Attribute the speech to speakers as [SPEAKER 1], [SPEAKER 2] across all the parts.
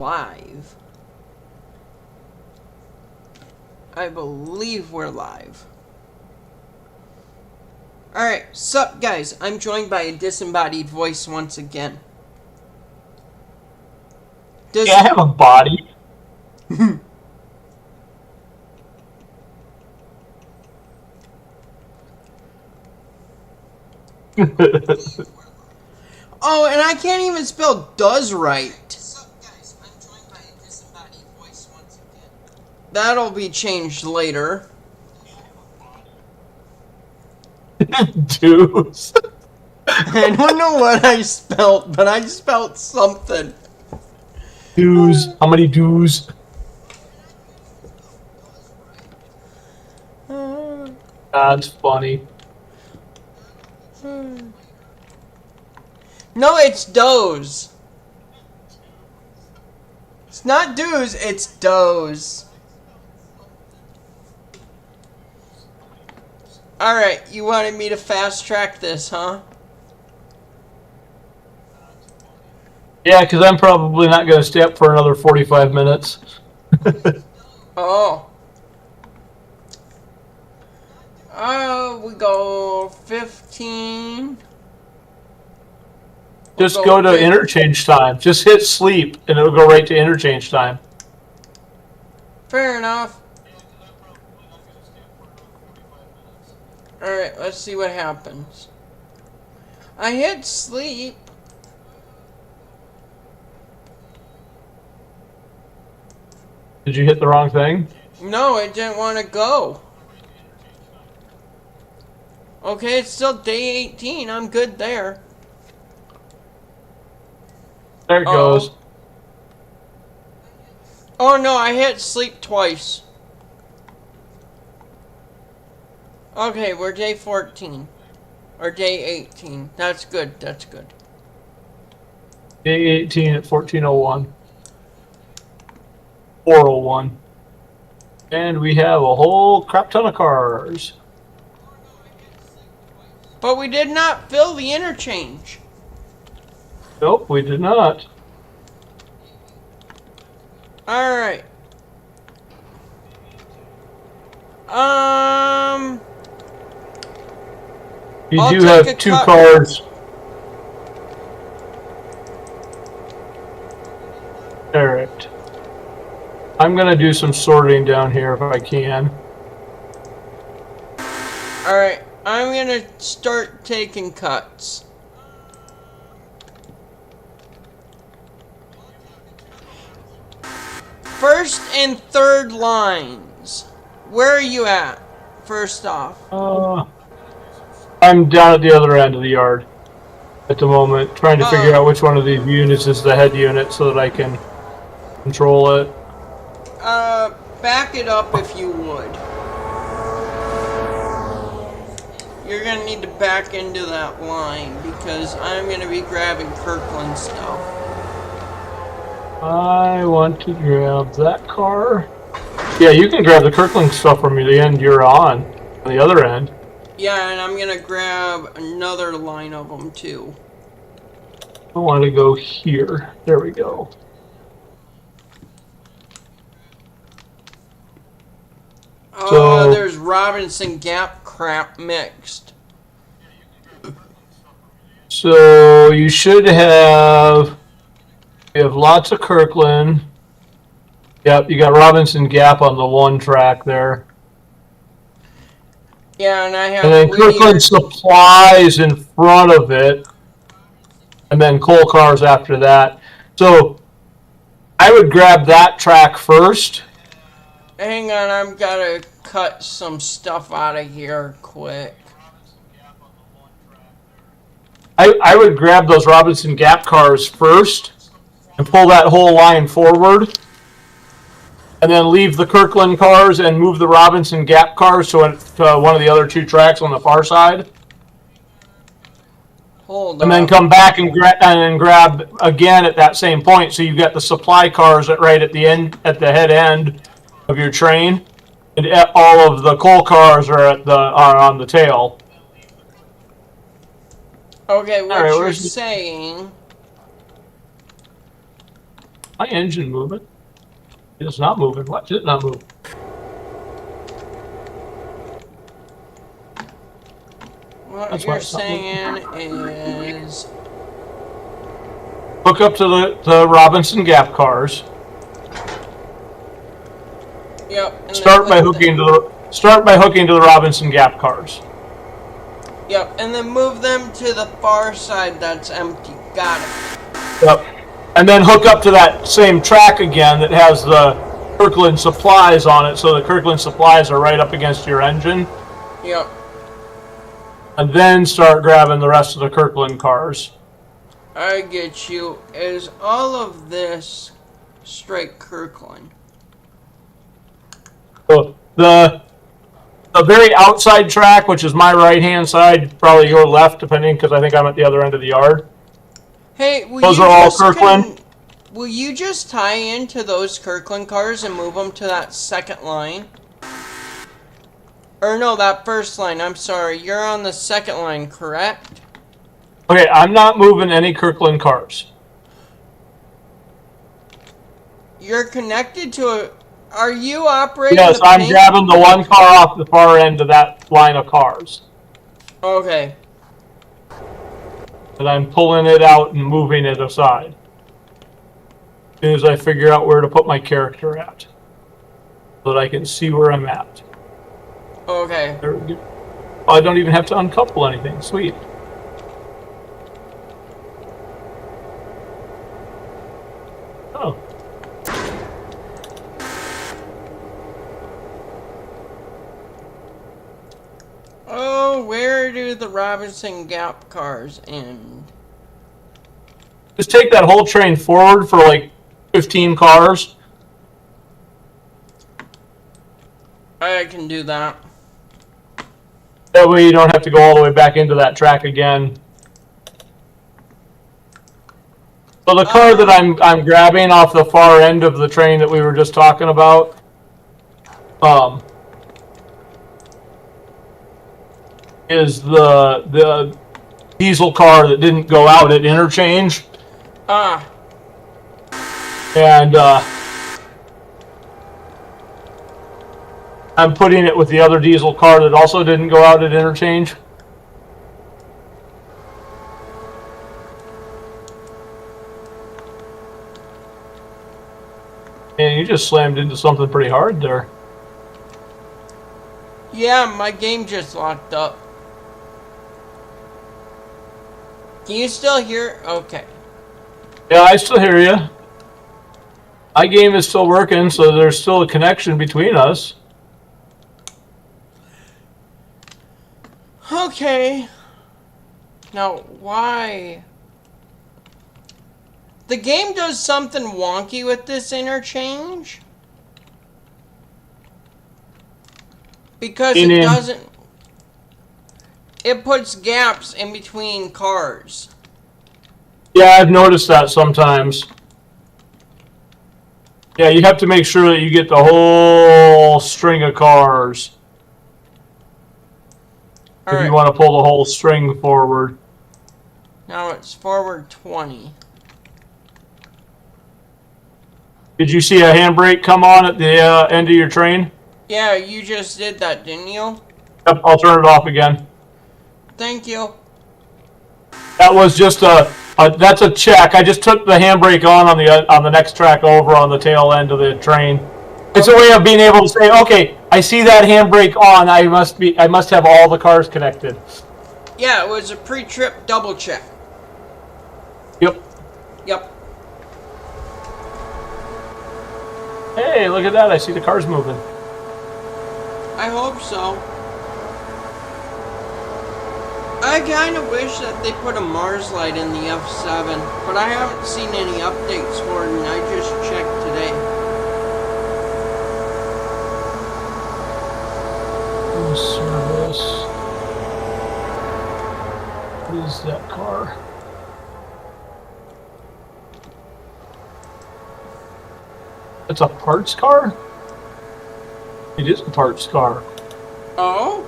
[SPEAKER 1] Live. I believe we're live. Alright, sup guys, I'm joined by a disembodied voice once again.
[SPEAKER 2] Yeah, I have a body.
[SPEAKER 1] Oh, and I can't even spell does right. That'll be changed later.
[SPEAKER 2] Doews.
[SPEAKER 1] I don't know what I spelt, but I spelt something.
[SPEAKER 2] Doews. How many doews? That's funny.
[SPEAKER 1] No, it's does. It's not does, it's does. Alright, you wanted me to fast track this, huh?
[SPEAKER 2] Yeah, because I'm probably not going to stay up for another 45 minutes.
[SPEAKER 1] Oh. We go 15.
[SPEAKER 2] Just go to interchange time. Just hit sleep, and it'll go right to interchange time.
[SPEAKER 1] Fair enough. Alright, let's see what happens. I hit sleep.
[SPEAKER 2] Did you hit the wrong thing?
[SPEAKER 1] No, it didn't want to go. Okay, it's still day 18. I'm good there.
[SPEAKER 2] There it goes.
[SPEAKER 1] Oh no, I hit sleep twice. Okay, we're day 14. Or day 18. That's good, that's good.
[SPEAKER 2] Day 18 at 14:01. 4:01. And we have a whole crap ton of cars.
[SPEAKER 1] But we did not fill the interchange.
[SPEAKER 2] Nope, we did not.
[SPEAKER 1] Alright.
[SPEAKER 2] You
[SPEAKER 1] I'll
[SPEAKER 2] do
[SPEAKER 1] take
[SPEAKER 2] have two cars. Alright. I'm gonna do some sorting down here if I can.
[SPEAKER 1] Alright, I'm gonna start taking cuts. First and third lines. Where are you at? First off.
[SPEAKER 2] I'm down at the other end of the yard at the moment, trying to figure out which one of these units is the head unit so that I can control it.
[SPEAKER 1] Back it up if you would. You're gonna need to back into that line because I'm gonna be grabbing Kirkland stuff.
[SPEAKER 2] I want to grab that car. Yeah, you can grab the Kirkland stuff from the end you're on the other end.
[SPEAKER 1] Yeah, and I'm gonna grab another line of them too.
[SPEAKER 2] I want to go here. There we go.
[SPEAKER 1] Oh, there's Robinson Gap crap mixed.
[SPEAKER 2] So you should have. You have lots of Kirkland. Yep, you got Robinson Gap on the one track there.
[SPEAKER 1] Yeah, and I have.
[SPEAKER 2] And then Kirkland supplies in front of it, and then coal cars after that. So I would grab that track first.
[SPEAKER 1] Hang on, I've gotta cut some stuff out of here quick.
[SPEAKER 2] I would grab those Robinson Gap cars first and pull that whole line forward. And then leave the Kirkland cars and move the Robinson Gap cars to one of the other two tracks on the far side.
[SPEAKER 1] Hold on.
[SPEAKER 2] And then come back and grab again at that same point. So you've got the supply cars right at the end, at the head end of your train, and all of the coal cars are on the tail.
[SPEAKER 1] Okay, what you're saying
[SPEAKER 2] my engine moving? It's not moving. Why is it not moving?
[SPEAKER 1] What
[SPEAKER 2] That's why
[SPEAKER 1] you're
[SPEAKER 2] it's not
[SPEAKER 1] saying is...
[SPEAKER 2] Hook up to the Robinson Gap cars.
[SPEAKER 1] Yep. And
[SPEAKER 2] Start by hooking to the Robinson Gap cars.
[SPEAKER 1] Yep, and then move them to the far side that's empty. Got it.
[SPEAKER 2] Yep. And then hook up to that same track again that has the Kirkland supplies on it, so the Kirkland supplies are right up against your engine.
[SPEAKER 1] Yep.
[SPEAKER 2] And then start grabbing the rest of the Kirkland cars.
[SPEAKER 1] I get you. Is all of this straight Kirkland?
[SPEAKER 2] So the very outside track, which is my right-hand side, probably your left, depending, because I think I'm at the other end of the yard.
[SPEAKER 1] Hey,
[SPEAKER 2] those are all Kirkland.
[SPEAKER 1] Will you just tie into those Kirkland cars and move them to that second line? Or no, that first line. I'm sorry. You're on the second line, correct?
[SPEAKER 2] Okay, I'm not moving any Kirkland cars.
[SPEAKER 1] You're connected to a... Are you operating
[SPEAKER 2] Yes,
[SPEAKER 1] the
[SPEAKER 2] I'm
[SPEAKER 1] pink?
[SPEAKER 2] grabbing the one car off the far end of that line of cars.
[SPEAKER 1] Okay.
[SPEAKER 2] And I'm pulling it out and moving it aside. As soon as I figure out where to put my character at. So that I can see where I'm at.
[SPEAKER 1] Okay.
[SPEAKER 2] There we go. Oh, I don't even have to uncouple anything. Sweet. Oh.
[SPEAKER 1] Oh, where do the Robinson Gap cars end?
[SPEAKER 2] Just take that whole train forward for like 15 cars.
[SPEAKER 1] I can do that.
[SPEAKER 2] That way you don't have to go all the way back into that track again. So the car that I'm grabbing off the far end of the train that we were just talking about, is the diesel car that didn't go out at interchange. And I'm putting it with the other diesel car that also didn't go out at interchange. And you just slammed into something pretty hard there.
[SPEAKER 1] Yeah, my game just locked up. Can you still hear? Okay.
[SPEAKER 2] Yeah, I still hear you. My game is still working, so there's still a connection between us.
[SPEAKER 1] Okay. Now, why? The game does something wonky with this interchange. Because it doesn't... It puts gaps in between cars.
[SPEAKER 2] Yeah, I've noticed that sometimes. Yeah, you have to make sure that you get the whole string of cars. If you want to pull the whole string forward.
[SPEAKER 1] Now it's forward 20.
[SPEAKER 2] Did you see a handbrake come on at the end of your train?
[SPEAKER 1] Yeah, you just did that, didn't you?
[SPEAKER 2] Yep, I'll turn it off again.
[SPEAKER 1] Thank you.
[SPEAKER 2] That was just that's a check. I just took the handbrake on the next track over on the tail end of the train. It's a way of being able to say, okay, I see that handbrake on. I must have all the cars connected.
[SPEAKER 1] Yeah, it was a pre-trip double check.
[SPEAKER 2] Yep.
[SPEAKER 1] Yep.
[SPEAKER 2] Hey, look at that. I see the cars moving.
[SPEAKER 1] I hope so. I kind of wish that they put a Mars light in the F7, but I haven't seen any updates for it, and I just checked today.
[SPEAKER 2] Service. What is that car? It's a parts car? It is a parts car.
[SPEAKER 1] Oh?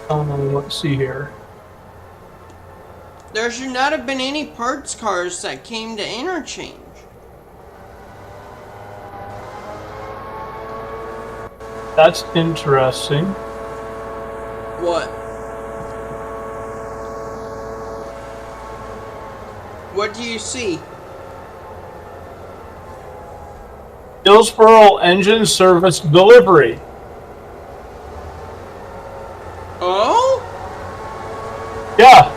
[SPEAKER 2] Let's see here.
[SPEAKER 1] There should not have been any parts cars that came to interchange.
[SPEAKER 2] That's interesting.
[SPEAKER 1] What? What do you see?
[SPEAKER 2] Hillsboro Engine Service Delivery.
[SPEAKER 1] Oh?
[SPEAKER 2] Yeah.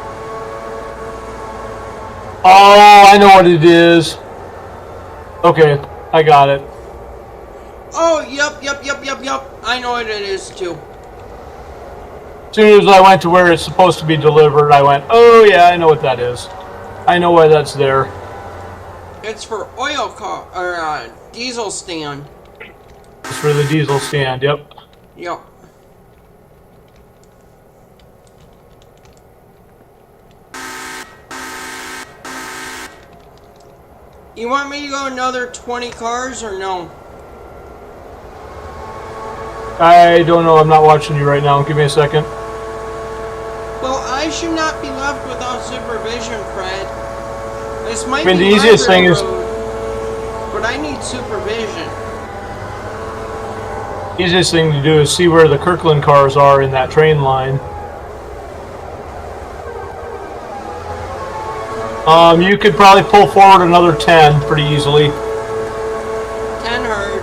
[SPEAKER 2] Oh, I know what it is. Okay, I got it.
[SPEAKER 1] Oh, yep. I know what it is too.
[SPEAKER 2] As soon as I went to where it's supposed to be delivered, I went, oh yeah, I know what that is. I know why that's there.
[SPEAKER 1] It's for oil car or diesel stand.
[SPEAKER 2] It's for the diesel stand, yep.
[SPEAKER 1] Yep. You want me to go another 20 cars or no?
[SPEAKER 2] I don't know, I'm not watching you right now. Give me a second.
[SPEAKER 1] Well, I should not be left without supervision, Fred. This might
[SPEAKER 2] I mean,
[SPEAKER 1] be
[SPEAKER 2] the easiest
[SPEAKER 1] my
[SPEAKER 2] thing is,
[SPEAKER 1] railroad, but I need supervision.
[SPEAKER 2] easiest thing to do is see where the Kirkland cars are in that train line. You could probably pull forward another 10 pretty easily.
[SPEAKER 1] 10 heard.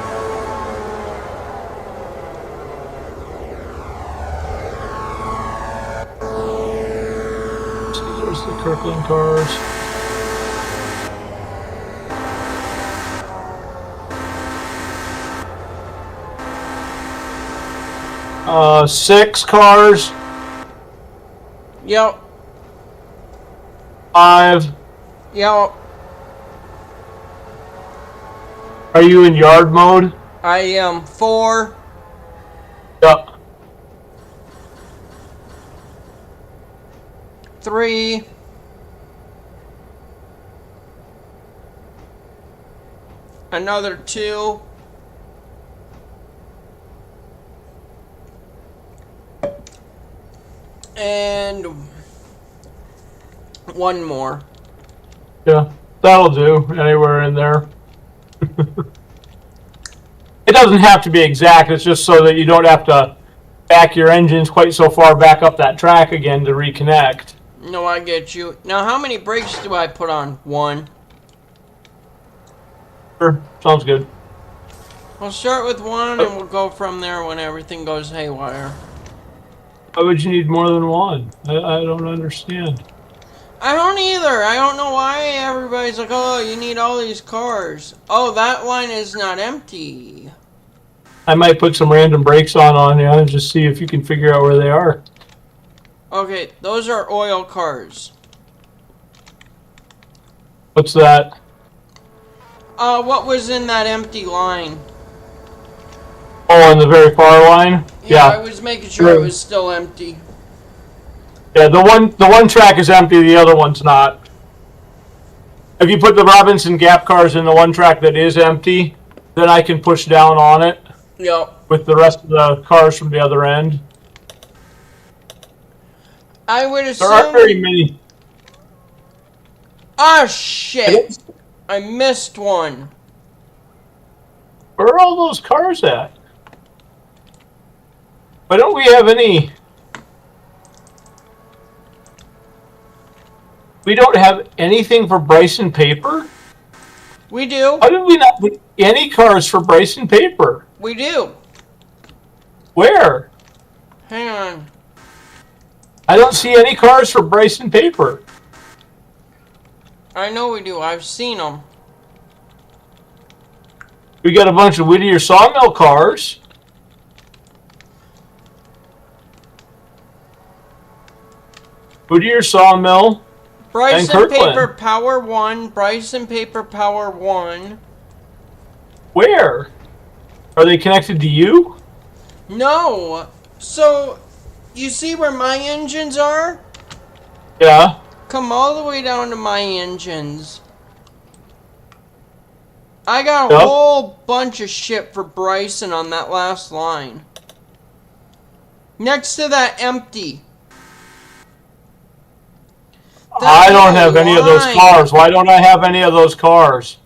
[SPEAKER 2] Let's see, there's the Kirkland cars. Six cars.
[SPEAKER 1] Yep.
[SPEAKER 2] 5.
[SPEAKER 1] Yep.
[SPEAKER 2] Are you in yard mode?
[SPEAKER 1] I am 4.
[SPEAKER 2] Yep.
[SPEAKER 1] 3. Another 2. And 1 more.
[SPEAKER 2] Yeah, that'll do. Anywhere in there. It doesn't have to be exact. It's just so that you don't have to back your engines quite so far back up that track again to reconnect.
[SPEAKER 1] No, I get you. Now, how many brakes do I put on? 1.
[SPEAKER 2] Sure, sounds good.
[SPEAKER 1] We'll start with 1 and we'll go from there when everything goes haywire.
[SPEAKER 2] Why would you need more than 1? I don't understand.
[SPEAKER 1] I don't either. I don't know why everybody's like, oh, you need all these cars. Oh, that line is not empty.
[SPEAKER 2] I might put some random brakes on you and just see if you can figure out where they are.
[SPEAKER 1] Okay, those are oil cars.
[SPEAKER 2] What's that?
[SPEAKER 1] What was in that empty line?
[SPEAKER 2] Oh, on the very far line?
[SPEAKER 1] Yeah, I was making sure it was still empty.
[SPEAKER 2] Yeah, the one track is empty, the other one's not. If you put the Robinson Gap cars in the one track that is empty, then I can push down on it.
[SPEAKER 1] Yep.
[SPEAKER 2] With the rest of the cars from the other end.
[SPEAKER 1] I would assume...
[SPEAKER 2] There aren't very many.
[SPEAKER 1] Ah, shit! I missed one.
[SPEAKER 2] Where are all those cars at? Why don't we have any... We don't have anything for Bryson paper?
[SPEAKER 1] We do.
[SPEAKER 2] How did we not put any cars for Bryson paper?
[SPEAKER 1] We do.
[SPEAKER 2] Where?
[SPEAKER 1] Hang on.
[SPEAKER 2] I don't see any cars for Bryson paper.
[SPEAKER 1] I know we do. I've seen them.
[SPEAKER 2] We got a bunch of Whittier Sawmill cars. Whittier Sawmill.
[SPEAKER 1] Bryson Paper Power 1. Bryson Paper Power 1.
[SPEAKER 2] Where? Are they connected to you?
[SPEAKER 1] No. So, you see where my engines are?
[SPEAKER 2] Yeah.
[SPEAKER 1] Come all the way down to my engines. I got a whole bunch of shit for Bryson on that last line. Next to that empty.
[SPEAKER 2] I don't have any of those cars. Why don't I have any of those cars?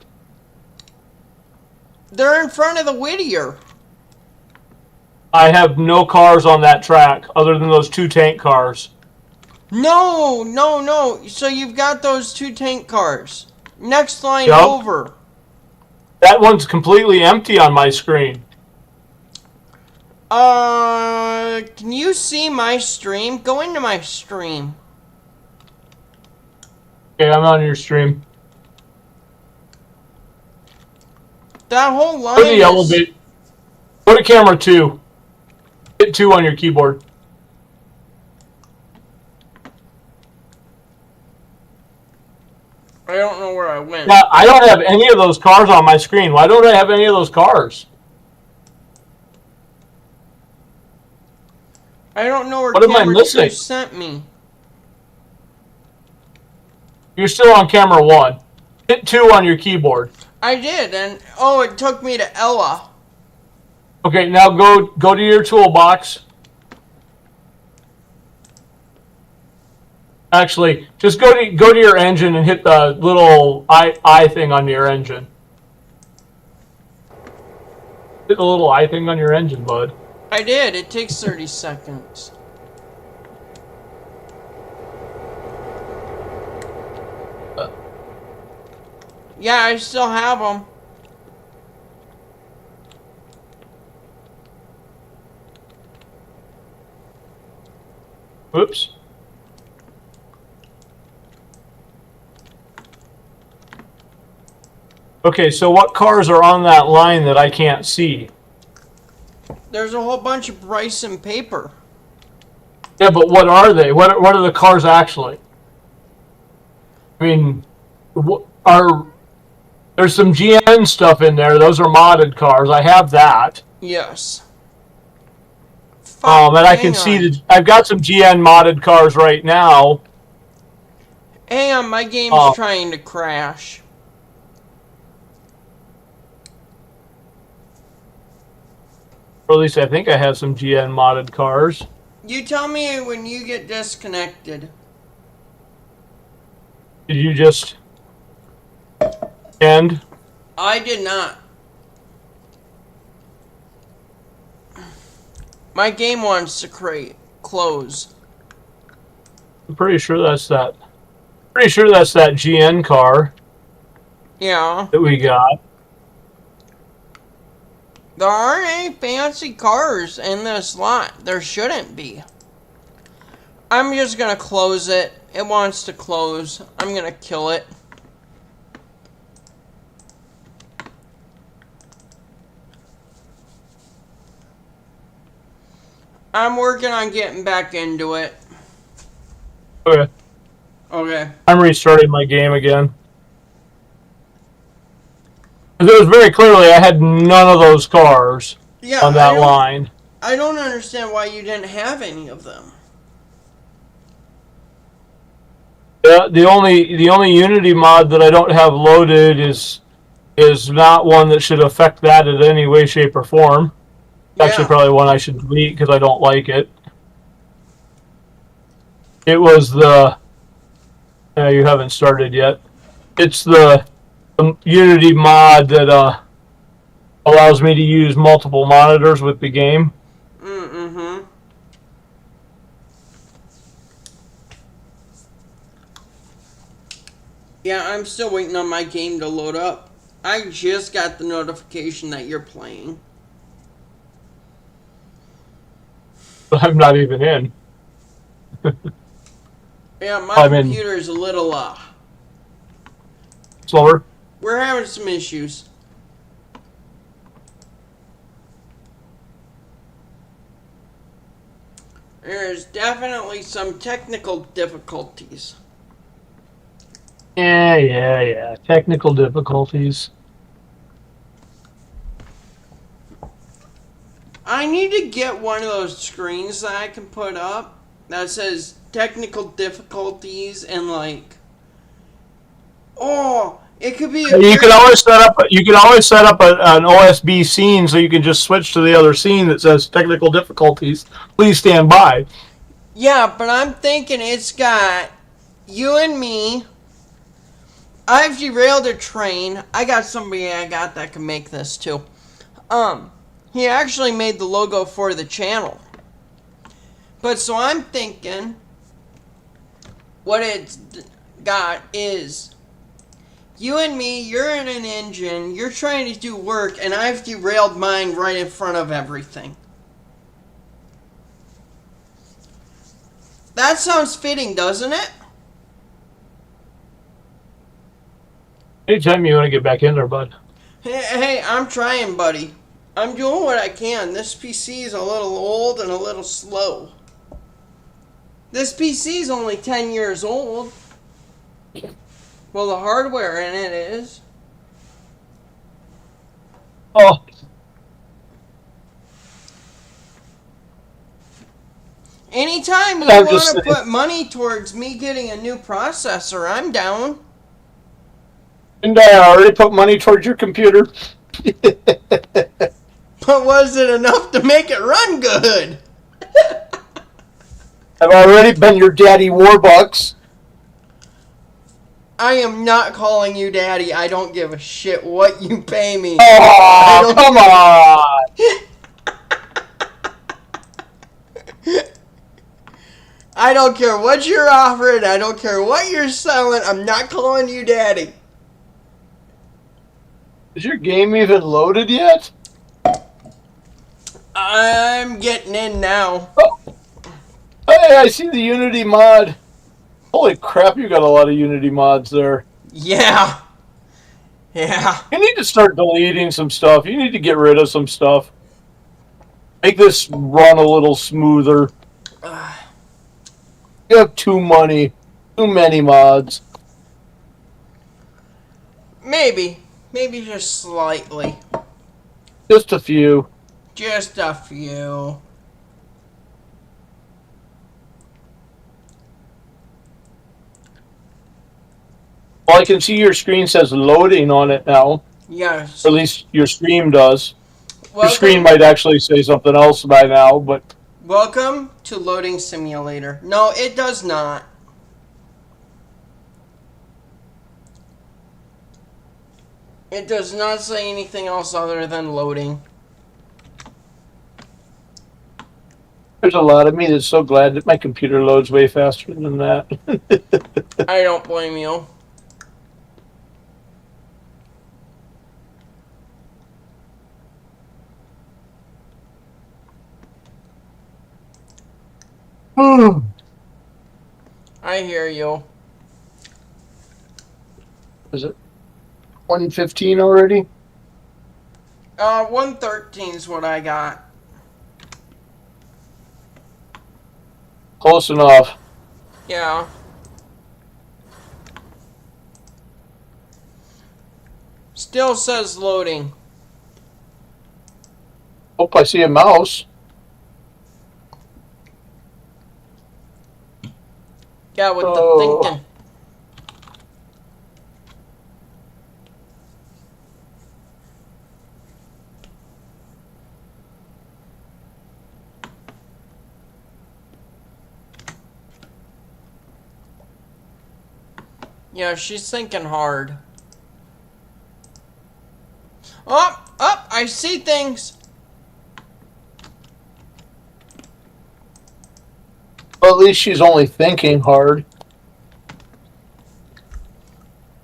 [SPEAKER 1] They're in front of the Whittier.
[SPEAKER 2] I have no cars on that track other than those 2 tank cars.
[SPEAKER 1] No, no, no. So you've got those 2 tank cars. Next line
[SPEAKER 2] Yep.
[SPEAKER 1] over.
[SPEAKER 2] That one's completely empty on my screen.
[SPEAKER 1] Can you see my stream? Go into my stream.
[SPEAKER 2] Okay, I'm on your stream.
[SPEAKER 1] That whole line
[SPEAKER 2] Go to the
[SPEAKER 1] is...
[SPEAKER 2] elevator. Go to camera 2. Hit 2 on your keyboard.
[SPEAKER 1] I don't know where I went.
[SPEAKER 2] Yeah, I don't have any of those cars on my screen. Why don't I have any of those cars?
[SPEAKER 1] I don't know where
[SPEAKER 2] What am I
[SPEAKER 1] camera
[SPEAKER 2] missing?
[SPEAKER 1] 2 sent me.
[SPEAKER 2] You're still on camera 1. Hit 2 on your keyboard.
[SPEAKER 1] I did, and oh, it took me to Ella.
[SPEAKER 2] Okay, now go to your toolbox. Actually, just go to your engine and hit the little eye thing on your engine. Hit the little eye thing on your engine, bud.
[SPEAKER 1] I did. It takes 30 seconds. Yeah, I still have them.
[SPEAKER 2] Oops. Okay, so what cars are on that line that I can't see?
[SPEAKER 1] There's a whole bunch of Bryson paper.
[SPEAKER 2] Yeah, but what are they? What are the cars actually? I mean, there's some GN stuff in there. Those are modded cars. I have that.
[SPEAKER 1] Yes.
[SPEAKER 2] And I can see I've got some GN modded cars right now.
[SPEAKER 1] Hang on, my game's trying to crash.
[SPEAKER 2] Or at least I think I have some GN modded cars.
[SPEAKER 1] You tell me when you get disconnected.
[SPEAKER 2] Did you just end?
[SPEAKER 1] I did not. My game wants to close.
[SPEAKER 2] I'm pretty sure that's that. Pretty sure that's that GN car.
[SPEAKER 1] Yeah.
[SPEAKER 2] That we got.
[SPEAKER 1] There aren't any fancy cars in this lot. There shouldn't be. I'm just gonna close it. It wants to close. I'm gonna kill it. I'm working on getting back into it.
[SPEAKER 2] Okay.
[SPEAKER 1] Okay.
[SPEAKER 2] I'm restarting my game again. It was very clearly I had none of those cars on that line.
[SPEAKER 1] I don't understand why you didn't have any of them.
[SPEAKER 2] Yeah, the only Unity mod that I don't have loaded is not one that should affect that in any way, shape, or form. Actually, probably one I should delete because I don't like it. It was the... No, you haven't started yet. It's the Unity mod that allows me to use multiple monitors with the game.
[SPEAKER 1] Mm-hmm. Yeah, I'm still waiting on my game to load up. I just got the notification that you're playing.
[SPEAKER 2] I'm not even in.
[SPEAKER 1] Yeah, my computer's a little,
[SPEAKER 2] slower?
[SPEAKER 1] We're having some issues. There's definitely some technical difficulties.
[SPEAKER 2] Yeah. Technical difficulties.
[SPEAKER 1] I need to get one of those screens that I can put up that says technical difficulties and like, oh, it could be.
[SPEAKER 2] You can always set up. You can always set up an OSB scene so you can just switch to the other scene that says technical difficulties. Please stand by.
[SPEAKER 1] Yeah, but I'm thinking it's got you and me. I've derailed a train. I got somebody that can make this too. He actually made the logo for the channel. But so I'm thinking what it's got is you and me, you're in an engine, you're trying to do work, and I've derailed mine right in front of everything. That sounds fitting, doesn't it?
[SPEAKER 2] Anytime you want to get back in there, bud.
[SPEAKER 1] Hey, I'm trying, buddy. I'm doing what I can. This PC is a little old and a little slow. This PC is only 10 years old. Well, the hardware in it is.
[SPEAKER 2] Oh.
[SPEAKER 1] Anytime you want to put money towards me getting a new processor, I'm down.
[SPEAKER 2] And I already put money towards your computer.
[SPEAKER 1] But was it enough to make it run good?
[SPEAKER 2] I've already been your daddy Warbucks.
[SPEAKER 1] I am not calling you daddy. I don't give a shit what you pay me.
[SPEAKER 2] Oh, come on.
[SPEAKER 1] I don't care what you're offering. I don't care what you're selling. I'm not calling you daddy.
[SPEAKER 2] Is your game even loaded yet?
[SPEAKER 1] I'm getting in now.
[SPEAKER 2] Oh. Hey, I see the Unity mod. Holy crap, you got a lot of Unity mods there.
[SPEAKER 1] Yeah. Yeah.
[SPEAKER 2] You need to start deleting some stuff. You need to get rid of some stuff. Make this run a little smoother. You have too many mods.
[SPEAKER 1] Maybe. Maybe just slightly.
[SPEAKER 2] Just a few.
[SPEAKER 1] Just a few.
[SPEAKER 2] Well, I can see your screen says loading on it now.
[SPEAKER 1] Yes.
[SPEAKER 2] Or at least your stream does.
[SPEAKER 1] Welcome.
[SPEAKER 2] Your screen might actually say something else by now, but...
[SPEAKER 1] Welcome to Loading Simulator. No, it does not. It does not say anything else other than loading.
[SPEAKER 2] There's a lot of me that's so glad that my computer loads way faster than that.
[SPEAKER 1] I don't blame you. I hear you.
[SPEAKER 2] Is it 1:15 already?
[SPEAKER 1] 113 is what I got.
[SPEAKER 2] Close enough.
[SPEAKER 1] Yeah. Still says loading.
[SPEAKER 2] Hope I see a mouse.
[SPEAKER 1] Yeah, with the thinking. Yeah, she's thinking hard. Oh, I see things.
[SPEAKER 2] Well, at least she's only thinking hard.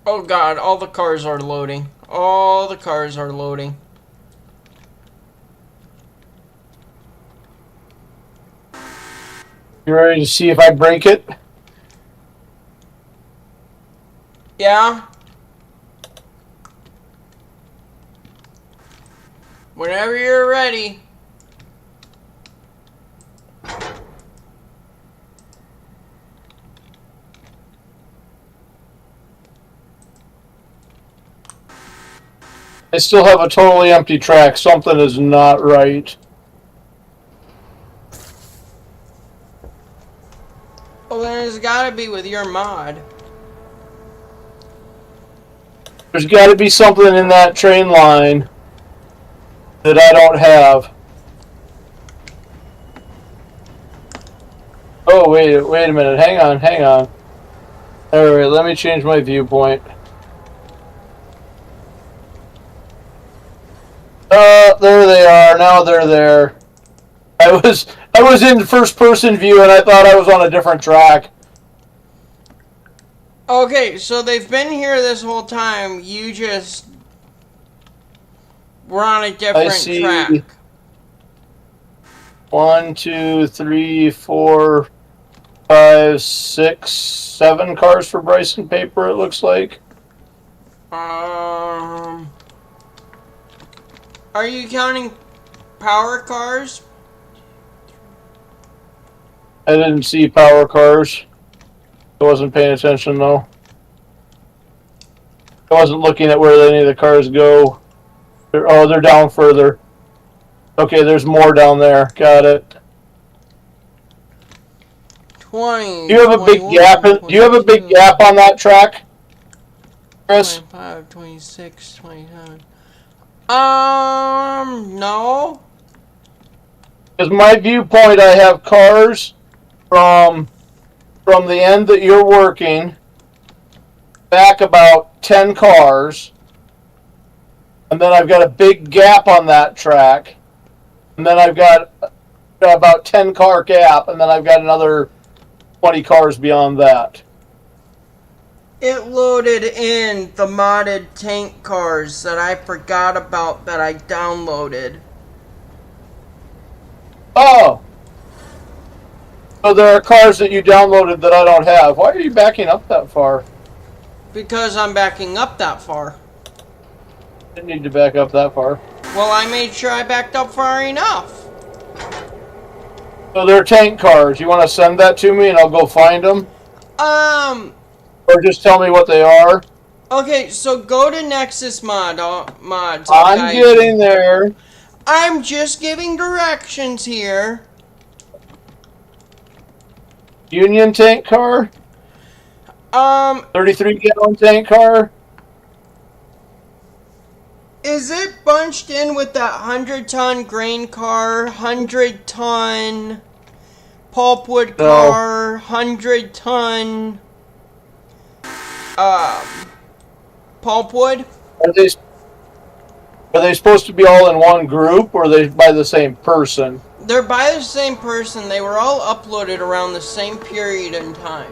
[SPEAKER 1] Oh god, all the cars are loading. All the cars are loading.
[SPEAKER 2] You ready to see if I break it?
[SPEAKER 1] Yeah? Whenever you're ready.
[SPEAKER 2] I still have a totally empty track. Something is not right.
[SPEAKER 1] Well, then it's gotta be with your mod.
[SPEAKER 2] There's got to be something in that train line that I don't have. Oh, wait a minute. Hang on. Alright, let me change my viewpoint. There they are. Now they're there. I was in first person view and I thought I was on a different track.
[SPEAKER 1] Okay, so they've been here this whole time. You just were on a different track.
[SPEAKER 2] 1, 2, 3, 4, 5, 6, 7 cars for Bryson Paper, it looks like.
[SPEAKER 1] Are you counting power cars?
[SPEAKER 2] I didn't see power cars. I wasn't paying attention though. I wasn't looking at where any of the cars go. They're down further. Okay, there's more down there. Got it.
[SPEAKER 1] 20.
[SPEAKER 2] Do you have a big gap? Do you have a big gap on that track, Chris?
[SPEAKER 1] 25, 26, 27. No.
[SPEAKER 2] Because my viewpoint, I have cars from the end that you're working back about 10 cars, and then I've got a big gap on that track, and then I've got about 10 car gap, and then I've got another 20 cars beyond that.
[SPEAKER 1] It loaded in the modded tank cars that I forgot about that I downloaded.
[SPEAKER 2] Oh! So there are cars that you downloaded that I don't have. Why are you backing up that far?
[SPEAKER 1] Because I'm backing up that far.
[SPEAKER 2] Didn't need to back up that far.
[SPEAKER 1] Well, I made sure I backed up far enough.
[SPEAKER 2] So they're tank cars. You want to send that to me and I'll go find them? Or just tell me what they are?
[SPEAKER 1] Okay, so go to Nexus mods.
[SPEAKER 2] I'm getting there.
[SPEAKER 1] I'm just giving directions here.
[SPEAKER 2] Union tank car? 33-gallon tank car?
[SPEAKER 1] Is it bunched in with that 100-ton grain car, 100-ton pulpwood car, 100-ton pulpwood?
[SPEAKER 2] Are they supposed to be all in one group, or are they by the same person?
[SPEAKER 1] They're by the same person. They were all uploaded around the same period in time.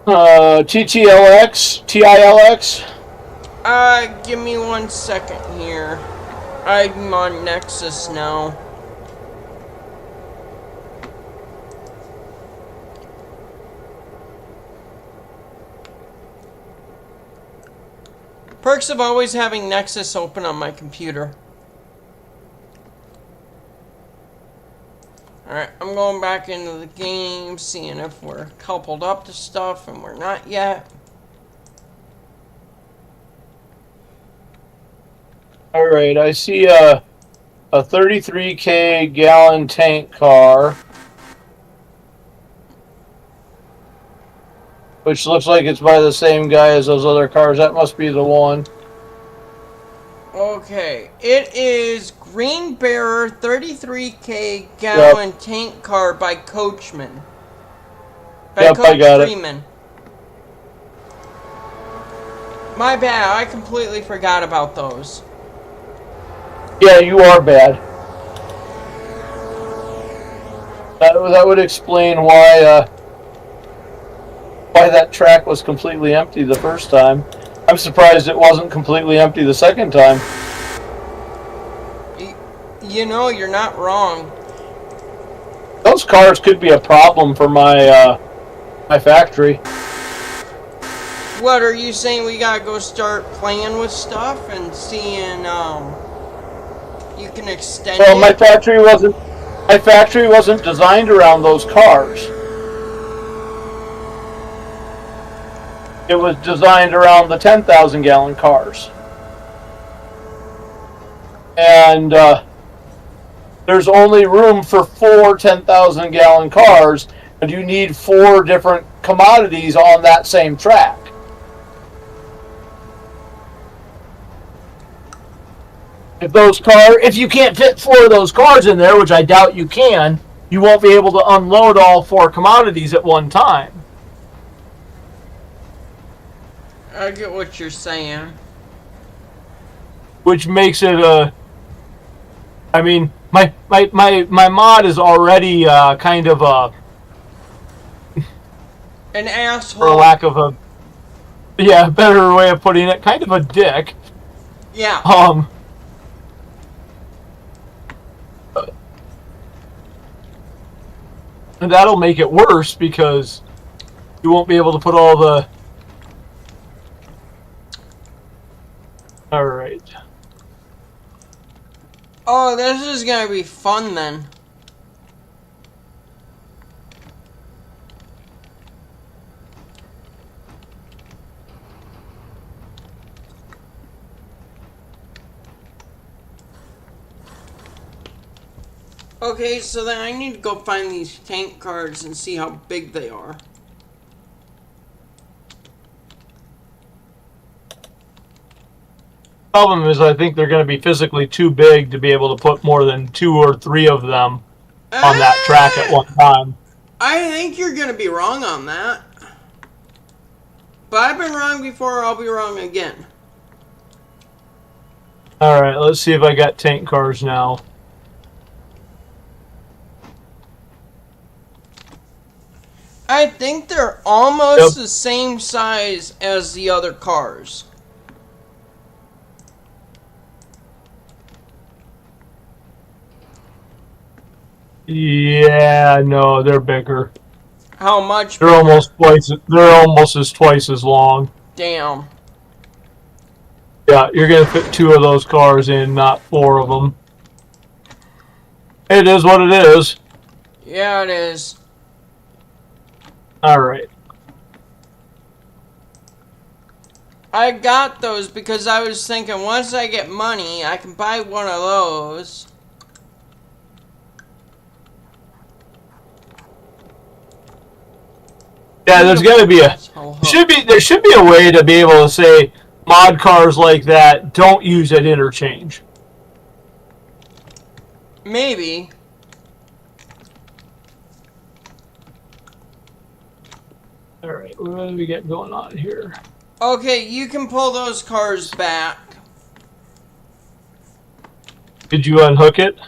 [SPEAKER 2] TTLX? TILX?
[SPEAKER 1] Give me 1 second here. I'm on Nexus now. Perks of always having Nexus open on my computer. Alright, I'm going back into the game, seeing if we're coupled up to stuff, and we're not yet.
[SPEAKER 2] Alright, I see a 33k gallon tank car. Which looks like it's by the same guy as those other cars. That must be the one.
[SPEAKER 1] Okay, it is Green Bearer 33k gallon tank car by Coachman. By Coach
[SPEAKER 2] I got
[SPEAKER 1] Freeman. It. My bad, I completely forgot about those.
[SPEAKER 2] Yeah, you are bad. That would explain why that track was completely empty the first time. I'm surprised it wasn't completely empty the second time.
[SPEAKER 1] You know, you're not wrong.
[SPEAKER 2] Those cars could be a problem for my my factory.
[SPEAKER 1] What are you saying? We gotta go start playing with stuff and seeing you can extend it?
[SPEAKER 2] Well, my factory wasn't designed around those cars. It was designed around the 10,000 gallon cars. And there's only room for 4 10,000 gallon cars, and you need 4 different commodities on that same track. If you can't fit 4 of those cars in there, which I doubt you can, you won't be able to unload all 4 commodities at one time.
[SPEAKER 1] I get what you're saying.
[SPEAKER 2] which makes it a. I mean, my mod is already kind of a.
[SPEAKER 1] An asshole.
[SPEAKER 2] For lack of a. Yeah, better way of putting it, kind of a dick.
[SPEAKER 1] Yeah.
[SPEAKER 2] And that'll make it worse because you won't be able to put all the. All right.
[SPEAKER 1] Oh, this is gonna be fun then. Okay, so then I need to go find these tank cars and see how big they are.
[SPEAKER 2] Problem is, I think they're going to be physically too big to be able to put more than 2 or 3 of them on that track at one time.
[SPEAKER 1] I think you're going to be wrong on that. But I've been wrong before, I'll be wrong again.
[SPEAKER 2] Alright, let's see if I got tank cars now.
[SPEAKER 1] I think they're almost the same size as the other cars.
[SPEAKER 2] Yeah, no, they're bigger.
[SPEAKER 1] How much?
[SPEAKER 2] They're almost twice. They're almost twice as long.
[SPEAKER 1] Damn.
[SPEAKER 2] Yeah, you're gonna fit 2 of those cars in, not 4 of them. It is what it is.
[SPEAKER 1] Yeah, it is.
[SPEAKER 2] All right.
[SPEAKER 1] I got those because I was thinking once I get money, I can buy one of those.
[SPEAKER 2] Yeah, there's got to be a there should be a way to be able to say mod cars like that don't use at interchange.
[SPEAKER 1] Maybe.
[SPEAKER 2] All right, what do we got going on here?
[SPEAKER 1] Okay, you can pull those cars back.
[SPEAKER 2] Did you unhook it?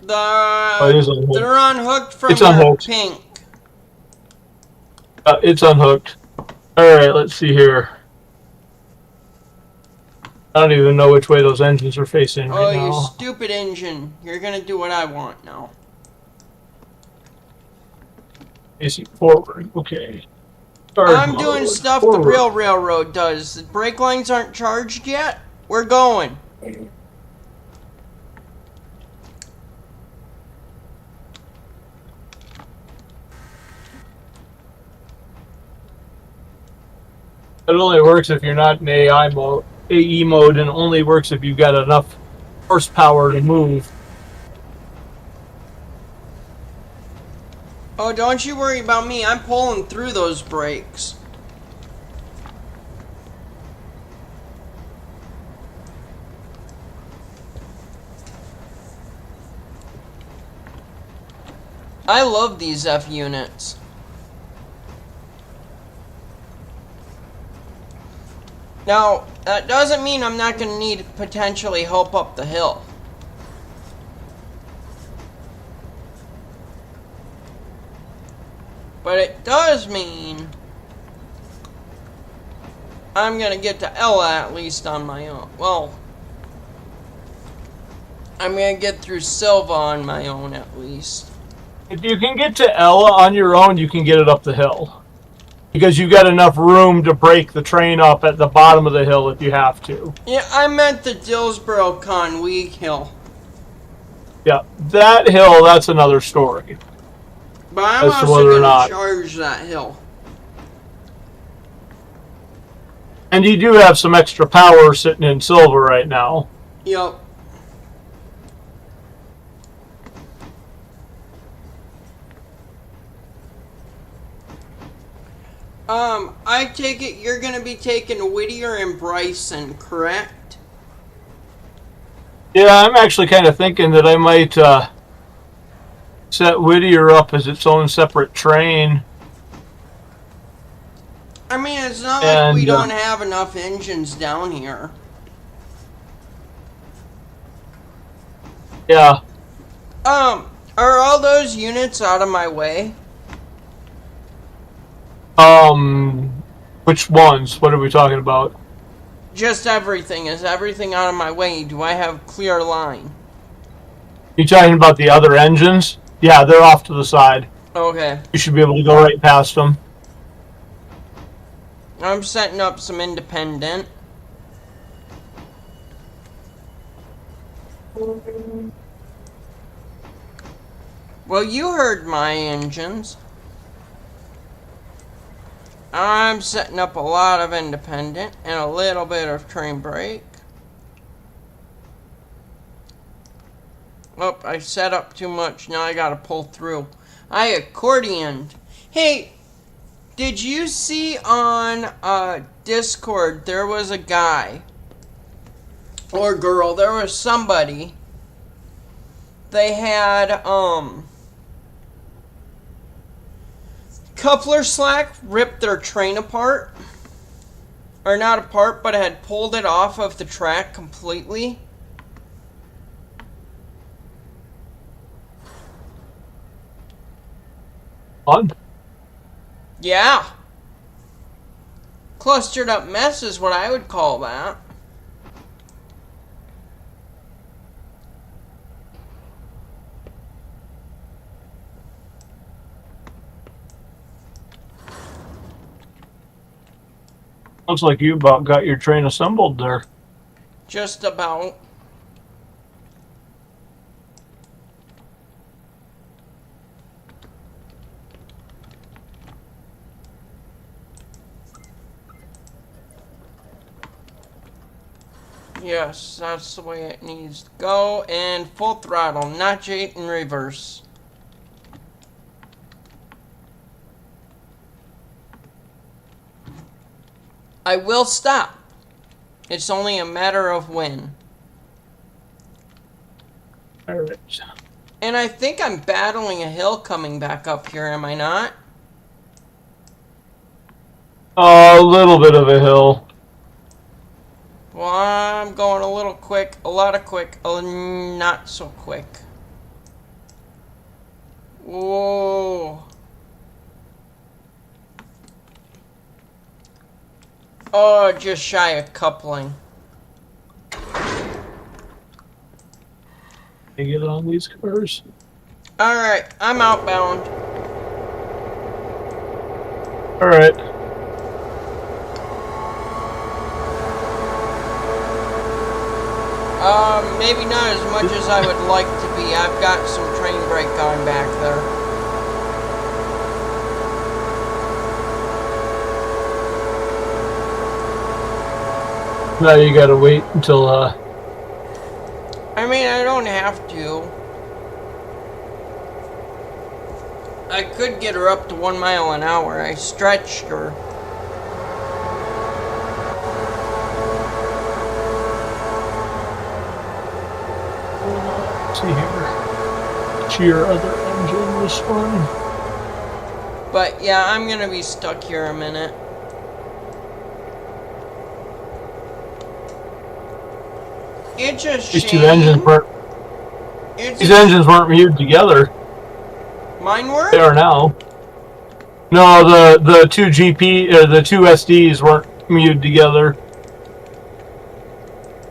[SPEAKER 1] It is
[SPEAKER 2] unhooked.
[SPEAKER 1] They're unhooked from
[SPEAKER 2] it's unhooked.
[SPEAKER 1] Pink.
[SPEAKER 2] It's unhooked. All right, let's see here. I don't even know which way those engines are facing right now.
[SPEAKER 1] Oh, you stupid engine. You're gonna do what I want now.
[SPEAKER 2] Facing forward, okay.
[SPEAKER 1] I'm doing stuff the real railroad does. The brake lines aren't charged yet. We're going.
[SPEAKER 2] It only works if you're not in AE mode, and only works if you've got enough horsepower to move.
[SPEAKER 1] Oh, don't you worry about me. I'm pulling through those brakes. I love these F units. Now, that doesn't mean I'm not going to need potentially help up the hill. But it does mean I'm going to get to Ella at least on my own. Well, I'm going to get through Silva on my own at least.
[SPEAKER 2] If you can get to Ella on your own, you can get it up the hill. Because you've got enough room to break the train up at the bottom of the hill if you have to.
[SPEAKER 1] Yeah, I meant the Dillsboro-Conway hill.
[SPEAKER 2] Yeah, that hill, that's another story.
[SPEAKER 1] But I'm also going to charge that hill.
[SPEAKER 2] And you do have some extra power sitting in Silver right now.
[SPEAKER 1] Yep. I take it you're going to be taking Whittier and Bryson, correct?
[SPEAKER 2] Yeah, I'm actually kind of thinking that I might set Whittier up as its own separate train.
[SPEAKER 1] I mean, it's not like we don't have enough engines down here.
[SPEAKER 2] Yeah.
[SPEAKER 1] Are all those units out of my way?
[SPEAKER 2] Which ones? What are we talking about?
[SPEAKER 1] Just everything. Is everything out of my way? Do I have clear line?
[SPEAKER 2] You talking about the other engines? Yeah, they're off to the side.
[SPEAKER 1] Okay.
[SPEAKER 2] You should be able to go right past them.
[SPEAKER 1] I'm setting up some independent. Well, you heard my engines. I'm setting up a lot of independent and a little bit of train brake. Oh, I set up too much. Now I gotta pull through. I accordioned. Hey, did you see on Discord there was a guy or girl? There was somebody. They had coupler slack ripped their train apart, or not apart, but had pulled it off of the track completely.
[SPEAKER 2] Fun.
[SPEAKER 1] Yeah. Clustered up mess is what I would call that.
[SPEAKER 2] Looks like you about got your train assembled there.
[SPEAKER 1] Just about. Yes, that's the way it needs to go. And full throttle, notch 8 in reverse. I will stop. It's only a matter of when.
[SPEAKER 2] Alright.
[SPEAKER 1] And I think I'm battling a hill coming back up here, am I not?
[SPEAKER 2] A little bit of a hill.
[SPEAKER 1] Well, I'm going a little quick, a lot of quick, not so quick. Whoa. Oh, just shy of coupling.
[SPEAKER 2] Can I get on these cars?
[SPEAKER 1] Alright, I'm outbound.
[SPEAKER 2] Alright.
[SPEAKER 1] Maybe not as much as I would like to be. I've got some train brake going back there.
[SPEAKER 2] Now you gotta wait until,
[SPEAKER 1] I mean, I don't have to. I could get her up to 1 mile an hour. I stretched her.
[SPEAKER 2] see here. Your other engine was fine.
[SPEAKER 1] But yeah, I'm gonna be stuck here a minute. It's a shame.
[SPEAKER 2] These two engines weren't. These engines weren't mewed together.
[SPEAKER 1] Mine were?
[SPEAKER 2] They are now. No, the two the two SDs weren't mewed together.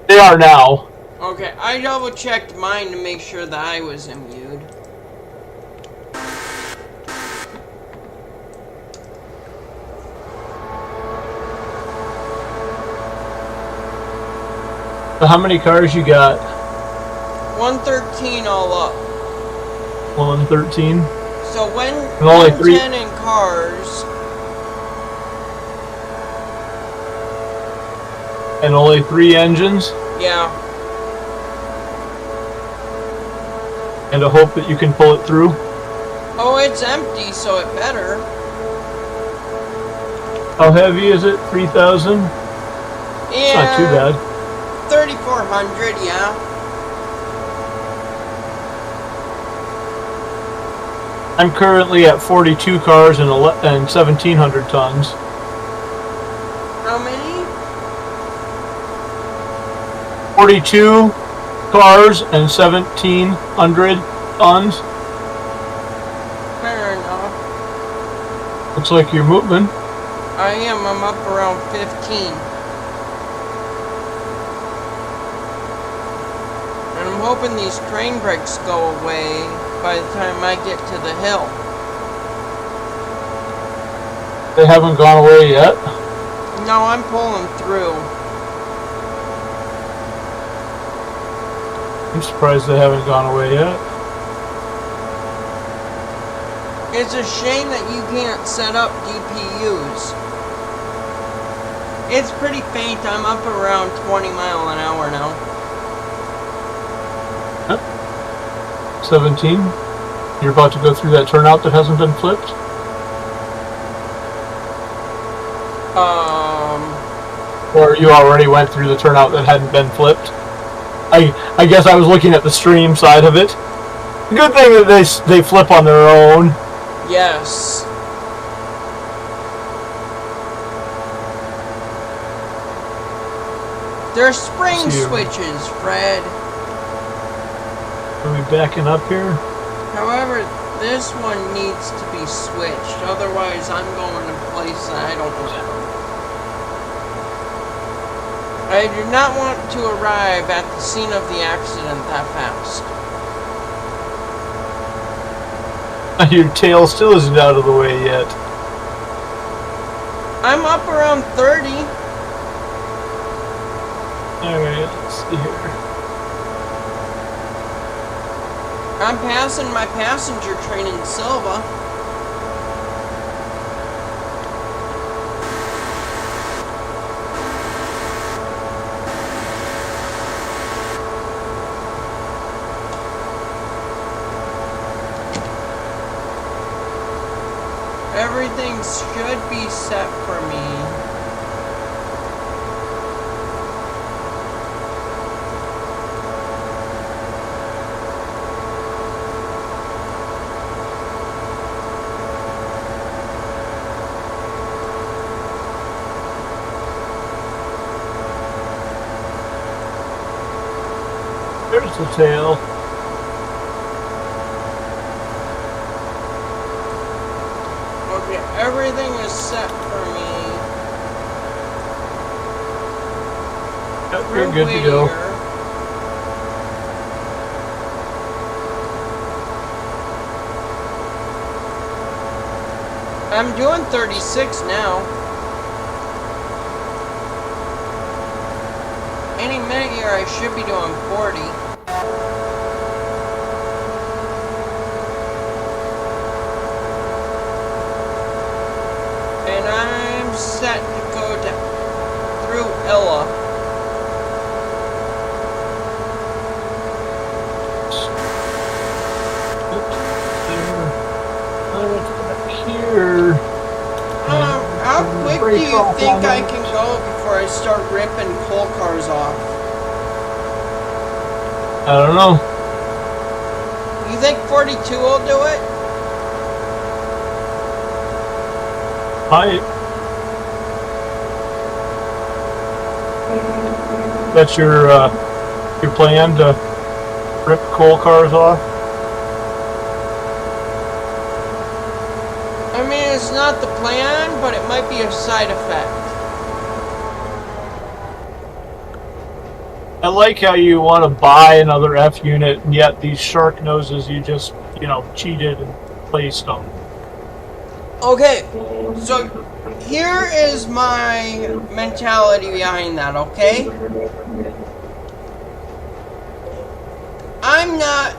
[SPEAKER 2] They are now.
[SPEAKER 1] Okay, I double checked mine to make sure that I was immued.
[SPEAKER 2] So how many cars you got?
[SPEAKER 1] 113 all up.
[SPEAKER 2] 113.
[SPEAKER 1] So when
[SPEAKER 2] and only
[SPEAKER 1] 110 in cars.
[SPEAKER 2] And only 3 engines?
[SPEAKER 1] Yeah.
[SPEAKER 2] And a hope that you can pull it through?
[SPEAKER 1] Oh, it's empty, so it better.
[SPEAKER 2] How heavy is it? 3,000?
[SPEAKER 1] Yeah.
[SPEAKER 2] It's not too bad.
[SPEAKER 1] 3,400, yeah.
[SPEAKER 2] I'm currently at 42 cars and 1,700 tons.
[SPEAKER 1] How many?
[SPEAKER 2] 42 cars and 1,700 tons.
[SPEAKER 1] Fair enough.
[SPEAKER 2] Looks like you're moving.
[SPEAKER 1] I am. I'm up around 15. And I'm hoping these train brakes go away by the time I get to the hill.
[SPEAKER 2] They haven't gone away yet.
[SPEAKER 1] No, I'm pulling through.
[SPEAKER 2] I'm surprised they haven't gone away yet.
[SPEAKER 1] It's a shame that you can't set up DPUs. It's pretty faint. I'm up around 20 miles an hour now.
[SPEAKER 2] Yep. 17. You're about to go through that turnout that hasn't been flipped? Or you already went through the turnout that hadn't been flipped? I guess I was looking at the stream side of it. Good thing that they flip on their own.
[SPEAKER 1] Yes. They're spring switches, Fred.
[SPEAKER 2] Are we backing up here?
[SPEAKER 1] However, this one needs to be switched. Otherwise, I'm going to place that I don't know. I do not want to arrive at the scene of the accident that fast.
[SPEAKER 2] Your tail still isn't out of the way yet.
[SPEAKER 1] I'm up around 30.
[SPEAKER 2] Alright, let's see here.
[SPEAKER 1] I'm passing my passenger train in Silva. Everything should be set for me.
[SPEAKER 2] There's the tail.
[SPEAKER 1] Okay, everything is set for me.
[SPEAKER 2] Yep, you're good to go.
[SPEAKER 1] I'm doing 36 now. Any minute here I should be doing 40. And I'm set to go through Ella.
[SPEAKER 2] Here.
[SPEAKER 1] How quick do you think I can go before I start ripping coal cars off?
[SPEAKER 2] I don't know.
[SPEAKER 1] You think 42 will do it?
[SPEAKER 2] Hi. That's your plan to rip coal cars off?
[SPEAKER 1] I mean, it's not the plan, but it might be a side effect.
[SPEAKER 2] I like how you want to buy another F unit, and yet these shark noses you just, cheated and placed them.
[SPEAKER 1] Okay, so here is my mentality behind that, okay? I'm not,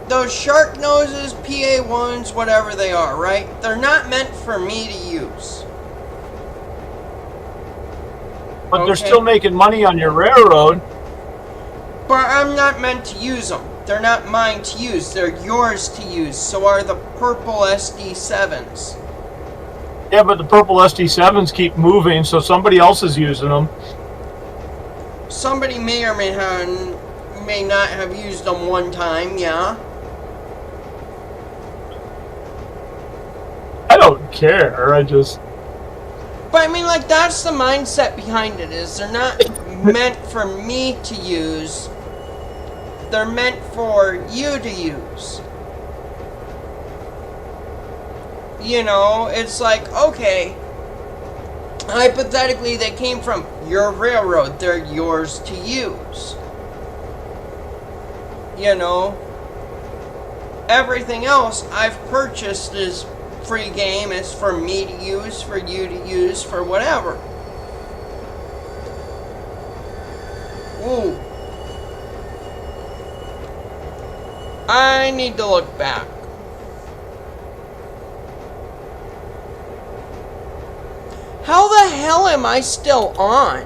[SPEAKER 1] those shark noses, PA1s, whatever they are, right? They're not meant for me to use.
[SPEAKER 2] But they're still making money on your railroad.
[SPEAKER 1] But I'm not meant to use them. They're not mine to use. They're yours to use. So are the purple SD7s.
[SPEAKER 2] Yeah, but the purple SD7s keep moving, so somebody else is using them.
[SPEAKER 1] Somebody may or may not have used them one time, yeah.
[SPEAKER 2] I don't care.
[SPEAKER 1] But I mean, like, that's the mindset behind it, is they're not meant for me to use. They're meant for you to use. You know, it's like, okay, hypothetically, they came from your railroad. They're yours to use. You know, everything else I've purchased is free game. It's for me to use, for you to use, for whatever. Ooh. I need to look back. How the hell am I still on?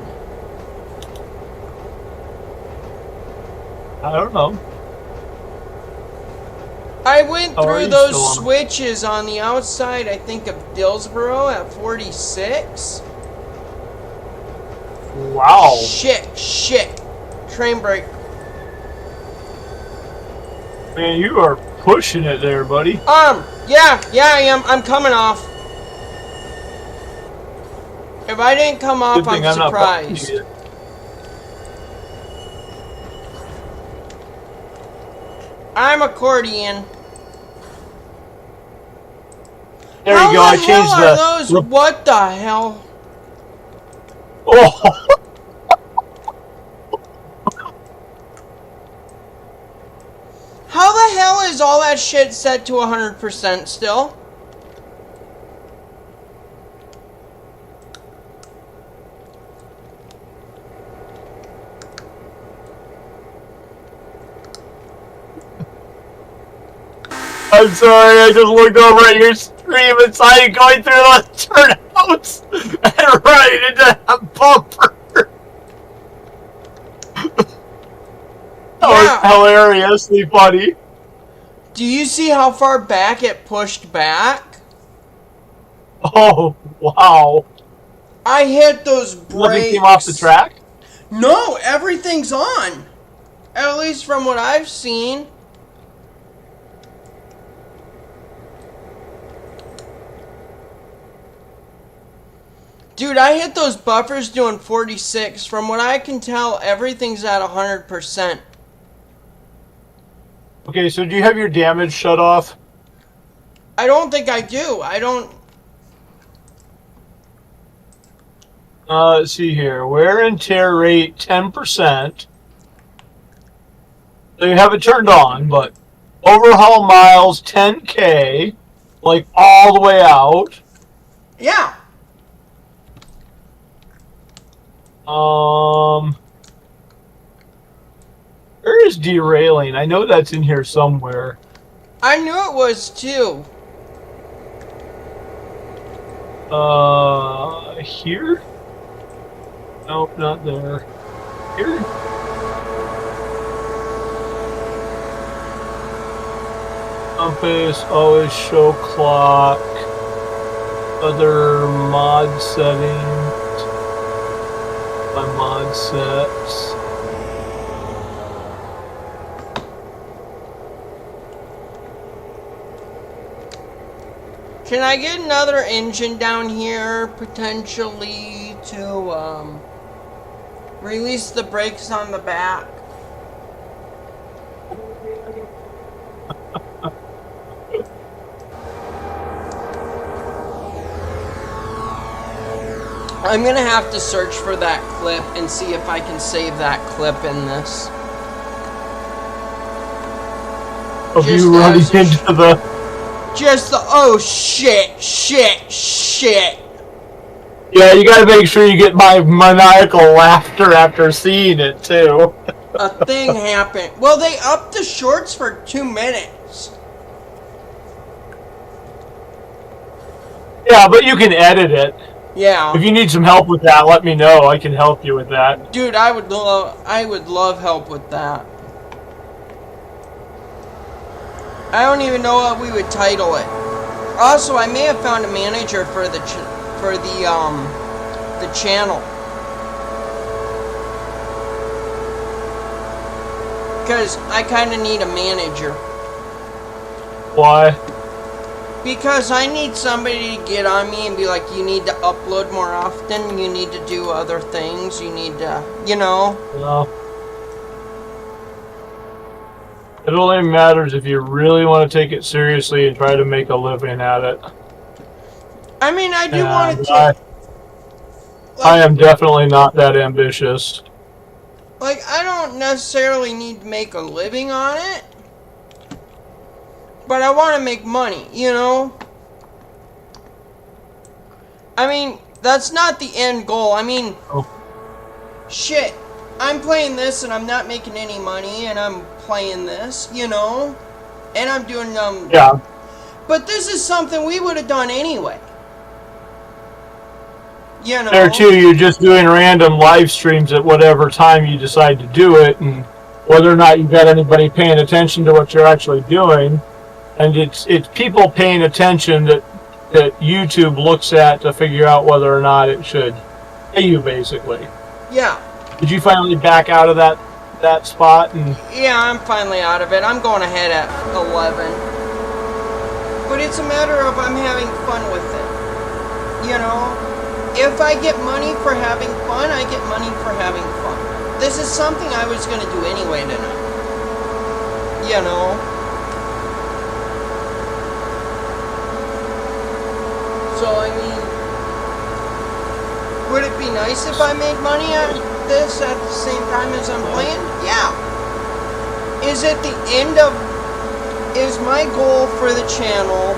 [SPEAKER 2] I don't know.
[SPEAKER 1] I went
[SPEAKER 2] How are
[SPEAKER 1] through
[SPEAKER 2] you
[SPEAKER 1] those
[SPEAKER 2] still on?
[SPEAKER 1] switches on the outside, I think, of Dillsboro at 46.
[SPEAKER 2] Wow.
[SPEAKER 1] Shit. Train brake.
[SPEAKER 2] Man, you are pushing it there, buddy.
[SPEAKER 1] Yeah, I am. I'm coming off. If I didn't come off,
[SPEAKER 2] Good thing
[SPEAKER 1] I'm
[SPEAKER 2] not
[SPEAKER 1] surprised.
[SPEAKER 2] bumping you.
[SPEAKER 1] I'm accordion.
[SPEAKER 2] There you go. I changed
[SPEAKER 1] How are those? What the hell?
[SPEAKER 2] Oh.
[SPEAKER 1] How the hell is all that shit set to 100% still?
[SPEAKER 2] I'm sorry, I just looked over at your stream and saw you going through the turnouts and running into that bumper. That was hilariously funny.
[SPEAKER 1] Do you see how far back it pushed back?
[SPEAKER 2] Oh, wow.
[SPEAKER 1] I hit those brakes.
[SPEAKER 2] Nothing came off the track?
[SPEAKER 1] No, everything's on. At least from what I've seen. Dude, I hit those buffers doing 46. From what I can tell, everything's at 100%.
[SPEAKER 2] Okay, so do you have your damage shut off?
[SPEAKER 1] I don't think I do. I don't...
[SPEAKER 2] Let's see here. Wear and tear rate 10%. So you have it turned on, but overhaul miles 10K, like all the way out.
[SPEAKER 1] Yeah.
[SPEAKER 2] Where is derailing? I know that's in here somewhere.
[SPEAKER 1] I knew it was too.
[SPEAKER 2] Here? Nope, not there. Here? Compass, always show clock. Other mod settings. My mod sets.
[SPEAKER 1] Can I get another engine down here, potentially, to, release the brakes on the back? I'm gonna have to search for that clip and see if I can save that clip in this.
[SPEAKER 2] Of you running into the...
[SPEAKER 1] Just the, oh shit.
[SPEAKER 2] Yeah, you gotta make sure you get my maniacal laughter after seeing it, too.
[SPEAKER 1] A thing happened. Well, they upped the shorts for 2 minutes.
[SPEAKER 2] Yeah, but you can edit it.
[SPEAKER 1] Yeah.
[SPEAKER 2] If you need some help with that, let me know. I can help you with that.
[SPEAKER 1] Dude, I would love help with that. I don't even know what we would title it. Also, I may have found a manager for the channel. Because I kind of need a manager.
[SPEAKER 2] Why?
[SPEAKER 1] Because I need somebody to get on me and be like, you need to upload more often, you need to do other things, you need to, you know?
[SPEAKER 2] No. It only matters if you really want to take it seriously and try to make a living at it.
[SPEAKER 1] I mean, I do want to
[SPEAKER 2] I
[SPEAKER 1] like,
[SPEAKER 2] am definitely not that ambitious.
[SPEAKER 1] like, I don't necessarily need to make a living on it, but I want to make money, you know? I mean, that's not the end goal. I mean, shit, I'm playing this and I'm not making any money and I'm playing this, you know? And I'm doing,
[SPEAKER 2] Yeah.
[SPEAKER 1] But this is something we would have done anyway. You know?
[SPEAKER 2] There too, you're just doing random live streams at whatever time you decide to do it, and whether or not you've got anybody paying attention to what you're actually doing. And it's people paying attention that YouTube looks at to figure out whether or not it should pay you, basically.
[SPEAKER 1] Yeah.
[SPEAKER 2] Did you finally back out of that spot? And
[SPEAKER 1] yeah, I'm finally out of it. I'm going ahead at 11. But it's a matter of I'm having fun with it. You know? If I get money for having fun, I get money for having fun. This is something I was going to do anyway tonight. You know? So, I mean, would it be nice if I made money at this at the same time as I'm playing? Yeah. Is it the end of... Is my goal for the channel...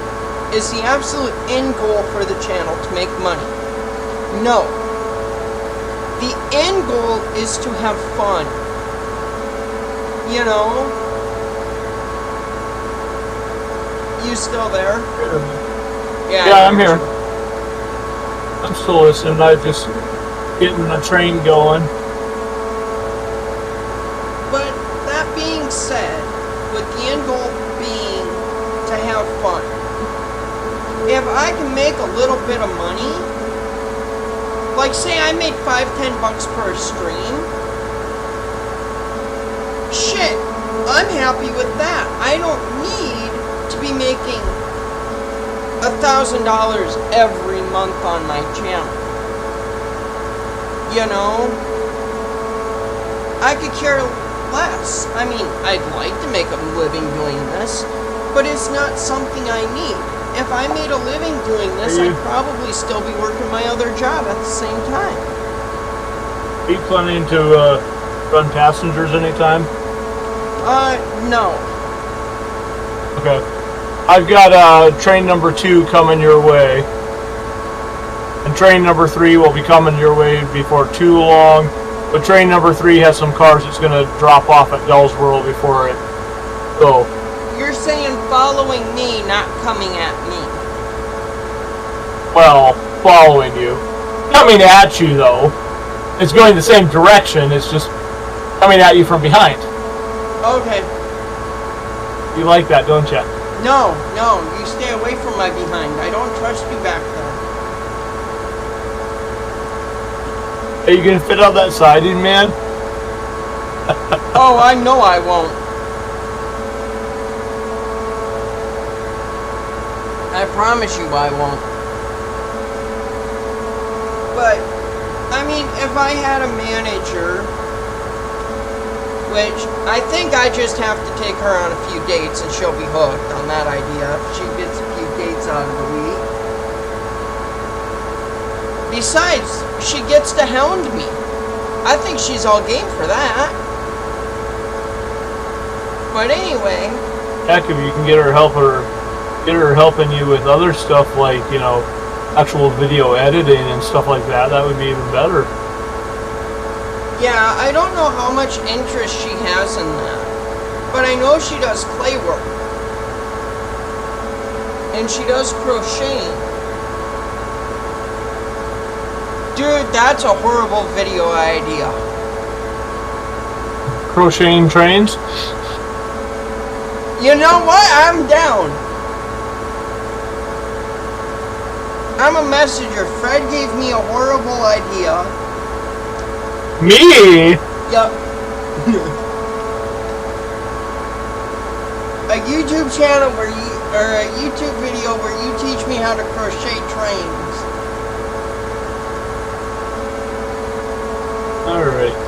[SPEAKER 1] Is the absolute end goal for the channel to make money? No. The end goal is to have fun. You know? You still there?
[SPEAKER 2] Yeah, I'm here. I'm still listening. I'm just getting the train going.
[SPEAKER 1] But that being said, with the end goal being to have fun, if I can make a little bit of money, like say I made $5-10 per stream, shit, I'm happy with that. I don't need to be making $1,000 every month on my channel. You know? I could care less. I mean, I'd like to make a living doing this, but it's not something I need. If I made a living doing this, I'd probably still be working my other job at the same time.
[SPEAKER 2] Are you planning to run passengers anytime?
[SPEAKER 1] No.
[SPEAKER 2] Okay. I've got train number 2 coming your way. And train number 3 will be coming your way before too long. But train number 3 has some cars that's going to drop off at Dell's World before it. So...
[SPEAKER 1] You're saying following me, not coming at me.
[SPEAKER 2] Well, following you. Coming at you, though. It's going the same direction, it's just coming at you from behind.
[SPEAKER 1] Okay.
[SPEAKER 2] You like that, don't you?
[SPEAKER 1] No, you stay away from my behind. I don't trust you back there.
[SPEAKER 2] Are you going to fit out that siding, man?
[SPEAKER 1] Oh, I know I won't. I promise you I won't. But, I mean, if I had a manager, which I think I just have to take her on a few dates and she'll be hooked on that idea. She gets a few dates out of the week. Besides, she gets to hound me. I think she's all game for that. But anyway.
[SPEAKER 2] Heck, if you can get her helping you with other stuff like, you know, actual video editing and stuff like that, that would be even better.
[SPEAKER 1] Yeah, I don't know how much interest she has in that, but I know she does clay work. And she does crocheting. Dude, that's a horrible video idea.
[SPEAKER 2] Crocheting trains?
[SPEAKER 1] You know what? I'm down. I'm a messenger. Fred gave me a horrible idea.
[SPEAKER 2] Me?
[SPEAKER 1] Yup. A YouTube channel where or a YouTube video where you teach me how to crochet trains.
[SPEAKER 2] Alright.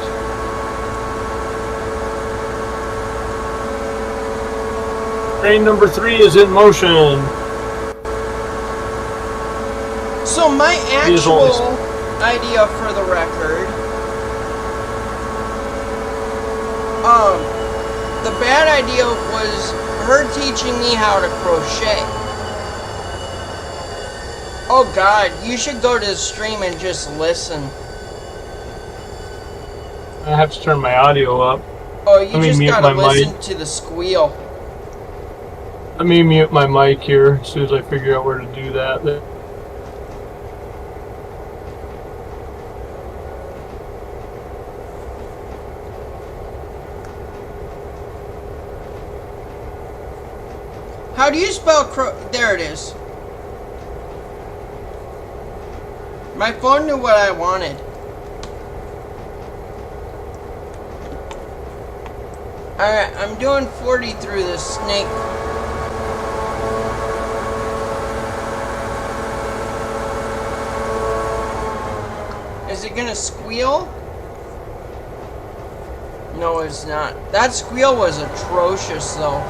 [SPEAKER 2] Train number 3 is in motion.
[SPEAKER 1] So my actual idea for the record, the bad idea was her teaching me how to crochet. Oh God, you should go to the stream and just listen.
[SPEAKER 2] I have to turn my audio up.
[SPEAKER 1] Oh, you just
[SPEAKER 2] mute
[SPEAKER 1] gotta
[SPEAKER 2] my
[SPEAKER 1] listen
[SPEAKER 2] mic.
[SPEAKER 1] to the squeal.
[SPEAKER 2] Let me mute my mic here as soon as I figure out where to do that.
[SPEAKER 1] How do you spell there it is. My phone knew what I wanted. Alright, I'm doing 40 through this snake. Is it gonna squeal? No, it's not. That squeal was atrocious, though.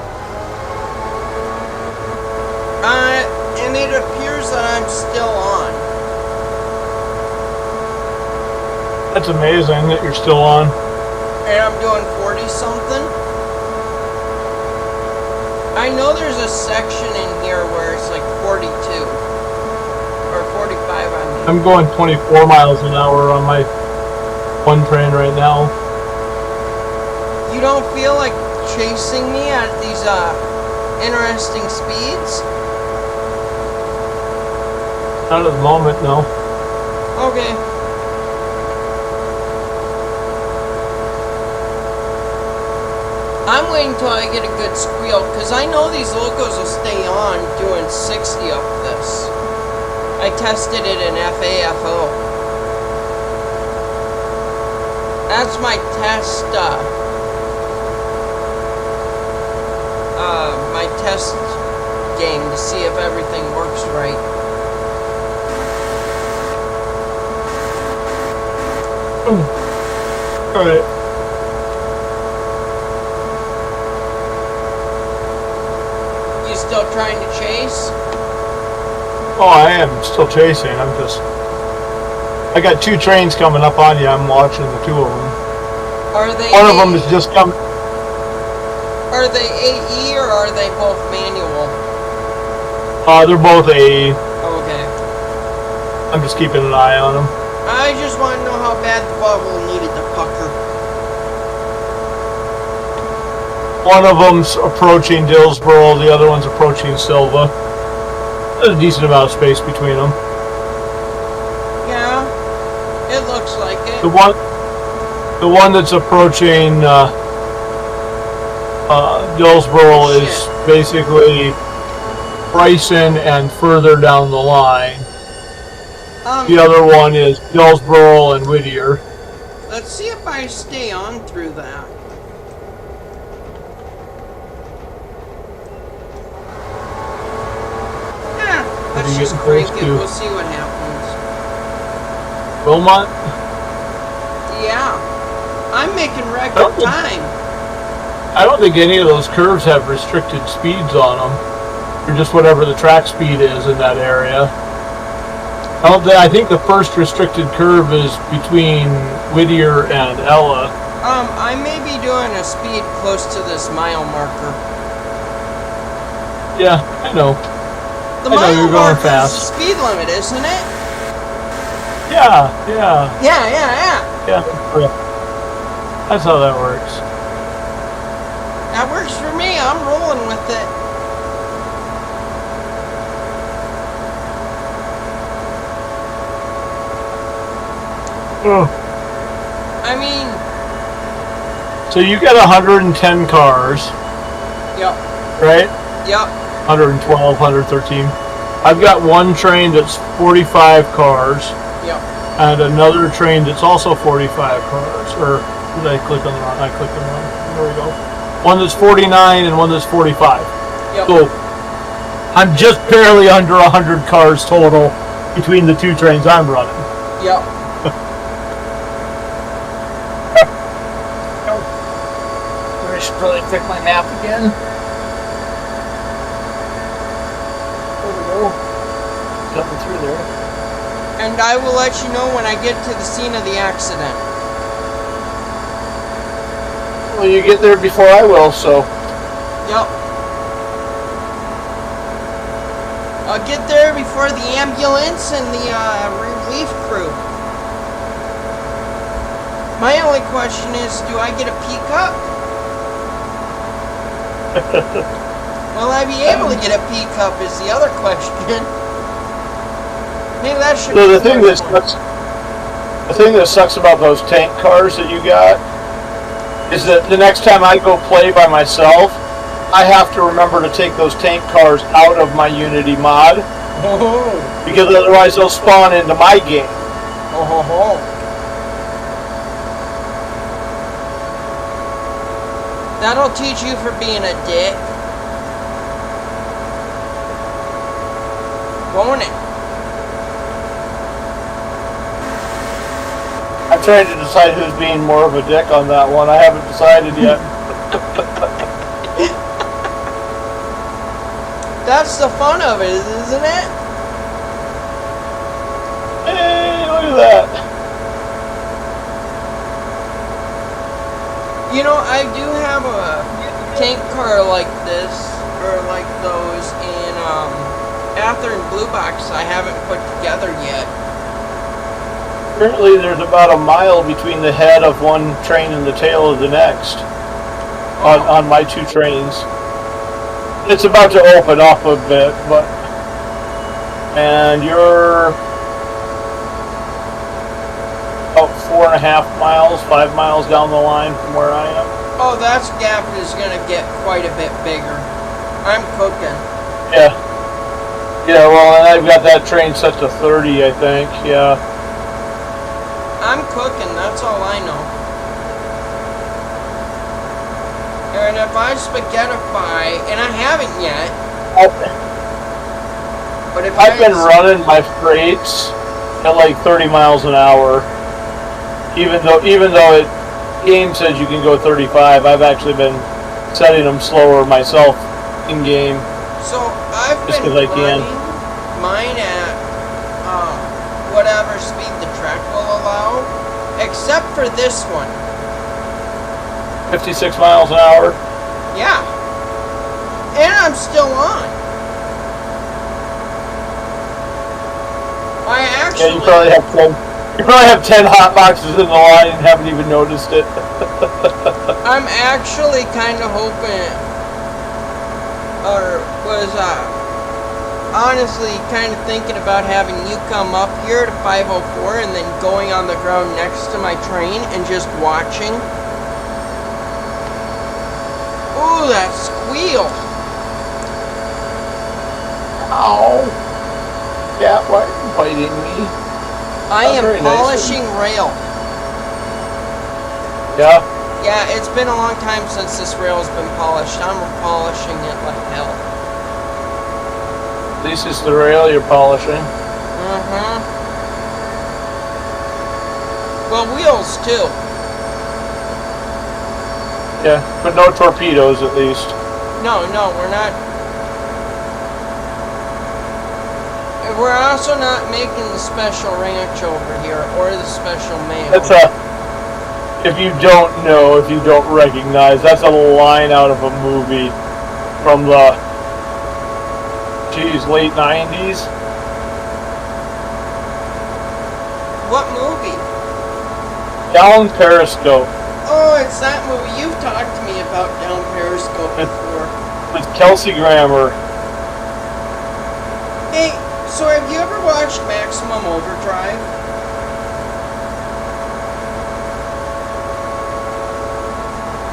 [SPEAKER 1] And it appears that I'm still on.
[SPEAKER 2] That's amazing that you're still on.
[SPEAKER 1] And I'm doing 40 something. I know there's a section in here where it's like 42. Or 45, I mean.
[SPEAKER 2] I'm going 24 miles an hour on my one train right now.
[SPEAKER 1] You don't feel like chasing me at these interesting speeds?
[SPEAKER 2] Not at the moment, no.
[SPEAKER 1] Okay. I'm waiting till I get a good squeal, because I know these locos will stay on doing 60 up this. I tested it in FAFO. That's my test, my test game to see if everything works right.
[SPEAKER 2] Alright.
[SPEAKER 1] You still trying to chase?
[SPEAKER 2] Oh, I am still chasing. I got 2 trains coming up on you. I'm watching the 2 of them.
[SPEAKER 1] Are they
[SPEAKER 2] One of them is just coming.
[SPEAKER 1] Are they AE or are they both manual?
[SPEAKER 2] They're both AE.
[SPEAKER 1] Okay.
[SPEAKER 2] I'm just keeping an eye on them.
[SPEAKER 1] I just want to know how bad the bubble needed to pucker.
[SPEAKER 2] One of them's approaching Dillsboro, the other one's approaching Silva. There's a decent amount of space between them.
[SPEAKER 1] Yeah, it looks like it.
[SPEAKER 2] The one that's approaching Dillsboro is basically Bryson and further down the line. The other one is Dillsboro and Whittier.
[SPEAKER 1] Let's see if I stay on through that. Let's just crank it. We'll see what happens.
[SPEAKER 2] Wilmot?
[SPEAKER 1] Yeah. I'm making record time.
[SPEAKER 2] I don't think any of those curves have restricted speeds on them. Or just whatever the track speed is in that area. I think the first restricted curve is between Whittier and Ella.
[SPEAKER 1] I may be doing a speed close to this mile marker.
[SPEAKER 2] Yeah, I know.
[SPEAKER 1] The mile marker is the speed limit, isn't it?
[SPEAKER 2] Yeah.
[SPEAKER 1] Yeah.
[SPEAKER 2] That's how that works.
[SPEAKER 1] That works for me. I'm rolling with it.
[SPEAKER 2] Oh.
[SPEAKER 1] I mean...
[SPEAKER 2] So you got 110 cars.
[SPEAKER 1] Yep.
[SPEAKER 2] Right?
[SPEAKER 1] Yep.
[SPEAKER 2] 112, 113. I've got one train that's 45 cars.
[SPEAKER 1] Yep.
[SPEAKER 2] And another train that's also 45 cars. Or did I click on the wrong? I clicked on the wrong. There we go. One that's 49 and one that's 45.
[SPEAKER 1] Yep.
[SPEAKER 2] So I'm just barely under 100 cars total between the two trains I'm running.
[SPEAKER 1] Yep.
[SPEAKER 2] I should probably pick my map again. There we go. Coming through there.
[SPEAKER 1] And I will let you know when I get to the scene of the accident.
[SPEAKER 2] Well, you get there before I will, so.
[SPEAKER 1] Yep. I'll get there before the ambulance and the relief crew. My only question is, do I get a peek up? Will I be able to get a peek up is the other question. Maybe that should
[SPEAKER 2] So
[SPEAKER 1] be
[SPEAKER 2] the thing that sucks about those tank cars that you got is that the next time I go play by myself, I have to remember to take those tank cars out of my Unity mod.
[SPEAKER 1] Oh.
[SPEAKER 2] Because otherwise they'll spawn into my game.
[SPEAKER 1] Oh. That'll teach you for being a dick. Won't it?
[SPEAKER 2] I'm trying to decide who's being more of a dick on that one. I haven't decided yet.
[SPEAKER 1] That's the fun of it, isn't it?
[SPEAKER 2] Hey, look at that.
[SPEAKER 1] You know, I do have a tank car like this, or like those in Ather and Blue Box I haven't put together yet.
[SPEAKER 2] Currently there's about a mile between the head of one train and the tail of the next. On my two trains. It's about to open up a bit, but... And you're... about 4.5 miles, 5 miles down the line from where I am.
[SPEAKER 1] Oh, that gap is going to get quite a bit bigger. I'm cooking.
[SPEAKER 2] Yeah. Yeah, well, and I've got that train set to 30, I think, yeah.
[SPEAKER 1] I'm cooking, that's all I know. And if I spaghettify, and I haven't yet, but if
[SPEAKER 2] I've been running my freights at like 30 miles an hour. Even though it game says you can go 35, I've actually been setting them slower myself in game.
[SPEAKER 1] So I've
[SPEAKER 2] just
[SPEAKER 1] been
[SPEAKER 2] because I can.
[SPEAKER 1] Mine at whatever speed the track will allow, except for this one.
[SPEAKER 2] 56 miles an hour.
[SPEAKER 1] Yeah, and I'm still on. I actually.
[SPEAKER 2] Yeah, you probably have 10 hot boxes in the line and haven't even noticed it.
[SPEAKER 1] I'm actually kind of hoping, or was honestly kind of thinking about having you come up here to 504 and then going on the ground next to my train and just watching. Ooh, that squeal!
[SPEAKER 2] Ow! Yeah, why are you biting me?
[SPEAKER 1] I am polishing rail.
[SPEAKER 2] Yeah?
[SPEAKER 1] Yeah, it's been a long time since this rail has been polished. I'm polishing it like hell.
[SPEAKER 2] At least it's the rail you're polishing.
[SPEAKER 1] Mm-hmm. Well, wheels too.
[SPEAKER 2] Yeah, but no torpedoes at least.
[SPEAKER 1] No, we're not. We're also not making the special ranch over here, or the special mail.
[SPEAKER 2] That's if you don't know, if you don't recognize, that's a line out of a movie from the, late 90s.
[SPEAKER 1] What movie?
[SPEAKER 2] Down Periscope.
[SPEAKER 1] Oh, it's that movie. You've talked to me about Down Periscope before.
[SPEAKER 2] With Kelsey Grammer.
[SPEAKER 1] Hey, so have you ever watched Maximum Overdrive?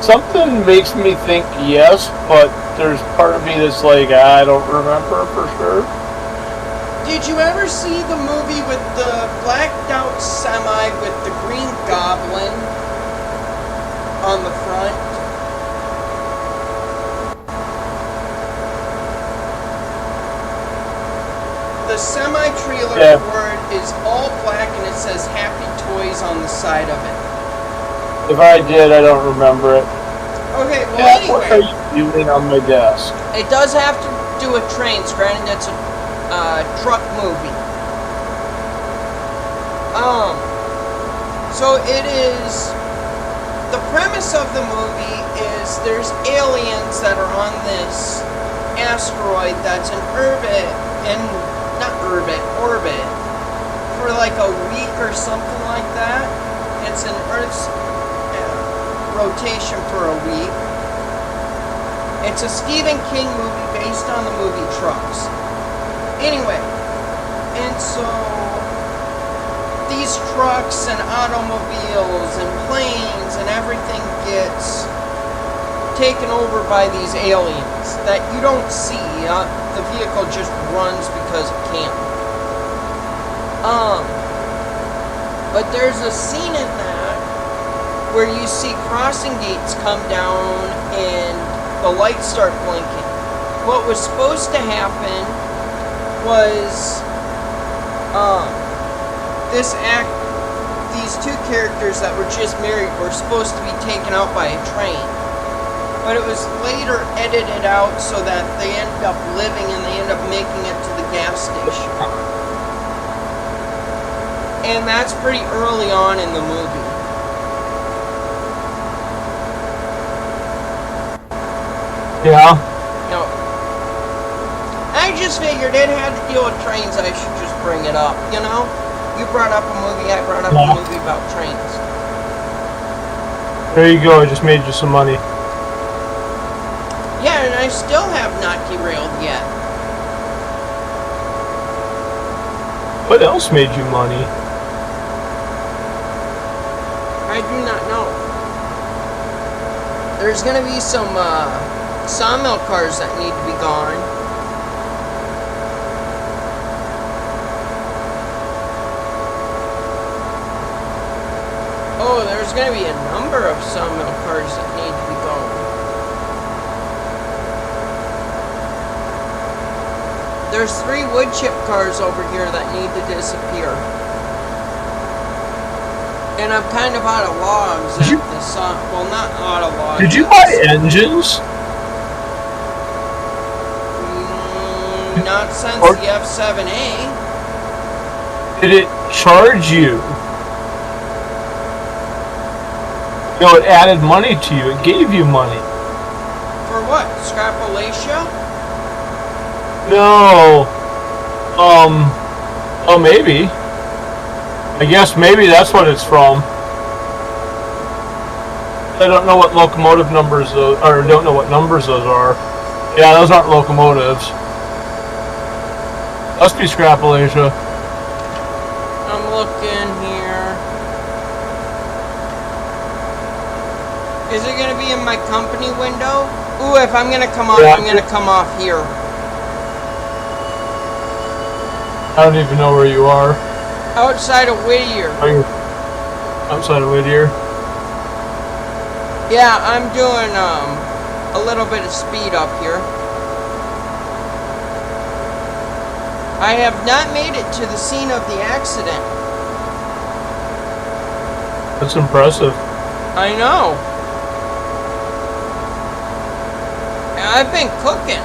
[SPEAKER 2] Something makes me think yes, but there's part of me that's like, I don't remember for sure.
[SPEAKER 1] Did you ever see the movie with the blacked out semi with the Green Goblin on the front? semi-trailer
[SPEAKER 2] Yeah.
[SPEAKER 1] for it is all black and it says Happy Toys on the side of it.
[SPEAKER 2] If I did, I don't remember it.
[SPEAKER 1] Okay, well
[SPEAKER 2] Yeah, what are
[SPEAKER 1] anyway,
[SPEAKER 2] you doing on my desk?
[SPEAKER 1] it does have to do with trains, granted it's a truck movie. So it is, the premise of the movie is there's aliens that are on this asteroid that's in orbit for like a week or something like that. It's in Earth's rotation for a week. It's a Stephen King movie based on the movie Trucks. Anyway, and so these trucks and automobiles and planes and everything gets taken over by these aliens that you don't see. The vehicle just runs because it can. But there's a scene in that where you see crossing gates come down and the lights start blinking. What was supposed to happen was these two characters that were just married were supposed to be taken out by a train. But it was later edited out so that they end up living and they end up making it to the gas station. And that's pretty early on in the movie.
[SPEAKER 2] Yeah.
[SPEAKER 1] You know, I just figured it had to deal with trains, I should just bring it up, you know? You brought up a movie, I brought up a movie about trains.
[SPEAKER 2] There you go, I just made you some money.
[SPEAKER 1] Yeah, and I still have not derailed yet.
[SPEAKER 2] What else made you money?
[SPEAKER 1] I do not know. There's gonna be some sawmill cars that need to be gone. Oh, there's gonna be a number of sawmill cars that need to be gone. There's 3 wood chip cars over here that need to disappear. And I'm kind of out of logs at the saw. Well, not out of logs.
[SPEAKER 2] Did you buy engines?
[SPEAKER 1] Not since the F7A.
[SPEAKER 2] Did it charge you? You know, it added money to you. It gave you money.
[SPEAKER 1] For what? Scrapalatia?
[SPEAKER 2] No. Oh, maybe. I guess maybe that's what it's from. I don't know what locomotive numbers those, or don't know what numbers those are. Yeah, those aren't locomotives. Must be Scrapalatia.
[SPEAKER 1] I'm looking here. Is it gonna be in my company window? Ooh, if I'm gonna come off,
[SPEAKER 2] Yeah.
[SPEAKER 1] I'm gonna come off here.
[SPEAKER 2] I don't even know where you are.
[SPEAKER 1] Outside of Whittier.
[SPEAKER 2] Are you outside of Whittier?
[SPEAKER 1] Yeah, I'm doing a little bit of speed up here. I have not made it to the scene of the accident.
[SPEAKER 2] That's impressive.
[SPEAKER 1] I know. And I've been cooking.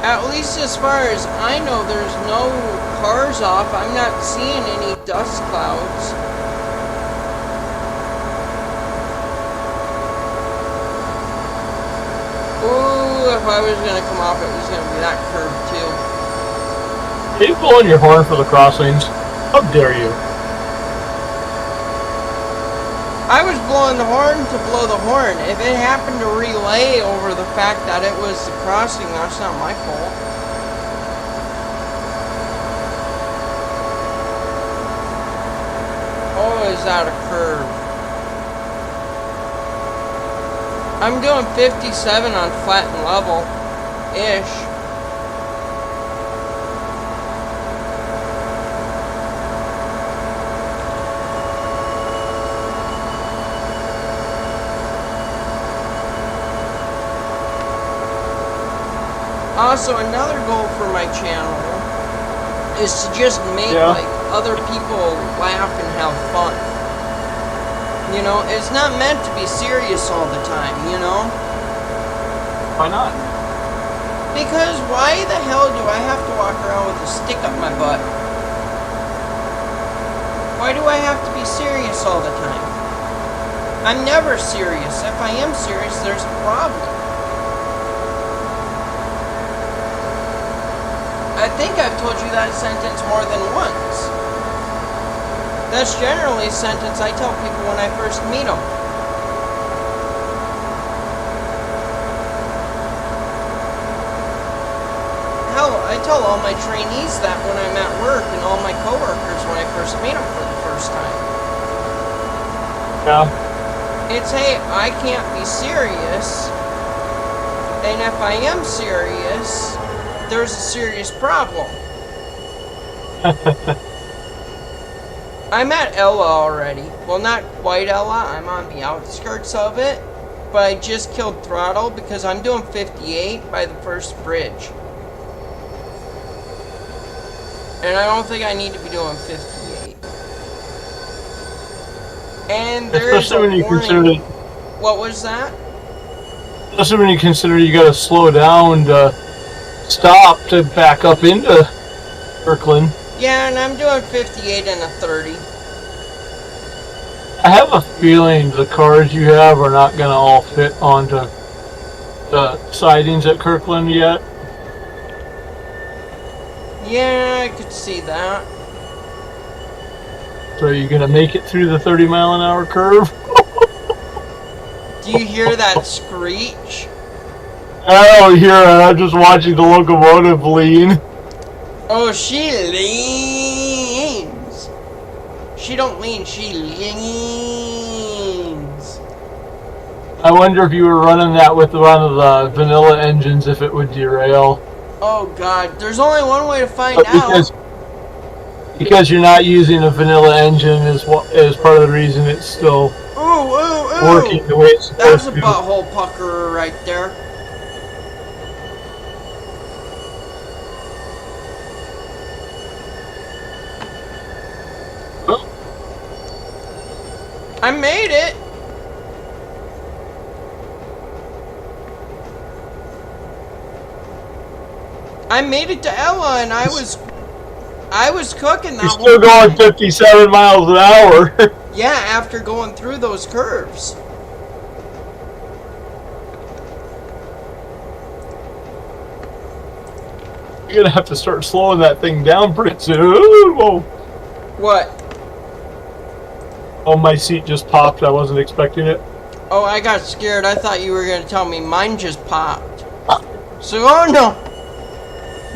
[SPEAKER 1] At least as far as I know, there's no cars off. I'm not seeing any dust clouds. Ooh, if I was gonna come off, it was gonna be that curve too.
[SPEAKER 2] Are you blowing your horn for the crossings? How dare you?
[SPEAKER 1] I was blowing the horn to blow the horn. If it happened to relay over the fact that it was the crossing, that's not my fault. Oh, is that a curve? I'm doing 57 on flat and level-ish. Also, another goal for my channel is to just make like other people laugh and have fun. You know, it's not meant to be serious all the time, you know?
[SPEAKER 2] Why not?
[SPEAKER 1] Because why the hell do I have to walk around with a stick up my butt? Why do I have to be serious all the time? I'm never serious. If I am serious, there's a problem. I think I've told you that sentence more than once. That's generally a sentence I tell people when I first meet them. Hell, I tell all my trainees that when I'm at work and all my coworkers when I first meet them for the first time.
[SPEAKER 2] Yeah.
[SPEAKER 1] It's, hey, I can't be serious. And if I am serious, there's a serious problem. I'm at Ella already. Well, not quite Ella. I'm on the outskirts of it. But I just killed Throttle because I'm doing 58 by the first bridge. And I don't think I need to be doing 58. And there's a warning. What was that?
[SPEAKER 2] Especially when you consider you gotta slow down to stop to back up into Kirkland.
[SPEAKER 1] Yeah, and I'm doing 58 and a 30.
[SPEAKER 2] I have a feeling the cars you have are not gonna all fit onto the sidings at Kirkland yet.
[SPEAKER 1] Yeah, I could see that.
[SPEAKER 2] So you're gonna make it through the 30-mile-an-hour curve?
[SPEAKER 1] Do you hear that screech?
[SPEAKER 2] I don't hear it. I'm just watching the locomotive lean.
[SPEAKER 1] Oh, she leans. She don't lean, she leans.
[SPEAKER 2] I wonder if you were running that with one of the vanilla engines, if it would derail.
[SPEAKER 1] Oh God, there's only one way to find out.
[SPEAKER 2] Because you're not using a vanilla engine is part of the reason it's still working the way it's supposed to.
[SPEAKER 1] That's a butthole puckerer right there.
[SPEAKER 2] Oh.
[SPEAKER 1] I made it. I made it to Ella, and I was cooking that.
[SPEAKER 2] You're still going 57 miles an hour.
[SPEAKER 1] Yeah, after going through those curves.
[SPEAKER 2] You're gonna have to start slowing that thing down pretty soon. Whoa.
[SPEAKER 1] What?
[SPEAKER 2] Oh, my seat just popped. I wasn't expecting it.
[SPEAKER 1] Oh, I got scared. I thought you were gonna tell me mine just popped. So, oh no.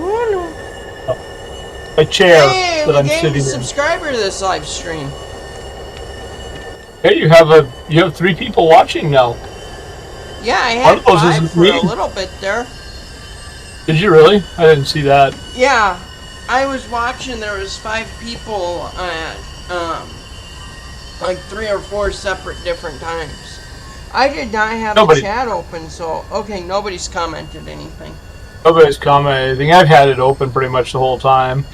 [SPEAKER 1] Oh no.
[SPEAKER 2] A chair
[SPEAKER 1] that
[SPEAKER 2] I'm sitting in.
[SPEAKER 1] Hey, subscriber to this live stream.
[SPEAKER 2] Hey, you have 3 people watching now.
[SPEAKER 1] Yeah, I had 5 for a little bit there.
[SPEAKER 2] Did you really? I didn't see that.
[SPEAKER 1] Yeah, I was watching. There was 5 people at like 3 or 4 separate different times. I did not have the chat open, so okay, nobody's commented anything.
[SPEAKER 2] Nobody's commented anything. I've had it open pretty much the whole time.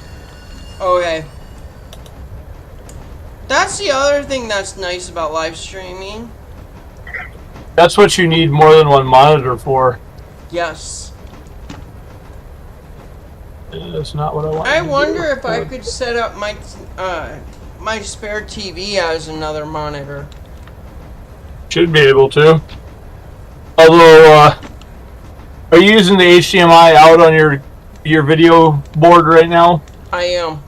[SPEAKER 1] Okay. That's the other thing that's nice about live streaming.
[SPEAKER 2] That's what you need more than one monitor for.
[SPEAKER 1] Yes.
[SPEAKER 2] That's not what I want.
[SPEAKER 1] I wonder if I could set up my my spare TV as another monitor.
[SPEAKER 2] Should be able to. Although, are you using the HDMI out on your video board right now?
[SPEAKER 1] I am.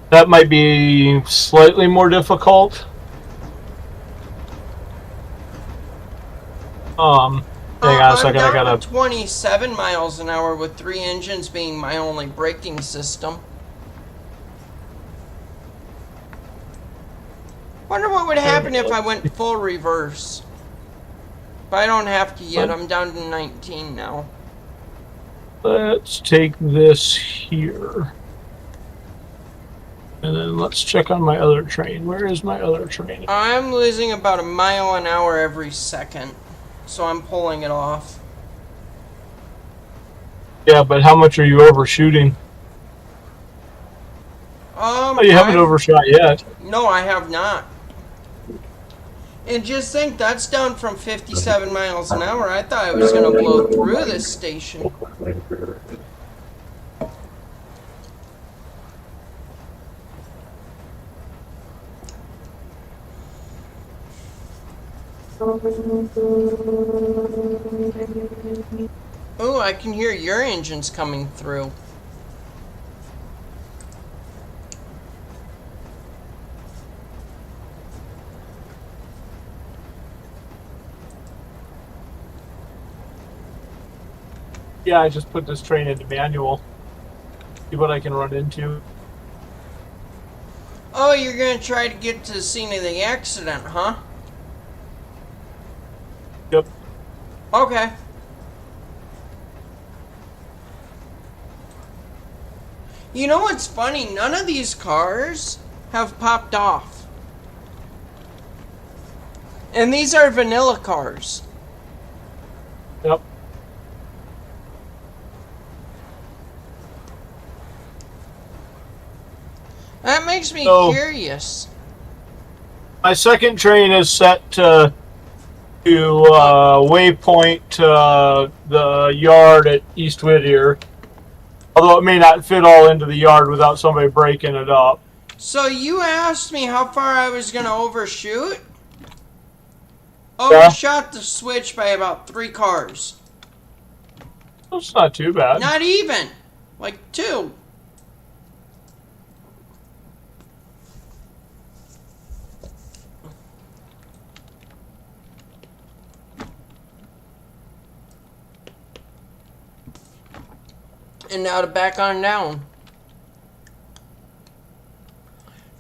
[SPEAKER 2] That might be slightly more difficult. Hang on a second. I gotta.
[SPEAKER 1] 27 miles an hour with 3 engines being my only braking system. Wonder what would happen if I went full reverse. But I don't have to yet. I'm down to 19 now.
[SPEAKER 2] Let's take this here. And then let's check on my other train. Where is my other train?
[SPEAKER 1] I'm losing about 1 mile an hour every second. So I'm pulling it off.
[SPEAKER 2] Yeah, but how much are you overshooting? Oh, you haven't
[SPEAKER 1] I've
[SPEAKER 2] overshot yet.
[SPEAKER 1] no, I have not. And just think, that's down from 57 miles an hour. I thought I was gonna blow through this station. Oh, I can hear your engines coming through.
[SPEAKER 2] Yeah, I just put this train into manual. See what I can run into.
[SPEAKER 1] Oh, you're gonna try to get to the scene of the accident, huh?
[SPEAKER 2] Yep.
[SPEAKER 1] Okay. You know what's funny? None of these cars have popped off. And these are vanilla cars.
[SPEAKER 2] Yep.
[SPEAKER 1] That makes me
[SPEAKER 2] So,
[SPEAKER 1] curious.
[SPEAKER 2] my second train is set to waypoint the yard at East Whittier. Although it may not fit all into the yard without somebody breaking it up.
[SPEAKER 1] So you asked me how far I was going to overshoot?
[SPEAKER 2] Yeah.
[SPEAKER 1] Overshot the switch by about 3 cars.
[SPEAKER 2] That's not too bad.
[SPEAKER 1] Not even. Like 2. And now to back on down.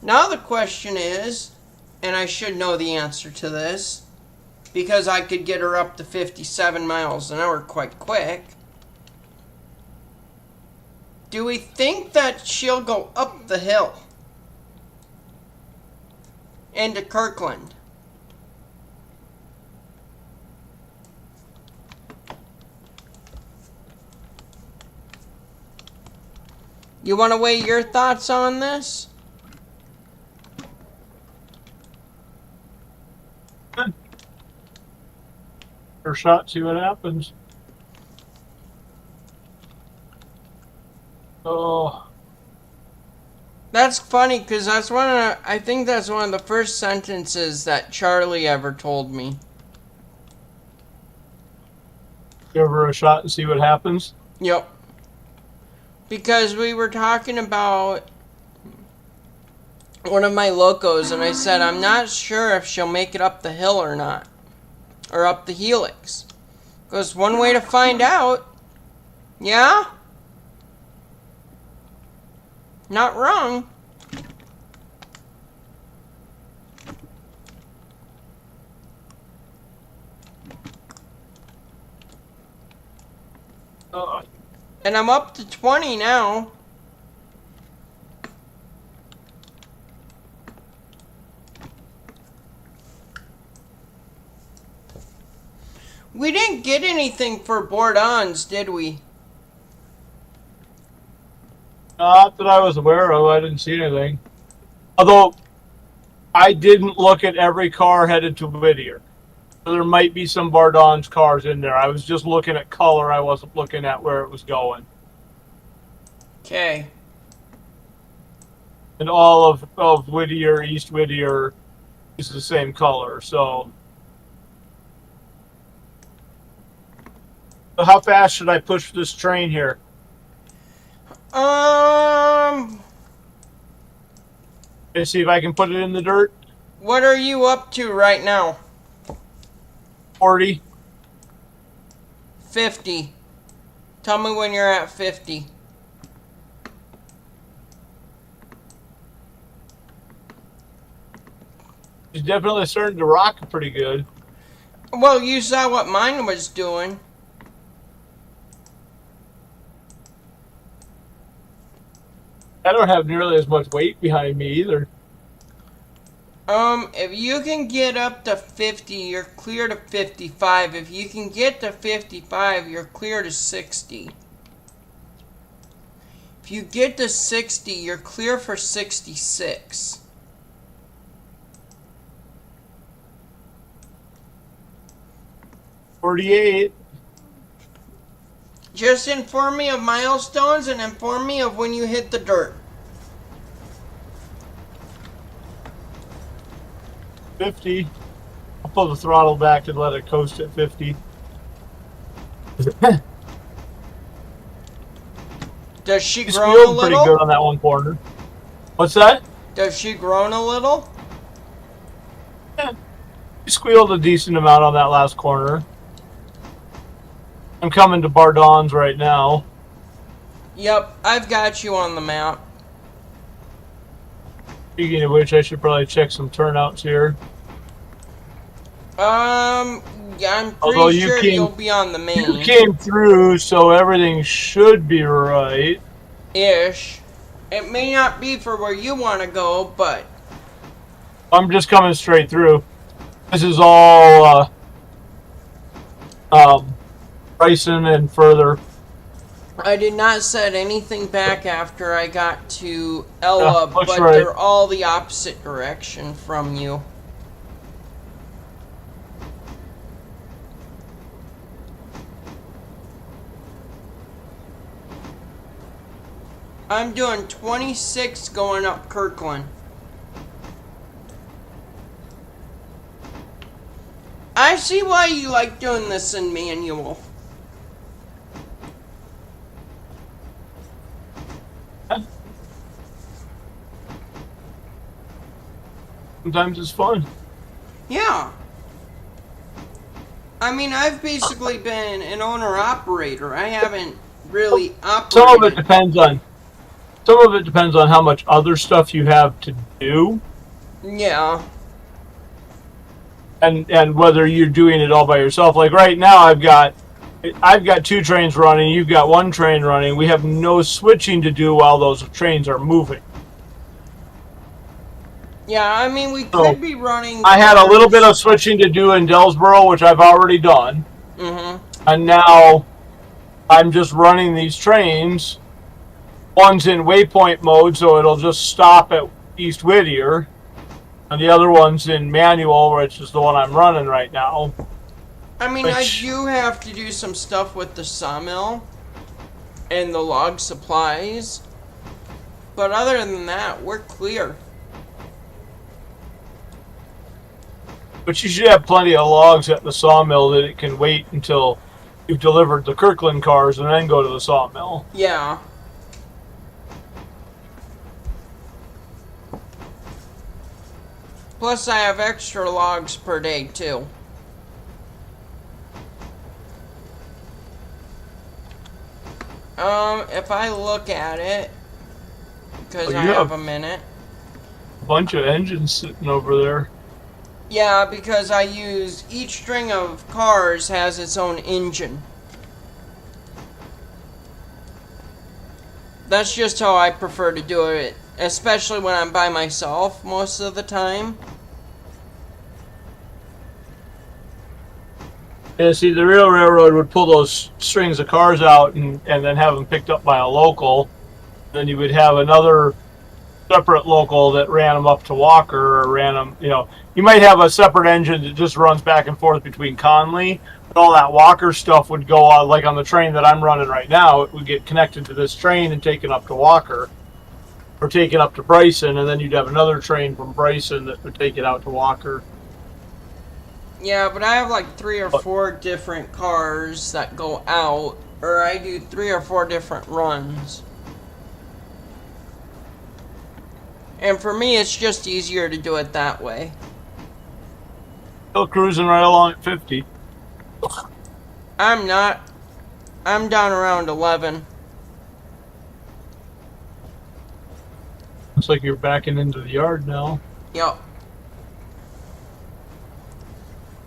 [SPEAKER 1] Now the question is, and I should know the answer to this, because I could get her up to 57 miles an hour quite quick. Do we think that she'll go up the hill into Kirkland? You want to weigh your thoughts on this?
[SPEAKER 2] Or shot, see what happens. Oh.
[SPEAKER 1] That's funny, because that's I think that's one of the first sentences that Charlie ever told me.
[SPEAKER 2] Give her a shot and see what happens.
[SPEAKER 1] Yep. Because we were talking about one of my locos, and I said, I'm not sure if she'll make it up the hill or not. Or up the helix. Because one way to find out. Yeah? Not wrong. And I'm up to 20 now. We didn't get anything for board-ons, did we?
[SPEAKER 2] Not that I was aware of. I didn't see anything. Although, I didn't look at every car headed to Whittier. There might be some Bardon's cars in there. I was just looking at color. I wasn't looking at where it was going.
[SPEAKER 1] Okay.
[SPEAKER 2] And all of Whittier, East Whittier, is the same color. So how fast should I push this train here?
[SPEAKER 1] Let's
[SPEAKER 2] see if I can put it in the dirt.
[SPEAKER 1] What are you up to right now?
[SPEAKER 2] 40.
[SPEAKER 1] 50. Tell me when you're at 50.
[SPEAKER 2] It's definitely starting to rock pretty good.
[SPEAKER 1] Well, you saw what mine was doing.
[SPEAKER 2] I don't have nearly as much weight behind me either.
[SPEAKER 1] If you can get up to 50, you're clear to 55. If you can get to 55, you're clear to 60. If you get to 60, you're clear for 66.
[SPEAKER 2] $48.
[SPEAKER 1] Just inform me of milestones and inform me of when you hit the dirt.
[SPEAKER 2] 50. I'll pull the throttle back and let it coast at 50.
[SPEAKER 1] Does she
[SPEAKER 2] She's
[SPEAKER 1] groan a
[SPEAKER 2] squealed pretty
[SPEAKER 1] little?
[SPEAKER 2] good on that one corner. What's that?
[SPEAKER 1] Does she groan a little?
[SPEAKER 2] Yeah. She squealed a decent amount on that last corner. I'm coming to Bardon's right now.
[SPEAKER 1] Yep, I've got you on the map.
[SPEAKER 2] Speaking of which, I should probably check some turnouts here.
[SPEAKER 1] Yeah, I'm
[SPEAKER 2] Although
[SPEAKER 1] pretty
[SPEAKER 2] you
[SPEAKER 1] sure
[SPEAKER 2] came-
[SPEAKER 1] you'll be on the main.
[SPEAKER 2] You came through, so everything should be right.
[SPEAKER 1] Ish. It may not be for where you want to go, but...
[SPEAKER 2] I'm just coming straight through. This is all, Bryson and further.
[SPEAKER 1] I did not set anything back after I got to Ella,
[SPEAKER 2] looks
[SPEAKER 1] but
[SPEAKER 2] right.
[SPEAKER 1] they're all the opposite direction from you. I'm doing 26 going up Kirkland. I see why you like doing this in manual.
[SPEAKER 2] Sometimes it's fun.
[SPEAKER 1] Yeah. I mean, I've basically been an owner-operator. I haven't really operated.
[SPEAKER 2] Some of it depends on how much other stuff you have to do.
[SPEAKER 1] Yeah.
[SPEAKER 2] And whether you're doing it all by yourself. Like right now, I've got 2 trains running. You've got 1 train running. We have no switching to do while those trains are moving.
[SPEAKER 1] Yeah, I mean, we
[SPEAKER 2] So,
[SPEAKER 1] could be running...
[SPEAKER 2] I had a little bit of switching to do in Dellsboro, which I've already done.
[SPEAKER 1] Mm-hmm.
[SPEAKER 2] And now I'm just running these trains. One's in waypoint mode, so it'll just stop at East Whittier. And the other one's in manual, which is the one I'm running right now.
[SPEAKER 1] I mean, I do have to do some stuff with the sawmill and the log supplies. But other than that, we're clear.
[SPEAKER 2] But you should have plenty of logs at the sawmill that it can wait until you've delivered the Kirkland cars and then go to the sawmill.
[SPEAKER 1] Yeah. Plus, I have extra logs per day, too. If I look at it, because I have a minute.
[SPEAKER 2] A bunch of engines sitting over there.
[SPEAKER 1] Yeah, because I use each string of cars has its own engine. That's just how I prefer to do it, especially when I'm by myself most of the time.
[SPEAKER 2] Yeah, see, the real railroad would pull those strings of cars out and then have them picked up by a local. Then you would have another separate local that ran them up to Walker or ran them, you might have a separate engine that just runs back and forth between Conley, but all that Walker stuff would go on, like on the train that I'm running right now, it would get connected to this train and taken up to Walker or taken up to Bryson, and then you'd have another train from Bryson that would take it out to Walker.
[SPEAKER 1] Yeah, but I have like 3 or 4 different cars that go out, or I do 3 or 4 different runs. And for me, it's just easier to do it that way.
[SPEAKER 2] Still cruising right along at 50.
[SPEAKER 1] I'm not. I'm down around 11.
[SPEAKER 2] Looks like you're backing into the yard now.
[SPEAKER 1] Yep.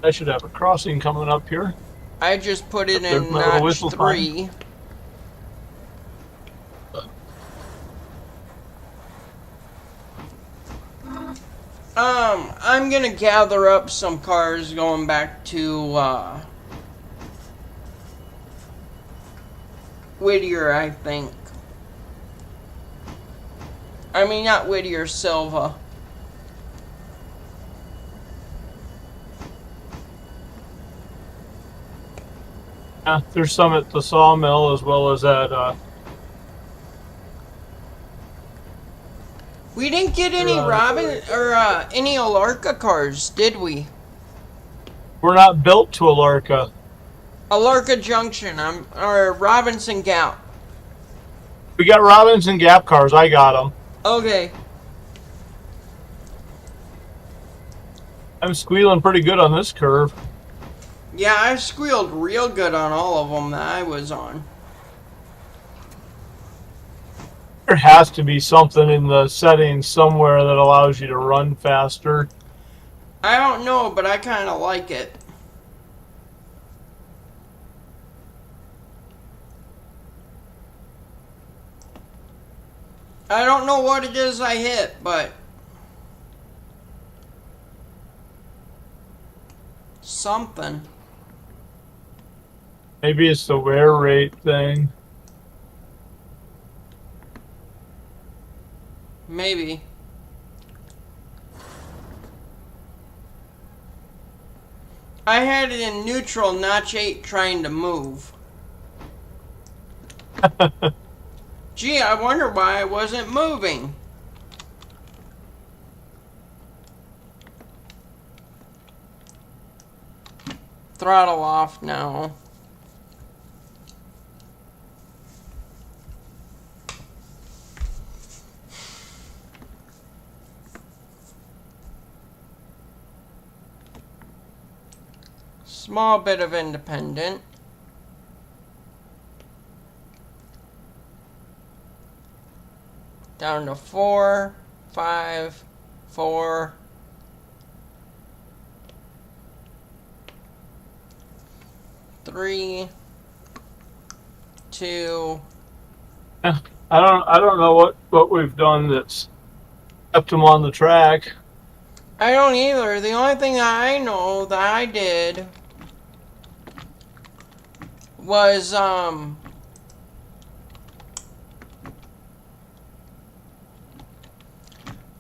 [SPEAKER 2] I should have a crossing coming up here.
[SPEAKER 1] I just put it
[SPEAKER 2] There's
[SPEAKER 1] in
[SPEAKER 2] my little
[SPEAKER 1] notch
[SPEAKER 2] whistle
[SPEAKER 1] 3. I'm gonna gather up some cars going back to, Whittier, I think. I mean, not Whittier, Silva.
[SPEAKER 2] Yeah, there's some at the sawmill as well as at.
[SPEAKER 1] We didn't get any Robin or any ALCo cars, did we?
[SPEAKER 2] We're not built to ALCo.
[SPEAKER 1] ALCo Junction, or Robinson Gap.
[SPEAKER 2] We got Robinson Gap cars. I got them.
[SPEAKER 1] Okay.
[SPEAKER 2] I'm squealing pretty good on this curve.
[SPEAKER 1] Yeah, I squealed real good on all of them that I was on.
[SPEAKER 2] There has to be something in the settings somewhere that allows you to run faster.
[SPEAKER 1] I don't know, but I kind of like it. I don't know what it is I hit, but something.
[SPEAKER 2] Maybe it's the wear rate thing.
[SPEAKER 1] Maybe. I had it in neutral, notch 8, trying to move. Gee, I wonder why I wasn't moving. Throttle off now. Small bit of independent. Down to 4, 5, 4. 3, 2.
[SPEAKER 2] I don't know what we've done that's kept them on the track.
[SPEAKER 1] I don't either. The only thing I know that I did was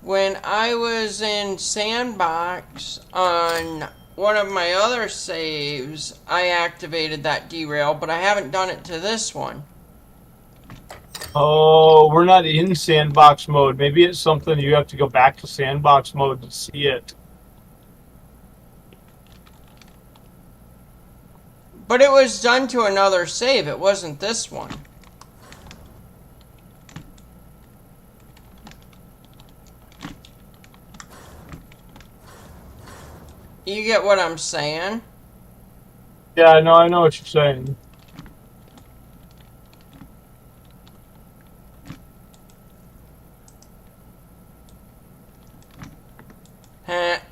[SPEAKER 1] when I was in Sandbox on one of my other saves, I activated that derail, but I haven't done it to this one.
[SPEAKER 2] Oh, we're not in sandbox mode. Maybe it's something you have to go back to sandbox mode to see it.
[SPEAKER 1] But it was done to another save. It wasn't this one. You get what I'm saying?
[SPEAKER 2] Yeah, I know what you're saying.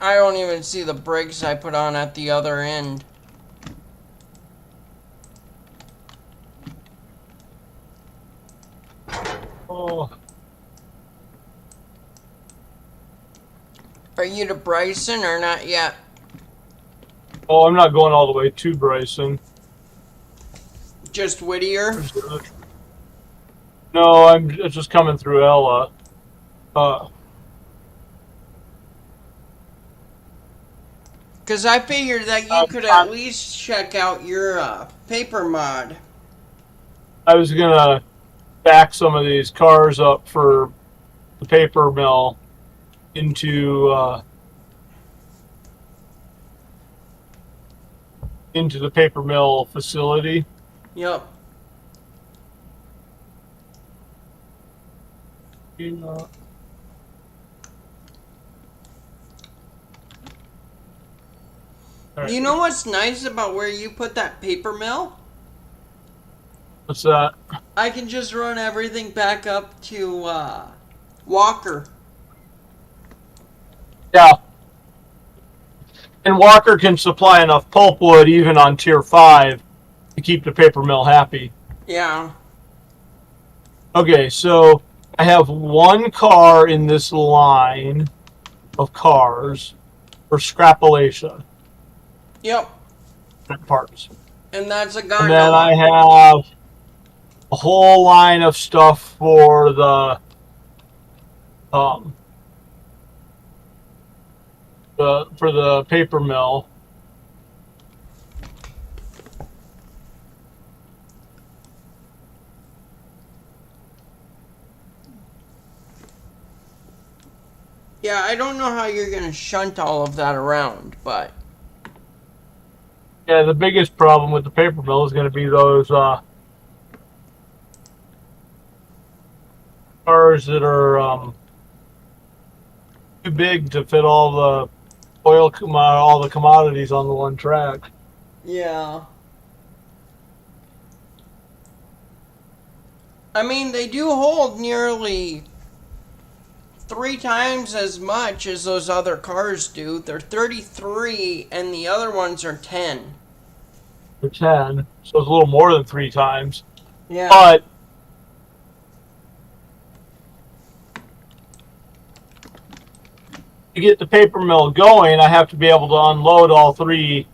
[SPEAKER 1] I don't even see the brakes I put on at the other end.
[SPEAKER 2] Oh.
[SPEAKER 1] Are you to Bryson or not yet?
[SPEAKER 2] Oh, I'm not going all the way to Bryson.
[SPEAKER 1] Just Whittier?
[SPEAKER 2] No, I'm just coming through Ella.
[SPEAKER 1] Because I figured that you could at least check out your paper mod.
[SPEAKER 2] I was gonna back some of these cars up for the paper mill into the paper mill facility.
[SPEAKER 1] Yep.
[SPEAKER 2] Right.
[SPEAKER 1] You know what's nice about where you put that paper mill?
[SPEAKER 2] What's that?
[SPEAKER 1] I can just run everything back up to Walker.
[SPEAKER 2] Yeah. And Walker can supply enough pulpwood even on tier 5 to keep the paper mill happy.
[SPEAKER 1] Yeah.
[SPEAKER 2] Okay, so I have one car in this line of cars for scrapulation.
[SPEAKER 1] Yep.
[SPEAKER 2] Parts.
[SPEAKER 1] And that's a
[SPEAKER 2] And then I
[SPEAKER 1] gondola.
[SPEAKER 2] have a whole line of stuff for the um, for the paper mill.
[SPEAKER 1] Yeah, I don't know how you're going to shunt all of that around, but...
[SPEAKER 2] Yeah, the biggest problem with the paper mill is going to be those cars that are too big to fit all the all the commodities on the one track.
[SPEAKER 1] Yeah. I mean, they do hold nearly 3 times as much as those other cars do. They're 33, and the other ones are 10.
[SPEAKER 2] For 10, so it's a little more than 3 times.
[SPEAKER 1] Yeah.
[SPEAKER 2] But to get the paper mill going, I have to be able to unload all 3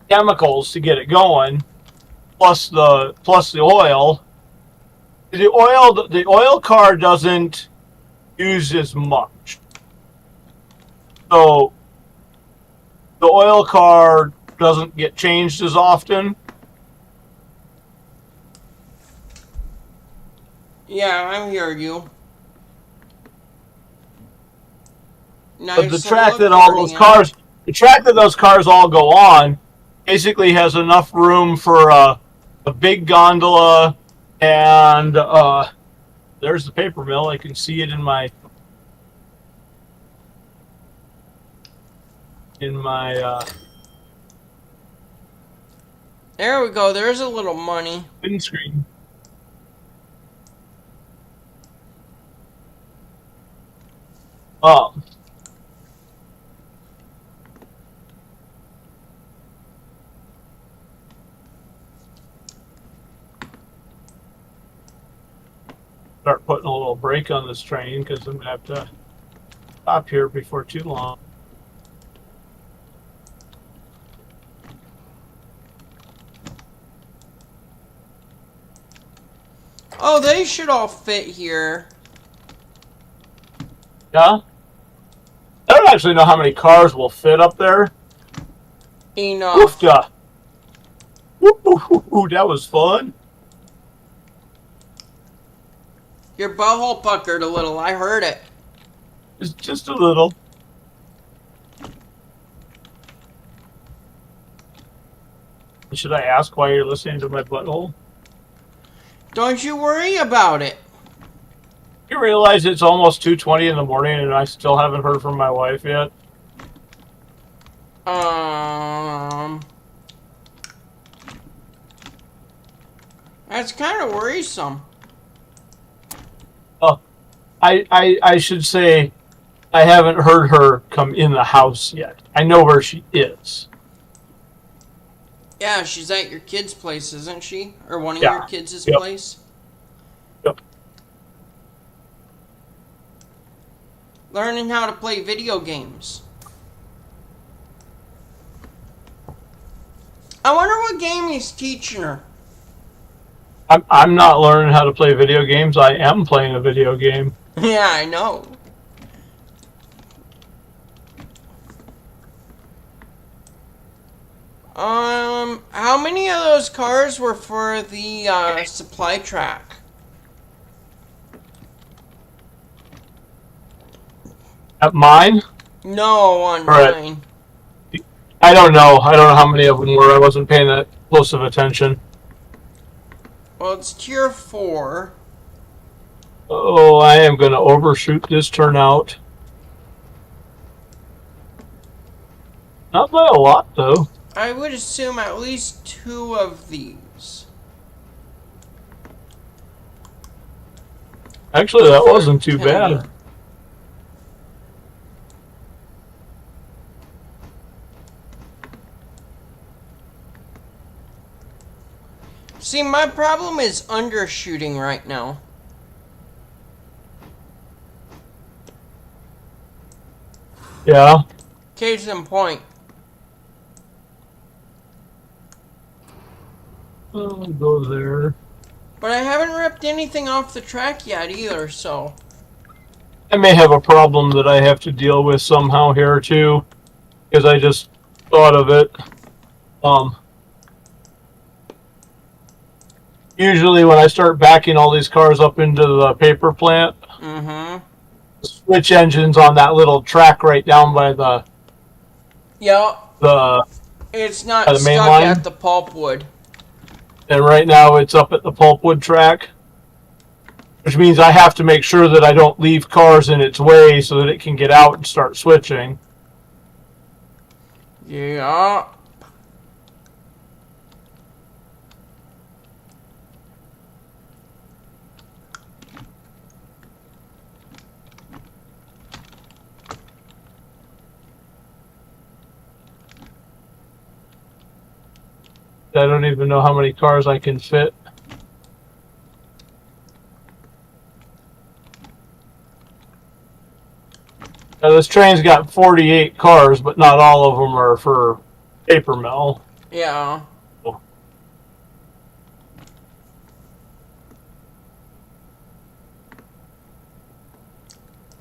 [SPEAKER 2] chemicals to get it going, plus the oil. The oil car doesn't use as much, so the oil car doesn't get changed as often.
[SPEAKER 1] Yeah, I hear you.
[SPEAKER 2] But the track that those cars all go on basically has enough room for a big gondola, and there's the paper mill. I can see it in my
[SPEAKER 1] There we go. There's a little money.
[SPEAKER 2] windscreen. Start putting a little brake on this train because I'm gonna have to stop here before too long.
[SPEAKER 1] Oh, they should all fit here.
[SPEAKER 2] Yeah? I don't actually know how many cars will fit up there.
[SPEAKER 1] Enough.
[SPEAKER 2] Oofta. Woo, that was fun.
[SPEAKER 1] Your butthole puckered a little. I heard it.
[SPEAKER 2] It's just a little. Should I ask why you're listening to my butthole?
[SPEAKER 1] Don't you worry about it.
[SPEAKER 2] You realize it's almost 2:20 in the morning and I still haven't heard from my wife yet?
[SPEAKER 1] That's kind of worrisome.
[SPEAKER 2] Oh, I should say I haven't heard her come in the house yet. I know where she is.
[SPEAKER 1] Yeah, she's at your kid's place, isn't she? Or one of your kids'
[SPEAKER 2] Yep.
[SPEAKER 1] place?
[SPEAKER 2] Yep.
[SPEAKER 1] Learning how to play video games. I wonder what game he's teaching her.
[SPEAKER 2] I'm not learning how to play video games. I am playing a video game.
[SPEAKER 1] Yeah, I know. How many of those cars were for the supply track?
[SPEAKER 2] At mine?
[SPEAKER 1] No, on
[SPEAKER 2] Right.
[SPEAKER 1] mine.
[SPEAKER 2] I don't know. I don't know how many of them were. I wasn't paying that close of attention.
[SPEAKER 1] Well, it's tier 4.
[SPEAKER 2] Oh, I am going to overshoot this turnout. Not by a lot, though.
[SPEAKER 1] I would assume at least 2 of these.
[SPEAKER 2] Actually, that wasn't too bad.
[SPEAKER 1] See, my problem is undershooting right now.
[SPEAKER 2] Yeah.
[SPEAKER 1] Case in point.
[SPEAKER 2] I'll go there.
[SPEAKER 1] But I haven't ripped anything off the track yet either, so...
[SPEAKER 2] I may have a problem that I have to deal with somehow here too, because I just thought of it. Usually when I start backing all these cars up into the paper plant,
[SPEAKER 1] Mm-hmm.
[SPEAKER 2] the switch engine's on that little track right down by the
[SPEAKER 1] It's not
[SPEAKER 2] by the main
[SPEAKER 1] stuck
[SPEAKER 2] line.
[SPEAKER 1] at the pulpwood.
[SPEAKER 2] And right now it's up at the pulpwood track, which means I have to make sure that I don't leave cars in its way so that it can get out and start switching.
[SPEAKER 1] Yeah.
[SPEAKER 2] I don't even know how many cars I can fit. Now this train's got 48 cars, but not all of them are for paper mill.
[SPEAKER 1] Yeah.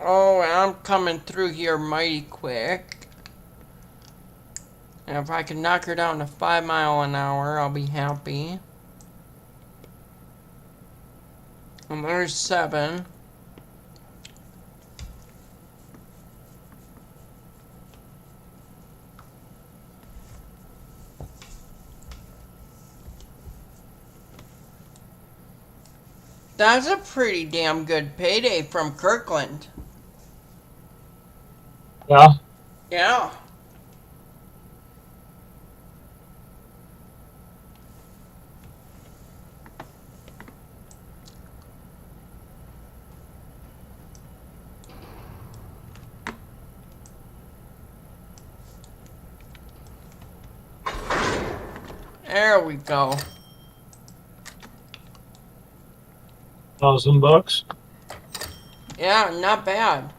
[SPEAKER 1] Oh, and I'm coming through here mighty quick. And if I can knock her down to 5 miles an hour, I'll be happy. And there's 7. That's a pretty damn good payday from Kirkland.
[SPEAKER 2] Yeah.
[SPEAKER 1] Yeah. There we go.
[SPEAKER 2] $1,000.
[SPEAKER 1] Yeah, not bad.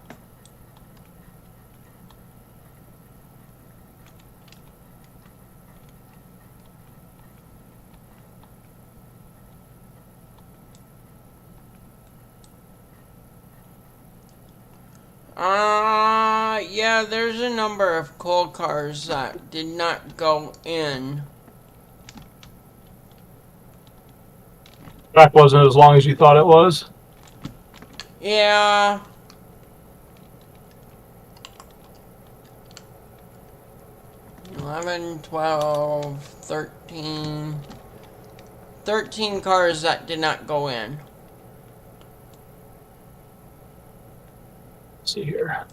[SPEAKER 1] Yeah, there's a number of coal cars that did not go in.
[SPEAKER 2] Track wasn't as long as you thought it was.
[SPEAKER 1] Yeah. $11, $12, $13. 13 cars that did not go in.
[SPEAKER 2] Let's see here.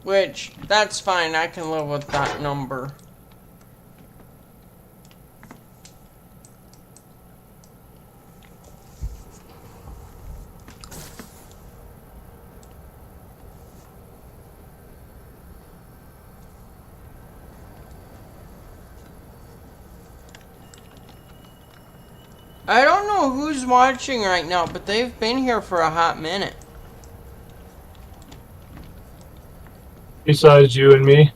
[SPEAKER 1] Which, that's fine. I can live with that number. I don't know who's watching right now, but they've been here for a hot minute.
[SPEAKER 2] Besides you and me.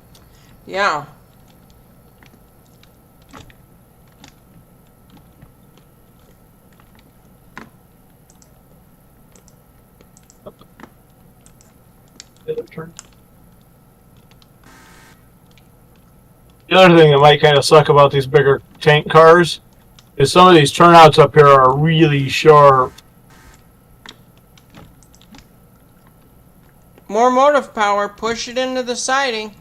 [SPEAKER 1] Yeah.
[SPEAKER 2] The other thing that might kind of suck about these bigger tank cars is some of these turnouts up here are really sharp.
[SPEAKER 1] More motive power, push it into the siding.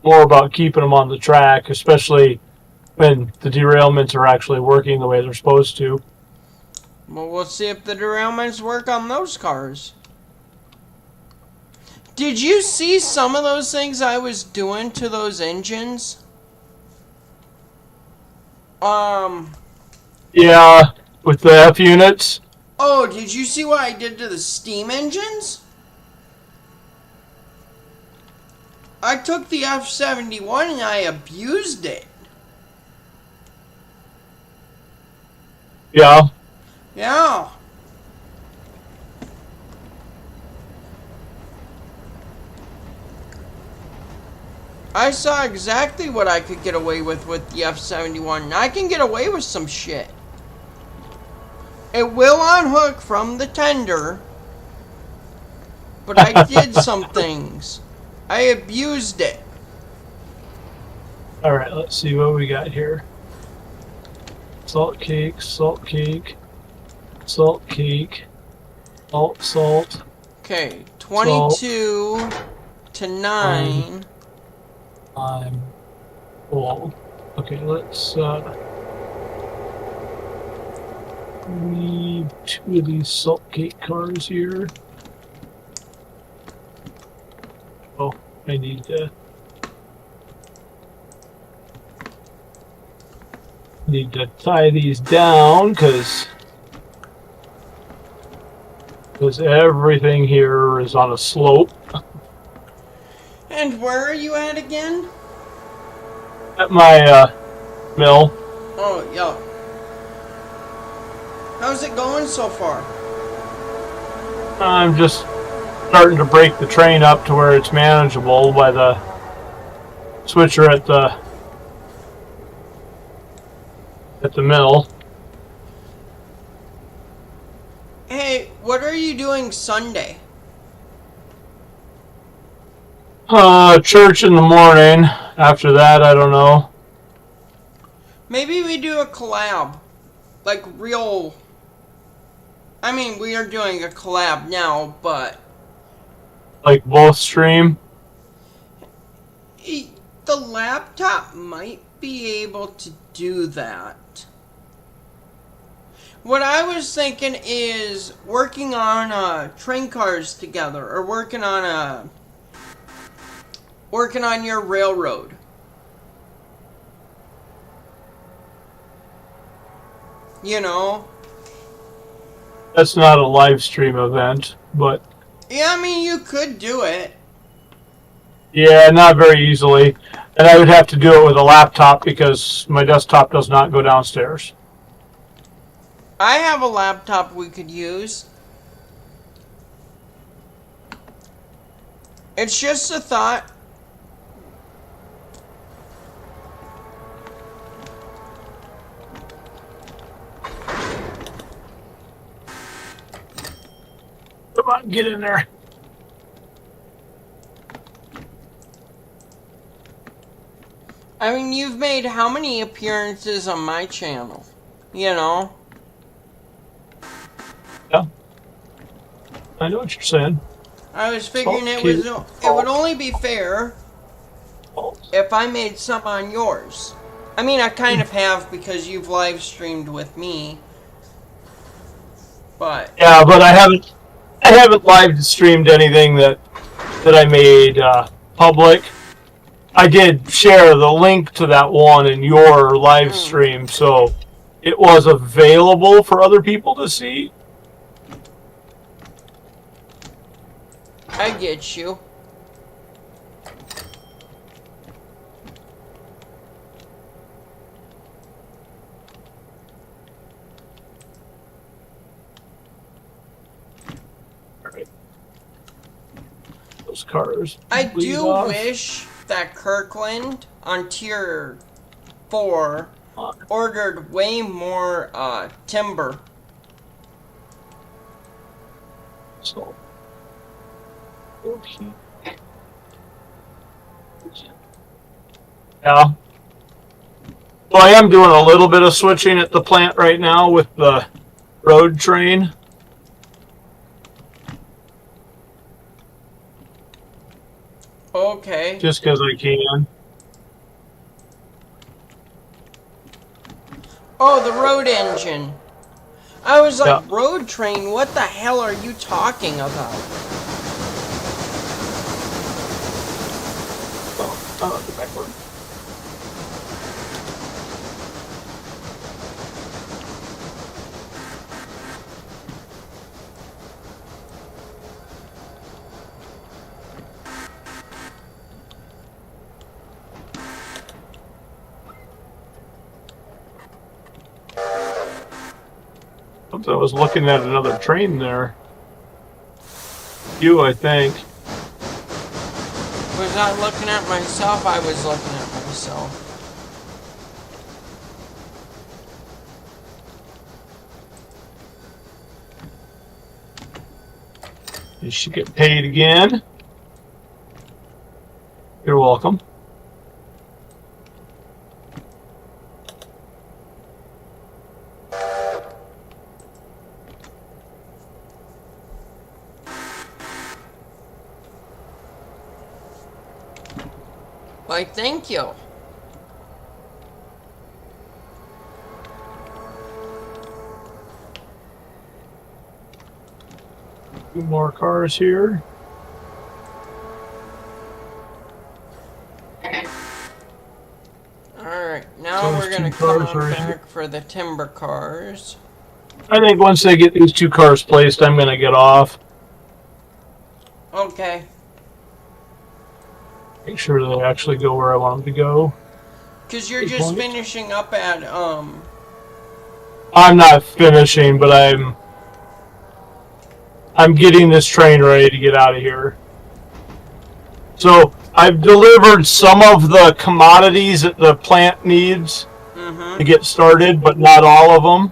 [SPEAKER 2] More about keeping them on the track, especially when the derailments are actually working the way they're supposed to.
[SPEAKER 1] Well, we'll see if the derailments work on those cars. Did you see some of those things I was doing to those engines?
[SPEAKER 2] Yeah, with the F units.
[SPEAKER 1] Oh, did you see what I did to the steam engines? I took the F-71 and I abused it.
[SPEAKER 2] Yeah.
[SPEAKER 1] Yeah. I saw exactly what I could get away with the F-71. And I can get away with some shit. It will unhook from the tender, but I did some things. I abused it.
[SPEAKER 2] All right, let's see what we got here. Salt cake, salt cake, salt cake, salt.
[SPEAKER 1] Okay, 22 to 9.
[SPEAKER 2] I'm full. Okay, let's need 2 of these salt cake cars here. Oh, I need to tie these down because everything here is on a slope.
[SPEAKER 1] And where are you at again?
[SPEAKER 2] At my mill.
[SPEAKER 1] Oh, yeah. How's it going so far?
[SPEAKER 2] I'm just starting to break the train up to where it's manageable by the switcher at the mill.
[SPEAKER 1] Hey, what are you doing Sunday?
[SPEAKER 2] Church in the morning. After that, I don't know.
[SPEAKER 1] Maybe we do a collab. Like real... I mean, we are doing a collab now, but...
[SPEAKER 2] Like both stream?
[SPEAKER 1] The laptop might be able to do that. What I was thinking is working on train cars together, or working on your railroad. You know?
[SPEAKER 2] That's not a live stream event, but...
[SPEAKER 1] Yeah, I mean, you could do it.
[SPEAKER 2] Yeah, not very easily. And I would have to do it with a laptop because my desktop does not go downstairs.
[SPEAKER 1] I have a laptop we could use. It's just a thought.
[SPEAKER 2] Come on, get in there.
[SPEAKER 1] I mean, you've made how many appearances on my channel? You know?
[SPEAKER 2] Yeah. I know what you're saying.
[SPEAKER 1] I was figuring it would only be fair if I made some on yours. I mean, I kind of have because you've live streamed with me. But
[SPEAKER 2] yeah, but I haven't live streamed anything that I made public. I did share the link to that one in your live stream, so it was available for other people to see.
[SPEAKER 1] I get you.
[SPEAKER 2] Alright. Those cars.
[SPEAKER 1] I do wish that Kirkland on tier 4 ordered way more timber.
[SPEAKER 2] So, okay. Yeah. Well, I am doing a little bit of switching at the plant right now with the road train.
[SPEAKER 1] Okay.
[SPEAKER 2] Just because I can.
[SPEAKER 1] Oh, the road engine. I was like,
[SPEAKER 2] Yeah.
[SPEAKER 1] road train, what the hell are you talking about?
[SPEAKER 2] Oh, the backward. I was looking at another train there. You, I think.
[SPEAKER 1] Was I looking at myself? I was looking at myself.
[SPEAKER 2] You should get paid again. You're welcome.
[SPEAKER 1] Why, thank you.
[SPEAKER 2] 2 more cars here.
[SPEAKER 1] Alright, now
[SPEAKER 2] Those
[SPEAKER 1] we're gonna
[SPEAKER 2] 2
[SPEAKER 1] come
[SPEAKER 2] cars
[SPEAKER 1] on
[SPEAKER 2] are in.
[SPEAKER 1] back for the timber cars.
[SPEAKER 2] I think once they get these 2 cars placed, I'm going to get off.
[SPEAKER 1] Okay.
[SPEAKER 2] Make sure they actually go where I want them to go.
[SPEAKER 1] Cause you're
[SPEAKER 2] Good
[SPEAKER 1] just
[SPEAKER 2] point.
[SPEAKER 1] finishing up at,
[SPEAKER 2] I'm not finishing, but I'm getting this train ready to get out of here. So I've delivered some of the commodities that the plant needs to get started, but not all of them.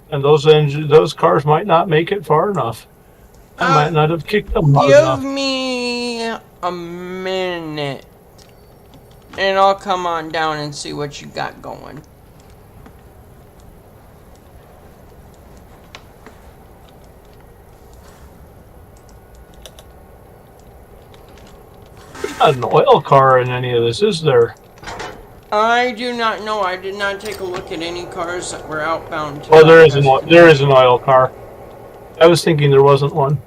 [SPEAKER 2] And those cars might not make it far enough. I might not have kicked them hard enough.
[SPEAKER 1] Give me a minute, and I'll come on down and see what you got going.
[SPEAKER 2] There's not an oil car in any of this, is there?
[SPEAKER 1] I do not know. I did not take a look at any cars that were outbound.
[SPEAKER 2] Oh, there is an oil car. I was thinking there wasn't one.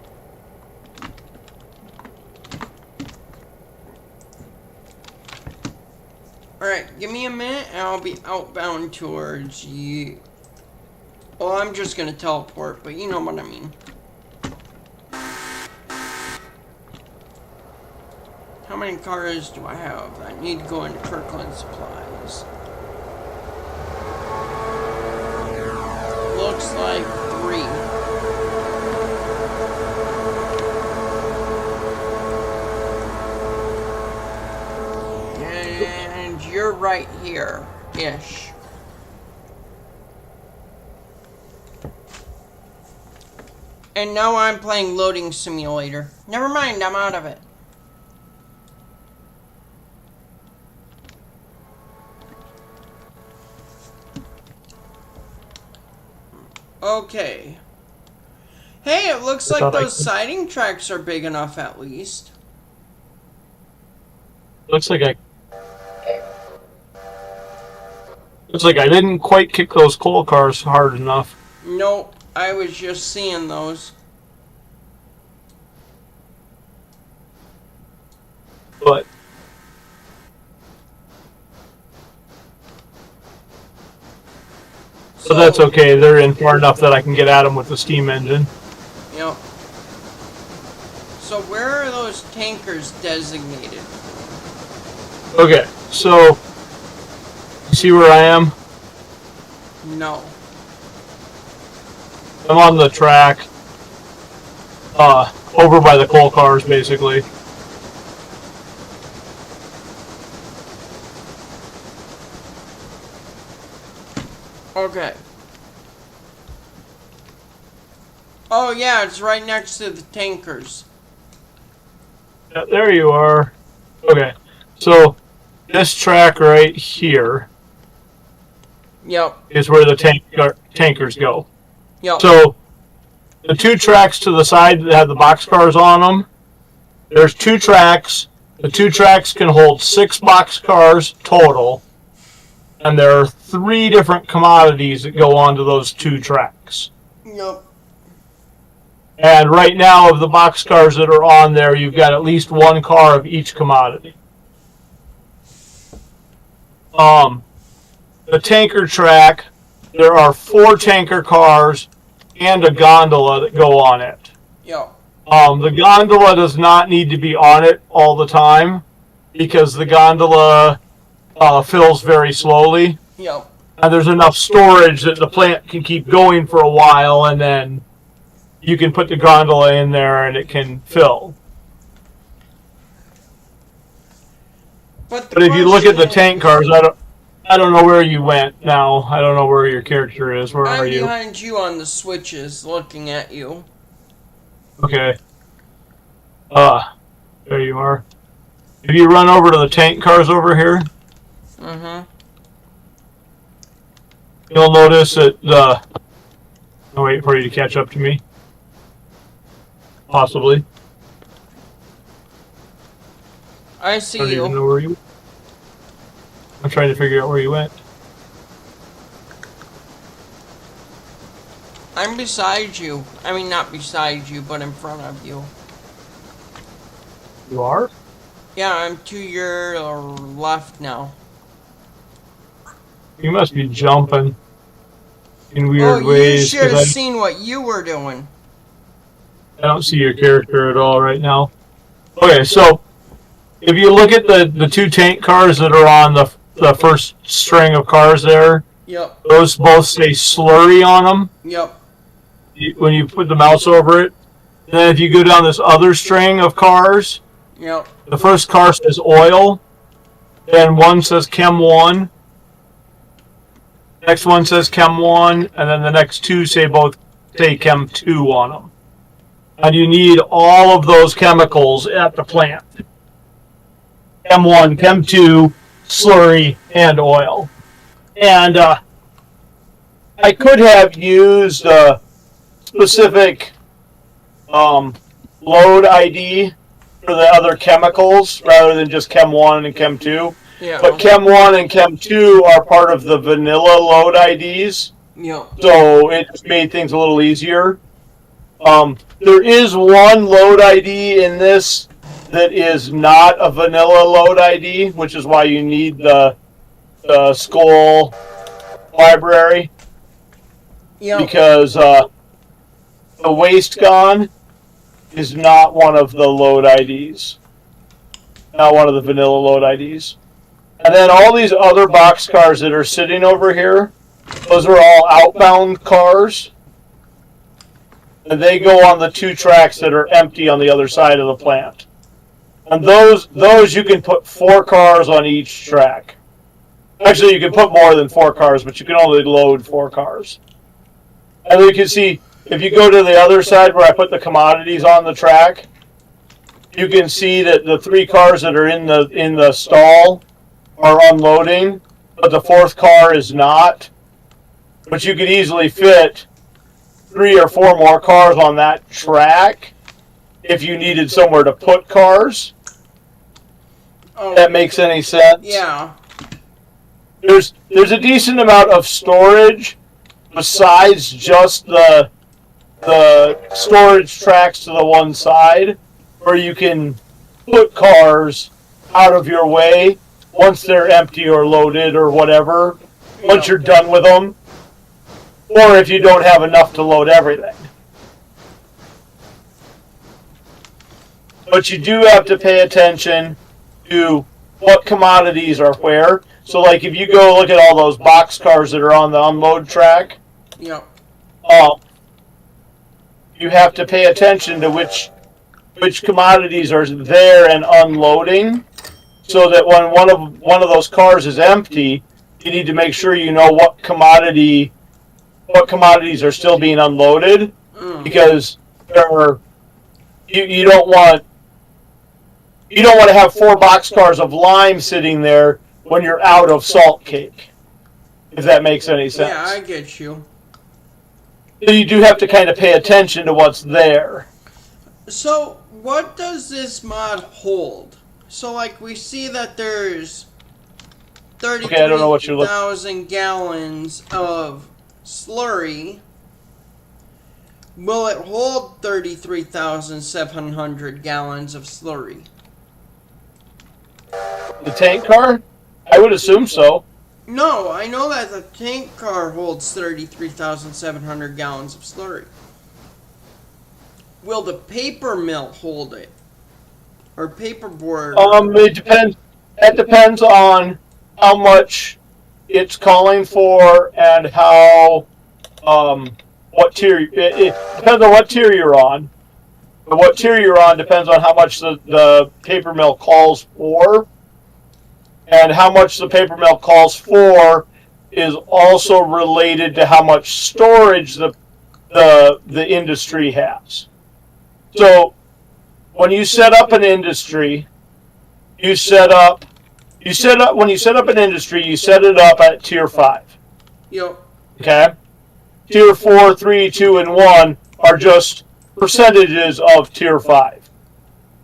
[SPEAKER 1] Alright, give me a minute and I'll be outbound towards you. Well, I'm just gonna teleport, but you know what I mean. How many cars do I have? I need to go into Kirkland Supplies. Looks like 3. And you're right here-ish. And now I'm playing Loading Simulator. Never mind, I'm out of it. Okay. Hey, it looks like those siding tracks are big enough at least.
[SPEAKER 2] Looks like I didn't quite kick those coal cars hard enough.
[SPEAKER 1] Nope, I was just seeing those.
[SPEAKER 2] But so that's okay. They're in far enough that I can get at them with the steam engine.
[SPEAKER 1] Yep. So where are those tankers designated?
[SPEAKER 2] Okay, so you see where I am?
[SPEAKER 1] No.
[SPEAKER 2] I'm on the track, over by the coal cars, basically.
[SPEAKER 1] Okay. Oh yeah, it's right next to the tankers.
[SPEAKER 2] Yeah, there you are. Okay, so this track right here
[SPEAKER 1] Yep.
[SPEAKER 2] is where the tankers go.
[SPEAKER 1] Yep.
[SPEAKER 2] So the 2 tracks to the side that have the boxcars on them, there's 2 tracks. The 2 tracks can hold 6 boxcars total. And there are 3 different commodities that go onto those 2 tracks.
[SPEAKER 1] Yep.
[SPEAKER 2] And right now, of the boxcars that are on there, you've got at least 1 car of each commodity. The tanker track, there are 4 tanker cars and a gondola that go on it.
[SPEAKER 1] Yep.
[SPEAKER 2] The gondola does not need to be on it all the time because the gondola fills very slowly.
[SPEAKER 1] Yep.
[SPEAKER 2] And there's enough storage that the plant can keep going for a while, and then you can put the gondola in there and it can fill. But if you look at the tank cars, I don't know where you went now. I don't know where your character is. Where are you?
[SPEAKER 1] I'm behind you on the switches, looking at you.
[SPEAKER 2] Okay. There you are. If you run over to the tank cars over here, you'll notice that I'll wait for you to catch up to me. Possibly.
[SPEAKER 1] I see
[SPEAKER 2] I don't
[SPEAKER 1] you.
[SPEAKER 2] even know where you. I'm trying to figure out where you went.
[SPEAKER 1] I'm beside you. I mean, not beside you, but in front of you.
[SPEAKER 2] You are?
[SPEAKER 1] Yeah, I'm to your left now.
[SPEAKER 2] You must be jumping in weird ways.
[SPEAKER 1] You should have seen what you were doing.
[SPEAKER 2] I don't see your character at all right now. Okay, so if you look at the two tank cars that are on the first string of cars there,
[SPEAKER 1] Yep.
[SPEAKER 2] those both say slurry on them.
[SPEAKER 1] Yep.
[SPEAKER 2] When you put the mouse over it. And then if you go down this other string of cars,
[SPEAKER 1] Yep.
[SPEAKER 2] the first car says oil, then one says Chem 1, next one says Chem 1, and then the next two say Chem 2 on them. And you need all of those chemicals at the plant. Chem 1, Chem 2, slurry, and oil. And I could have used a specific load ID for the other chemicals rather than just Chem 1 and Chem 2.
[SPEAKER 1] Yeah.
[SPEAKER 2] But Chem 1 and Chem 2 are part of the vanilla load IDs.
[SPEAKER 1] Yep.
[SPEAKER 2] So it just made things a little easier. There is one load ID in this that is not a vanilla load ID, which is why you need the Skull library.
[SPEAKER 1] Yep.
[SPEAKER 2] Because the waste gun is not one of the load IDs. Not one of the vanilla load IDs. And then all these other box cars that are sitting over here, those are all outbound cars. And they go on the two tracks that are empty on the other side of the plant. And those you can put 4 cars on each track. Actually, you can put more than 4 cars, but you can only load 4 cars. And you can see, if you go to the other side where I put the commodities on the track, you can see that the 3 cars that are in the stall are unloading, but the 4th car is not. But you could easily fit 3 or 4 more cars on that track if you needed somewhere to put cars.
[SPEAKER 1] Oh,
[SPEAKER 2] That makes any sense?
[SPEAKER 1] yeah.
[SPEAKER 2] There's a decent amount of storage besides just the storage tracks to the one side where you can put cars out of your way once they're empty or loaded or whatever, once you're done with them, or if you don't have enough to load everything. But you do have to pay attention to what commodities are where. So like if you go look at all those box cars that are on the unload track,
[SPEAKER 1] Yep.
[SPEAKER 2] you have to pay attention to which commodities are there and unloading, so that when one of those cars is empty, you need to make sure you know what commodities are still being unloaded, because you don't want to have 4 box cars of lime sitting there when you're out of salt cake, if that makes any sense.
[SPEAKER 1] Yeah, I get you.
[SPEAKER 2] So you do have to kind of pay attention to what's there.
[SPEAKER 1] So, what does this mod hold? So, like, we see that there's 33,000 gallons of slurry. Will it hold 33,700 gallons of slurry?
[SPEAKER 2] The tank car? I would assume so.
[SPEAKER 1] No, I know that the tank car holds 33,700 gallons of slurry. Will the paper mill hold it? Or paperboard?
[SPEAKER 2] It depends. That depends on how much it's calling for and how what tier. It depends on what tier you're on. But what tier you're on depends on how much the paper mill calls for. And how much the paper mill calls for is also related to how much storage the industry has. So when you set up an industry, when you set up an industry, you set it up at tier 5.
[SPEAKER 1] Yep.
[SPEAKER 2] Okay? Tier 4, 3, 2, and 1 are just percentages of tier 5.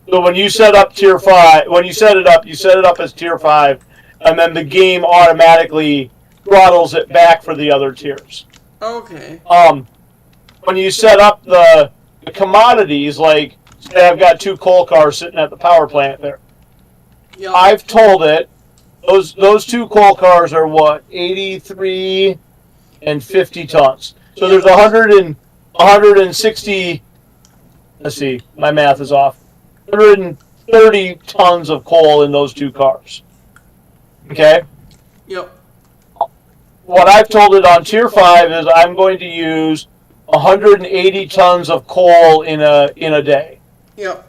[SPEAKER 2] So when you set up tier 5, when you set it up as tier 5, and then the game automatically throttles it back for the other tiers.
[SPEAKER 1] Okay.
[SPEAKER 2] When you set up the commodities, like say I've got 2 coal cars sitting at the power plant there.
[SPEAKER 1] Yep.
[SPEAKER 2] I've told it those 2 coal cars are what, 83 and 50 tons. So there's 160. Let's see, my math is off. 130 tons of coal in those 2 cars. Okay?
[SPEAKER 1] Yep.
[SPEAKER 2] What I've told it on tier 5 is I'm going to use 180 tons of coal in a day.
[SPEAKER 1] Yep.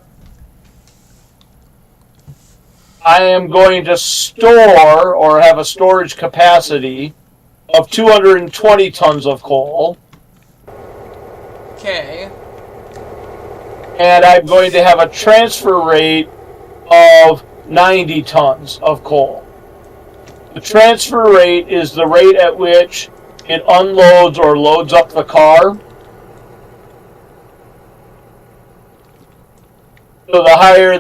[SPEAKER 2] I am going to store or have a storage capacity of 220 tons of coal.
[SPEAKER 1] Okay.
[SPEAKER 2] And I'm going to have a transfer rate of 90 tons of coal. The transfer rate is the rate at which it unloads or loads up the car. So the higher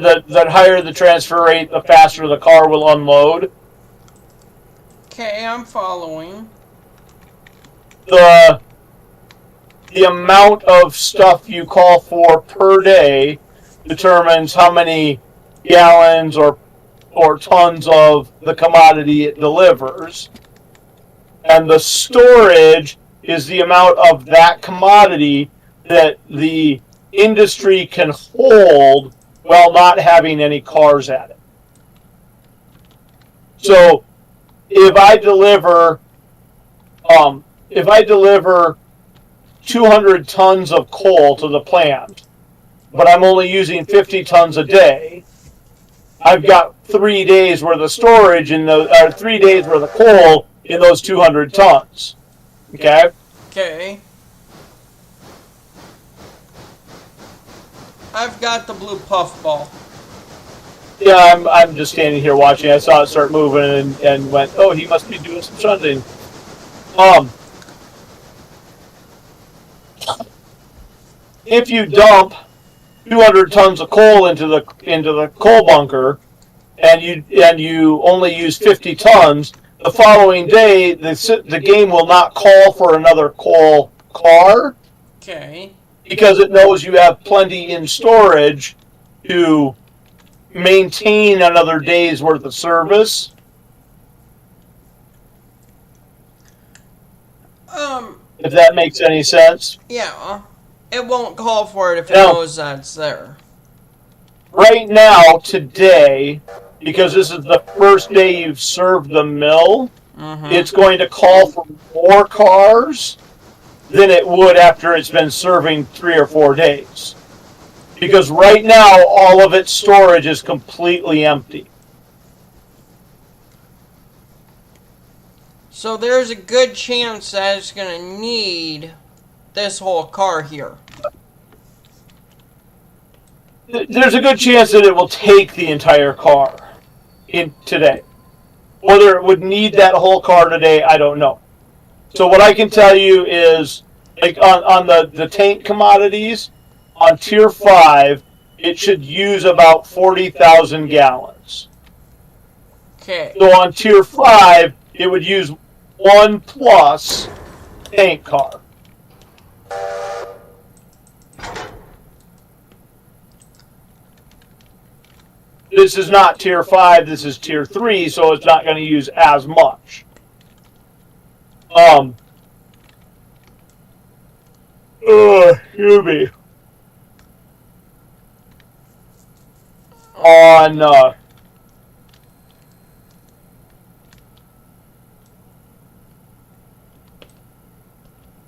[SPEAKER 2] the transfer rate, the faster the car will unload.
[SPEAKER 1] Okay, I'm following.
[SPEAKER 2] The amount of stuff you call for per day determines how many gallons or tons of the commodity it delivers. And the storage is the amount of that commodity that the industry can hold while not having any cars at it. So if I deliver 200 tons of coal to the plant, but I'm only using 50 tons a day, I've got 3 days worth of storage or 3 days worth of coal in those 200 tons. Okay?
[SPEAKER 1] Okay. I've got the blue puffball.
[SPEAKER 2] Yeah, I'm just standing here watching. I saw it start moving and went, oh, he must be doing some shunting. If you dump 200 tons of coal into the coal bunker, and you only use 50 tons, the following day the game will not call for another coal car.
[SPEAKER 1] Okay.
[SPEAKER 2] Because it knows you have plenty in storage to maintain another day's worth of service. If that makes any sense.
[SPEAKER 1] Yeah. It won't call for it if it knows that's there.
[SPEAKER 2] Right now, today, because this is the first day you've served the mill, it's going to call for more cars than it would after it's been serving 3 or 4 days. Because right now, all of its storage is completely empty.
[SPEAKER 1] So there's a good chance that it's going to need this whole car here.
[SPEAKER 2] There's a good chance that it will take the entire car in today. Whether it would need that whole car today, I don't know. So what I can tell you is, like on the tank commodities, on tier 5, it should use about 40,000 gallons.
[SPEAKER 1] Okay.
[SPEAKER 2] So on tier 5, it would use 1 plus tank car. This is not tier 5, this is tier 3, so it's not going to use as much. Excuse me. On,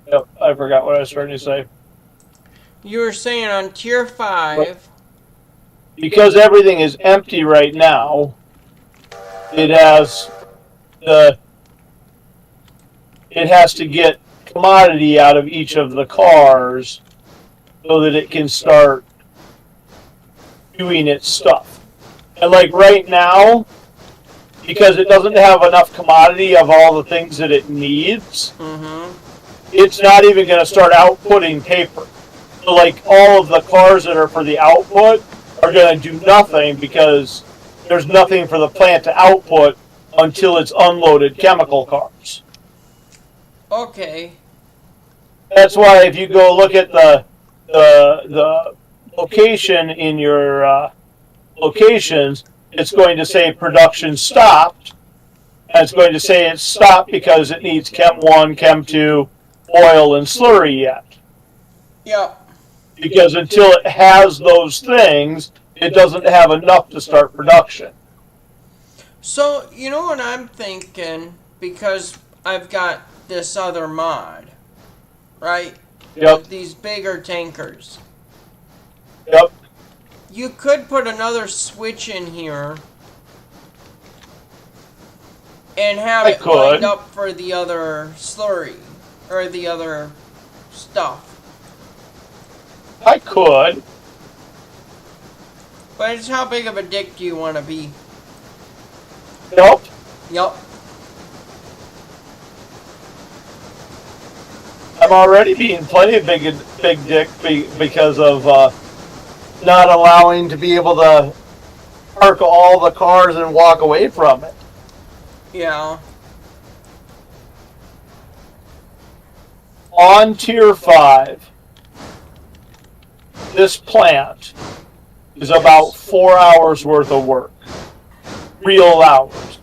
[SPEAKER 2] yep, I forgot what I was trying to say.
[SPEAKER 1] You were saying on tier 5...
[SPEAKER 2] Because everything is empty right now, it has to get commodity out of each of the cars so that it can start doing its stuff. And like right now, because it doesn't have enough commodity of all the things that it needs, it's not even going to start outputting paper. So like all of the cars that are for the output are going to do nothing because there's nothing for the plant to output until it's unloaded chemical cars.
[SPEAKER 1] Okay.
[SPEAKER 2] That's why if you go look at the location in your locations, it's going to say production stopped, and it's going to say it's stopped because it needs Chem 1, Chem 2, oil, and slurry yet.
[SPEAKER 1] Yep.
[SPEAKER 2] Because until it has those things, it doesn't have enough to start production.
[SPEAKER 1] So, you know what I'm thinking? Because I've got this other mod, right?
[SPEAKER 2] Yep.
[SPEAKER 1] With these bigger tankers.
[SPEAKER 2] Yep.
[SPEAKER 1] You could put another switch in here and have it lined up for the other slurry or the other stuff.
[SPEAKER 2] I could.
[SPEAKER 1] But it's how big of a dick do you want to be?
[SPEAKER 2] Nope.
[SPEAKER 1] Yep.
[SPEAKER 2] I'm already being plenty of big dick because of not allowing to be able to park all the cars and walk away from it.
[SPEAKER 1] Yeah.
[SPEAKER 2] On Tier 5, this plant is about 4 hours worth of work. Real hours.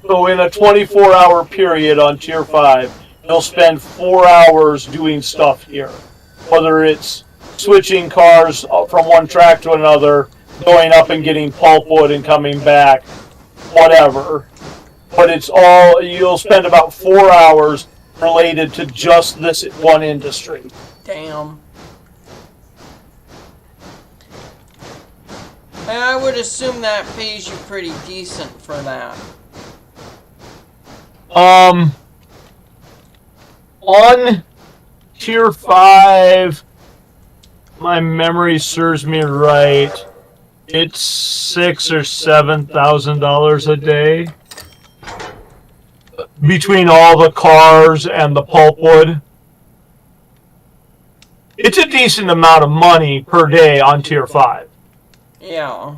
[SPEAKER 2] So in a 24-hour period on Tier 5, you'll spend 4 hours doing stuff here. Whether it's switching cars from one track to another, going up and getting pulpwood and coming back, whatever. But it's all, you'll spend about 4 hours related to just this one industry.
[SPEAKER 1] Damn. And I would assume that pays you pretty decent for that.
[SPEAKER 2] On Tier 5, my memory serves me right, it's $6,000 or $7,000 a day between all the cars and the pulpwood. It's a decent amount of money per day on Tier 5.
[SPEAKER 1] Yeah.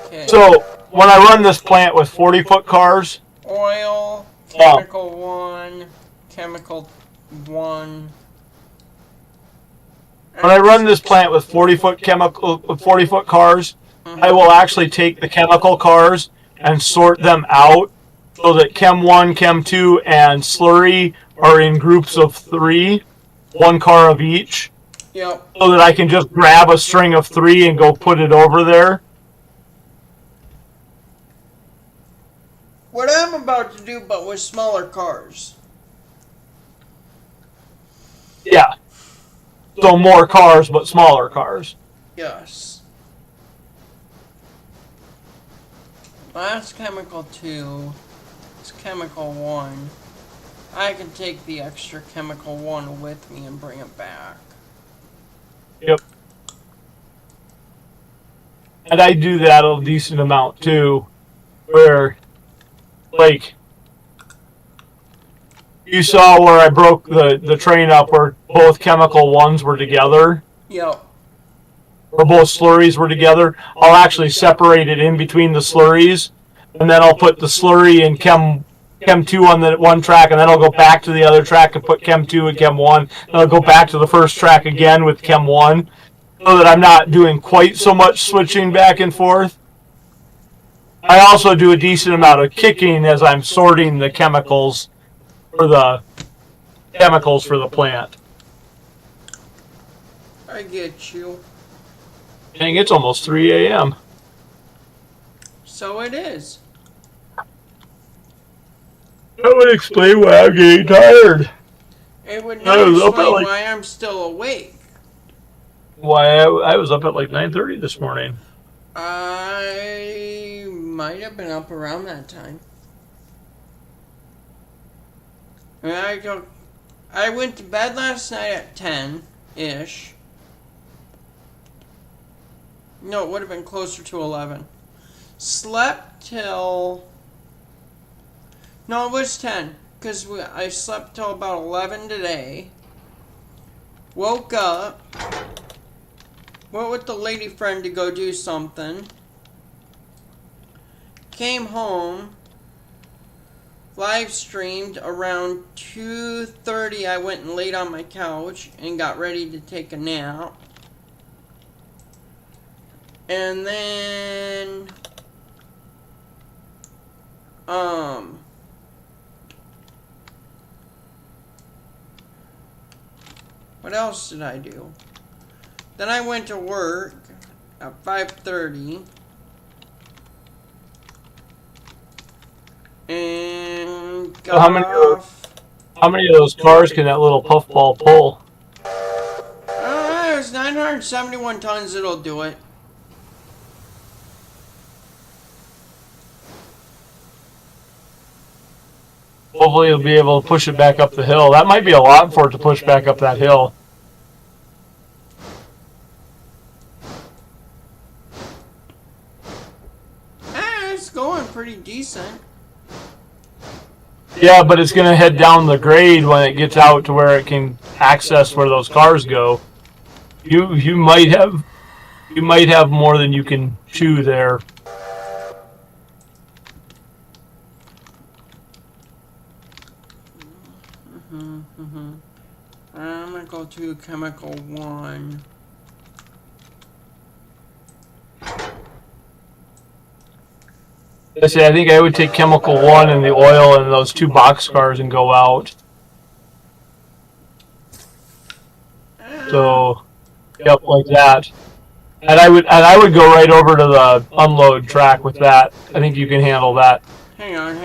[SPEAKER 1] Okay.
[SPEAKER 2] So, when I run this plant with 40-foot cars...
[SPEAKER 1] Oil, chemical 1, chemical 1...
[SPEAKER 2] When I run this plant with 40-foot cars, I will actually take the chemical cars and sort them out so that Chem 1, Chem 2, and slurry are in groups of 3, 1 car of each.
[SPEAKER 1] Yep.
[SPEAKER 2] So that I can just grab a string of 3 and go put it over there.
[SPEAKER 1] What I'm about to do, but with smaller cars.
[SPEAKER 2] Yeah. So more cars, but smaller cars.
[SPEAKER 1] Yes. That's chemical 2. It's chemical 1. I can take the extra chemical 1 with me and bring it back.
[SPEAKER 2] Yep. And I do that a decent amount too, where, like, you saw where I broke the train up where both chemical 1s were together.
[SPEAKER 1] Yep.
[SPEAKER 2] Or both slurries were together. I'll actually separate it in between the slurries, and then I'll put the slurry and Chem 2 on the one track, and then I'll go back to the other track and put Chem 2 and Chem 1. And I'll go back to the first track again with Chem 1, so that I'm not doing quite so much switching back and forth. I also do a decent amount of kicking as I'm sorting the chemicals for the plant.
[SPEAKER 1] I get you.
[SPEAKER 2] Dang, it's almost 3 a.m.
[SPEAKER 1] So it is.
[SPEAKER 2] That would explain why I'm getting tired.
[SPEAKER 1] It would not explain why I'm still awake.
[SPEAKER 2] Why I was up at like 9:30 this morning.
[SPEAKER 1] I might have been up around that time. I went to bed last night at 10-ish. No, it would have been closer to 11. Slept till... No, it was 10. Because I slept till about 11 today. Woke up. Went with the lady friend to go do something. Came home. Live streamed around 2:30. I went and laid on my couch and got ready to take a nap. And then what else did I do? Then I went to work at 5:30. And got
[SPEAKER 2] how many of those cars can that little puffball pull?
[SPEAKER 1] There's 971 tons that'll do it.
[SPEAKER 2] Hopefully you'll be able to push it back up the hill. That might be a lot for it to push back up that hill.
[SPEAKER 1] It's going pretty decent.
[SPEAKER 2] Yeah, but it's going to head down the grade when it gets out to where it can access where those cars go. You might have more than you can chew there.
[SPEAKER 1] I'm gonna go to chemical 1.
[SPEAKER 2] I think I would take chemical 1 and the oil and those 2 box cars and go out. So, yep, like that. And I would go right over to the unload track with that. I think you can handle that.
[SPEAKER 1] Hang on.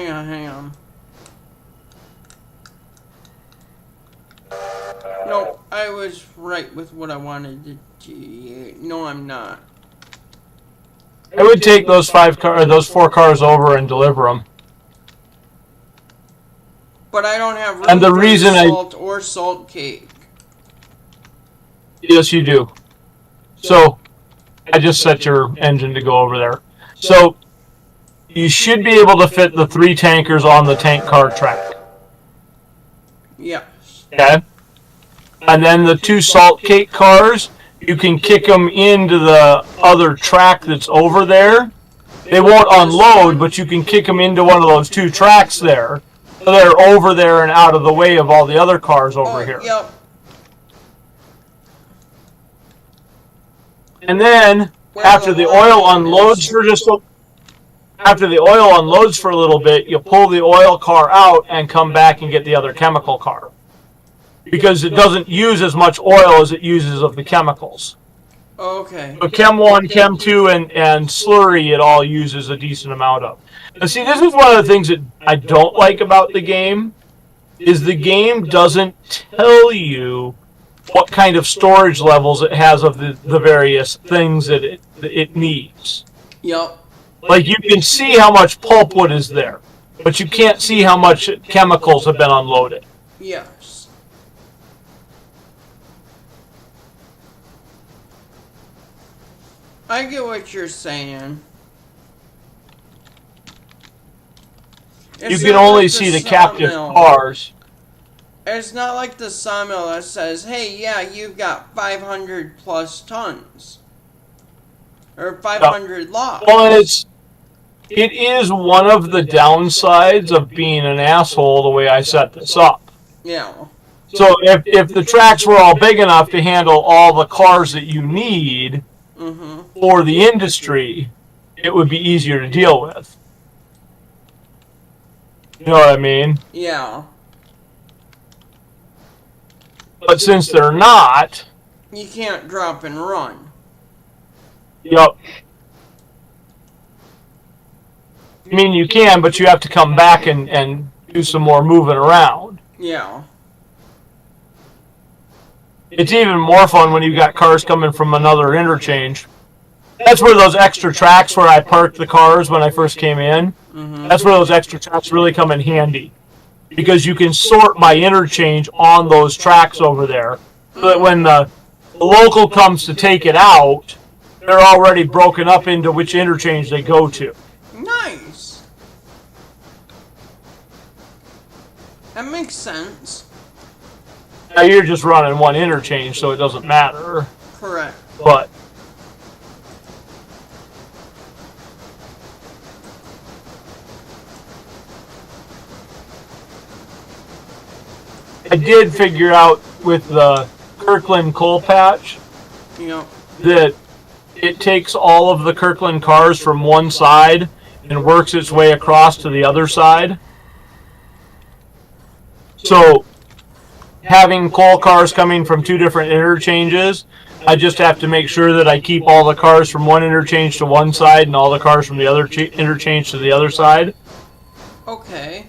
[SPEAKER 1] No, I was right with what I wanted to do. No, I'm not.
[SPEAKER 2] I would take those 4 cars over and deliver them.
[SPEAKER 1] But I don't have room
[SPEAKER 2] and the
[SPEAKER 1] for
[SPEAKER 2] reason
[SPEAKER 1] salt or salt cake.
[SPEAKER 2] Yes, you do. So, I just set your engine to go over there. So, you should be able to fit the 3 tankers on the tank car track.
[SPEAKER 1] Yes.
[SPEAKER 2] Okay? And then the 2 salt cake cars, you can kick them into the other track that's over there. They won't unload, but you can kick them into one of those 2 tracks there. So they're over there and out of the way of all the other cars over here.
[SPEAKER 1] Yep.
[SPEAKER 2] And then, after the oil unloads for a little bit, you pull the oil car out and come back and get the other chemical car. Because it doesn't use as much oil as it uses of the chemicals.
[SPEAKER 1] Okay.
[SPEAKER 2] So Chem 1, Chem 2, and slurry it all uses a decent amount of. Now see, this is one of the things that I don't like about the game, is the game doesn't tell you what kind of storage levels it has of the various things that it needs.
[SPEAKER 1] Yep.
[SPEAKER 2] Like, you can see how much pulpwood is there, but you can't see how much chemicals have been unloaded.
[SPEAKER 1] Yes. I get what you're saying.
[SPEAKER 2] You can only see the captive cars.
[SPEAKER 1] It's not like the sawmill that says, hey, yeah, you've got 500 plus tons. Or 500 logs.
[SPEAKER 2] Well, it is one of the downsides of being an asshole the way I set this up.
[SPEAKER 1] Yeah.
[SPEAKER 2] So if the tracks were all big enough to handle all the cars that you need for the industry, it would be easier to deal with. You know what I mean?
[SPEAKER 1] Yeah.
[SPEAKER 2] But since they're not...
[SPEAKER 1] You can't drop and run.
[SPEAKER 2] Yep. I mean, you can, but you have to come back and do some more moving around.
[SPEAKER 1] Yeah.
[SPEAKER 2] It's even more fun when you got cars coming from another interchange. That's where those extra tracks where I parked the cars when I first came in, that's where those extra tracks really come in handy. Because you can sort by interchange on those tracks over there. So that when the local comes to take it out, they're already broken up into which interchange they go to.
[SPEAKER 1] Nice. That makes sense.
[SPEAKER 2] Now you're just running one interchange, so it doesn't matter.
[SPEAKER 1] Correct.
[SPEAKER 2] But I did figure out with the Kirkland coal patch that it takes all of the Kirkland cars from one side and works its way across to the other side. So having coal cars coming from two different interchanges, I just have to make sure that I keep all the cars from one interchange to one side and all the cars from the other interchange to the other side.
[SPEAKER 1] Okay.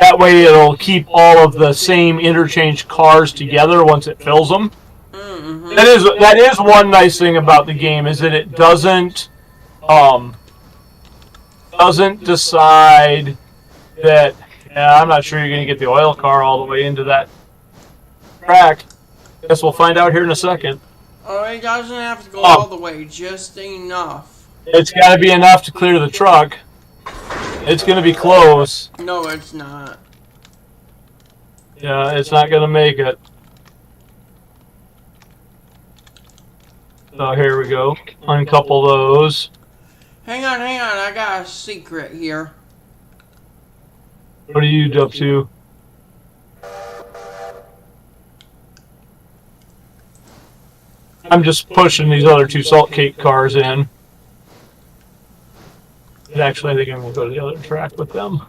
[SPEAKER 2] That way it'll keep all of the same interchange cars together once it fills them. Mm-hmm. That is one nice thing about the game, is that it doesn't decide that, I'm not sure you're going to get the oil car all the way into that track. Guess we'll find out here in a second.
[SPEAKER 1] Oh, it doesn't have to go all the way, just enough.
[SPEAKER 2] It's got to be enough to clear the truck. It's going to be close.
[SPEAKER 1] No, it's not.
[SPEAKER 2] Yeah, it's not going to make it. So here we go. Uncouple those.
[SPEAKER 1] Hang on, I got a secret here.
[SPEAKER 2] What are you up to? I'm just pushing these other two salt cake cars in. Actually, I think I'm going to go to the other track with them.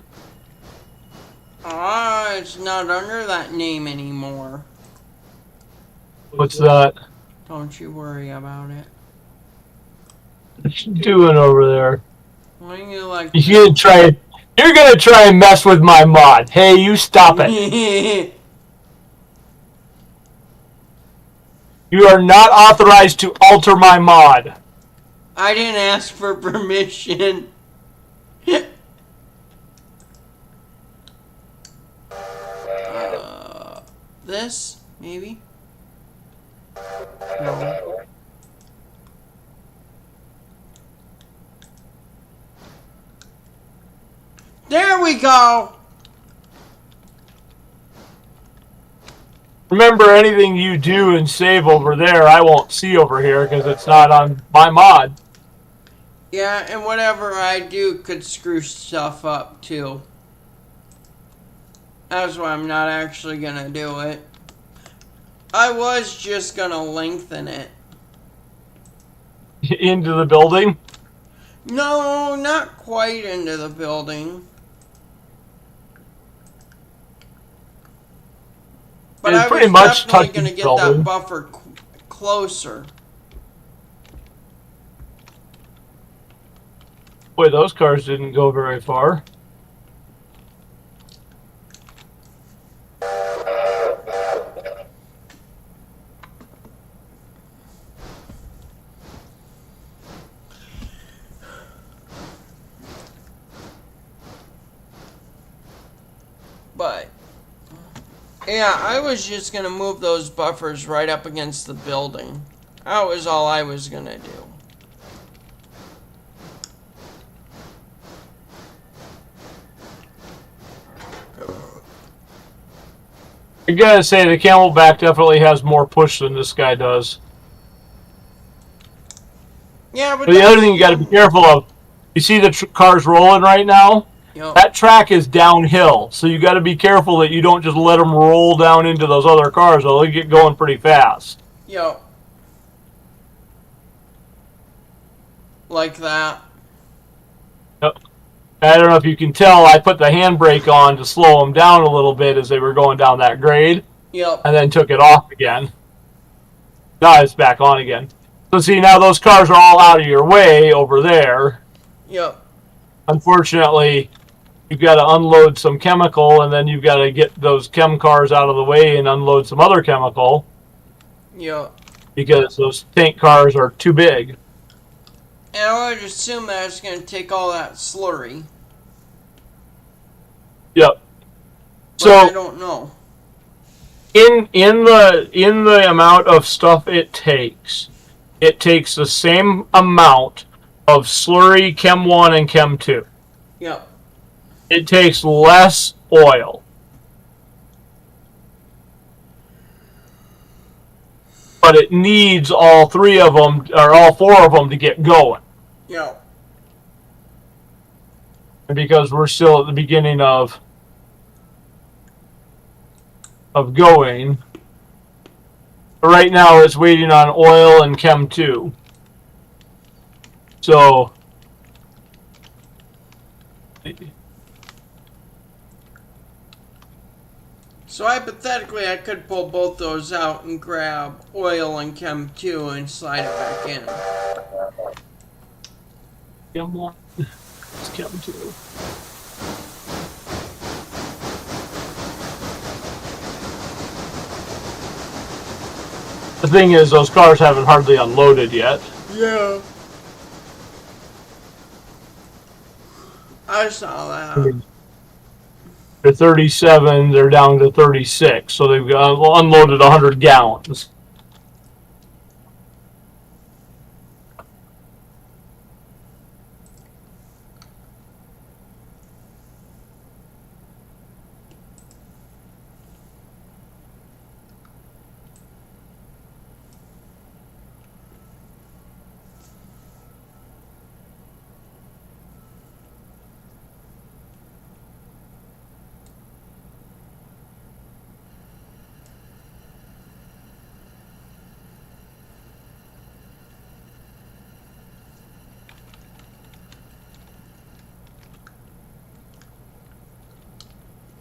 [SPEAKER 1] It's not under that name anymore.
[SPEAKER 2] What's that?
[SPEAKER 1] Don't you worry about it.
[SPEAKER 2] What you doing over there?
[SPEAKER 1] Why do you like
[SPEAKER 2] You're gonna try and mess with my mod. Hey, you stop it. You are not authorized to alter my mod.
[SPEAKER 1] I didn't ask for permission. This, maybe? No. There we go!
[SPEAKER 2] Remember, anything you do and save over there, I won't see over here because it's not on my mod.
[SPEAKER 1] Yeah, and whatever I do could screw stuff up, too. That's why I'm not actually gonna do it. I was just gonna lengthen it.
[SPEAKER 2] Into the building?
[SPEAKER 1] No, not quite into the building. But
[SPEAKER 2] it's
[SPEAKER 1] I
[SPEAKER 2] pretty
[SPEAKER 1] was
[SPEAKER 2] much
[SPEAKER 1] definitely going to get
[SPEAKER 2] building.
[SPEAKER 1] that buffer closer.
[SPEAKER 2] Boy, those cars didn't go very far.
[SPEAKER 1] But yeah, I was just going to move those buffers right up against the building. That was all I was going to do.
[SPEAKER 2] I gotta say, the Camelback definitely has more push than this guy does.
[SPEAKER 1] Yeah, but
[SPEAKER 2] the other thing you gotta be careful of, you see the cars rolling right now?
[SPEAKER 1] Yep.
[SPEAKER 2] That track is downhill, so you got to be careful that you don't just let them roll down into those other cars, or they'll get going pretty fast.
[SPEAKER 1] Yep. Like that.
[SPEAKER 2] Yep. I don't know if you can tell, I put the handbrake on to slow them down a little bit as they were going down that grade.
[SPEAKER 1] Yep.
[SPEAKER 2] And then took it off again. Now it's back on again. So see, now those cars are all out of your way over there.
[SPEAKER 1] Yep.
[SPEAKER 2] Unfortunately, you've got to unload some chemical, and then you've got to get those chem cars out of the way and unload some other chemical.
[SPEAKER 1] Yeah.
[SPEAKER 2] Because those tank cars are too big.
[SPEAKER 1] And I would assume that it's going to take all that slurry.
[SPEAKER 2] Yep.
[SPEAKER 1] But
[SPEAKER 2] So
[SPEAKER 1] I don't know.
[SPEAKER 2] In the amount of stuff it takes the same amount of slurry, Chem 1 and Chem 2.
[SPEAKER 1] Yep.
[SPEAKER 2] It takes less oil. But it needs all three of them, or all four of them, to get going.
[SPEAKER 1] Yep.
[SPEAKER 2] And because we're still at the beginning of going, right now it's waiting on oil and Chem 2. So
[SPEAKER 1] hypothetically, I could pull both those out and grab oil and Chem 2 and slide it back in.
[SPEAKER 2] Chem 1, it's Chem 2. The thing is, those cars haven't hardly unloaded yet.
[SPEAKER 1] Yeah. I saw that.
[SPEAKER 2] They're 37, they're down to 36, so they've unloaded 100 gallons.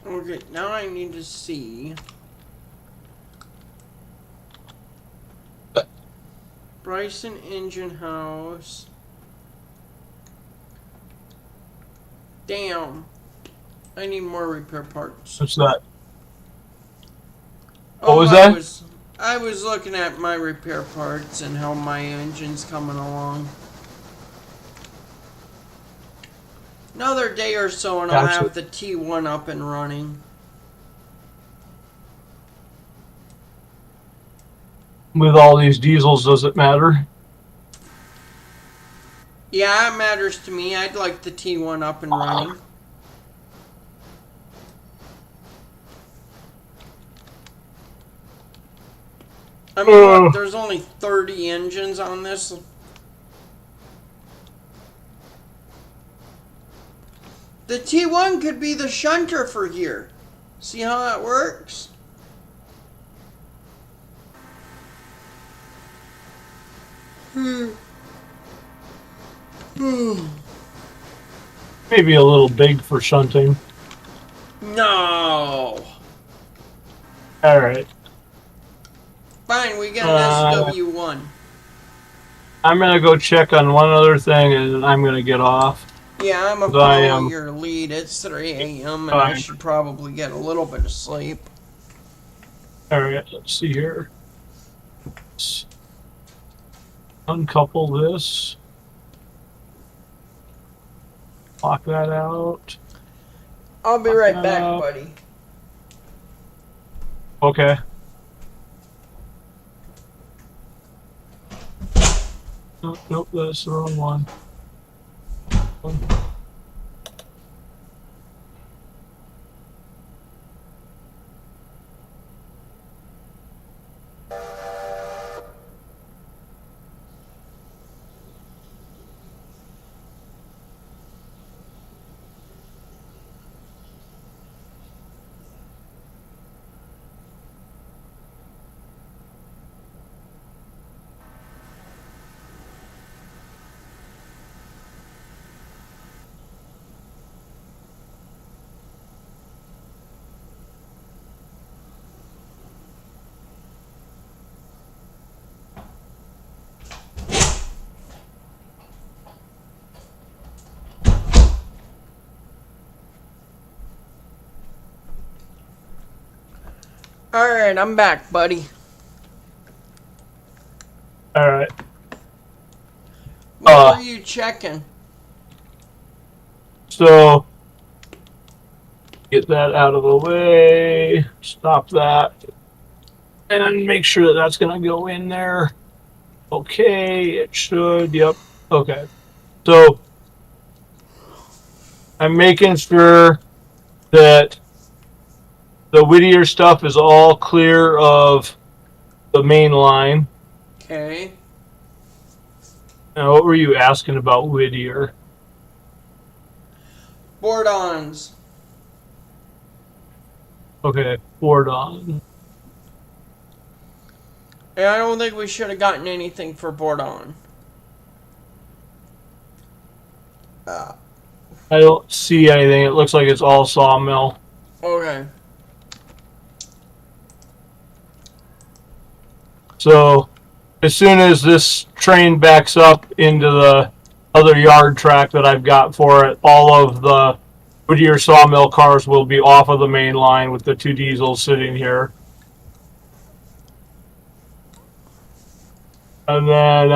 [SPEAKER 1] Okay, now I need to see. Bryson Engine House. Damn. I need more repair parts.
[SPEAKER 2] What's that?
[SPEAKER 1] Oh,
[SPEAKER 2] what was that?
[SPEAKER 1] I was looking at my repair parts and how my engine's coming along. Another day or so and I'll have the T1 up and running.
[SPEAKER 2] With all these diesels, does it matter?
[SPEAKER 1] Yeah, it matters to me. I'd like the T1 up and running. I mean, look, there's only 30 engines on this. The T1 could be the shunter for here. See how that works?
[SPEAKER 2] Maybe a little big for shunting.
[SPEAKER 1] No.
[SPEAKER 2] Alright.
[SPEAKER 1] Fine, we get an SW1.
[SPEAKER 2] I'm going to go check on one other thing and I'm going to get off.
[SPEAKER 1] Yeah, I'm going to follow your lead. It's 3 a.m. and I should probably get a little bit of sleep.
[SPEAKER 2] Alright, let's see here. Let's uncouple this. Lock that out.
[SPEAKER 1] I'll be right back, buddy.
[SPEAKER 2] Okay. Nope, that's the wrong one.
[SPEAKER 1] Alright, I'm back, buddy.
[SPEAKER 2] Alright.
[SPEAKER 1] What were you checking?
[SPEAKER 2] So, get that out of the way. Stop that. And make sure that that's going to go in there. Okay, it should. Yep. Okay. So, I'm making sure that the Whittier stuff is all clear of the main line.
[SPEAKER 1] Okay.
[SPEAKER 2] Now, what were you asking about Whittier?
[SPEAKER 1] Board-ons.
[SPEAKER 2] Okay, board on.
[SPEAKER 1] And I don't think we should have gotten anything for board-on.
[SPEAKER 2] I don't see anything. It looks like it's all sawmill.
[SPEAKER 1] Okay.
[SPEAKER 2] So, as soon as this train backs up into the other yard track that I've got for it, all of the Whittier sawmill cars will be off of the main line with the 2 diesels sitting here. And then,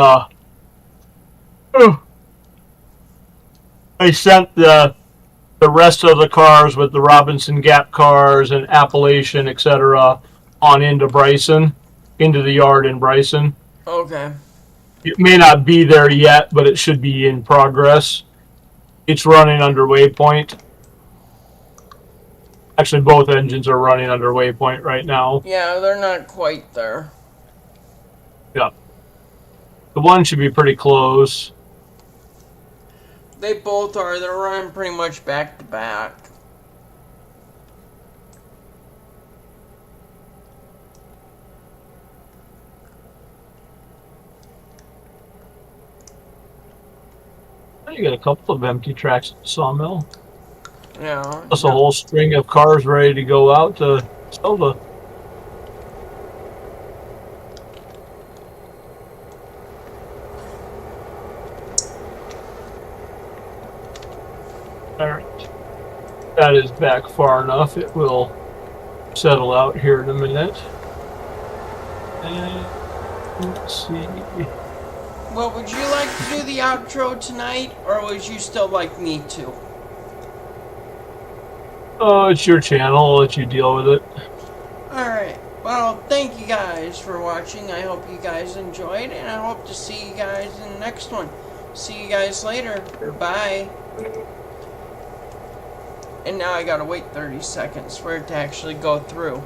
[SPEAKER 2] I sent the rest of the cars with the Robinson Gap cars and Appalachian, etc., on into Bryson, into the yard in Bryson.
[SPEAKER 1] Okay.
[SPEAKER 2] It may not be there yet, but it should be in progress. It's running under waypoint. Actually, both engines are running under waypoint right now.
[SPEAKER 1] Yeah, they're not quite there.
[SPEAKER 2] Yeah. The one should be pretty close.
[SPEAKER 1] They both are. They're running pretty much back to back.
[SPEAKER 2] You got a couple of empty tracks at the sawmill.
[SPEAKER 1] Yeah.
[SPEAKER 2] Plus a whole string of cars ready to go out to sell the. Alright. That is back far enough. It will settle out here in a minute. And let's see.
[SPEAKER 1] Well, would you like to do the outro tonight, or would you still like me to?
[SPEAKER 2] Oh, it's your channel. I'll let you deal with it.
[SPEAKER 1] Alright. Well, thank you guys for watching. I hope you guys enjoyed, and I hope to see you guys in the next one. See you guys later. Bye. And now I gotta wait 30 seconds for it to actually go through.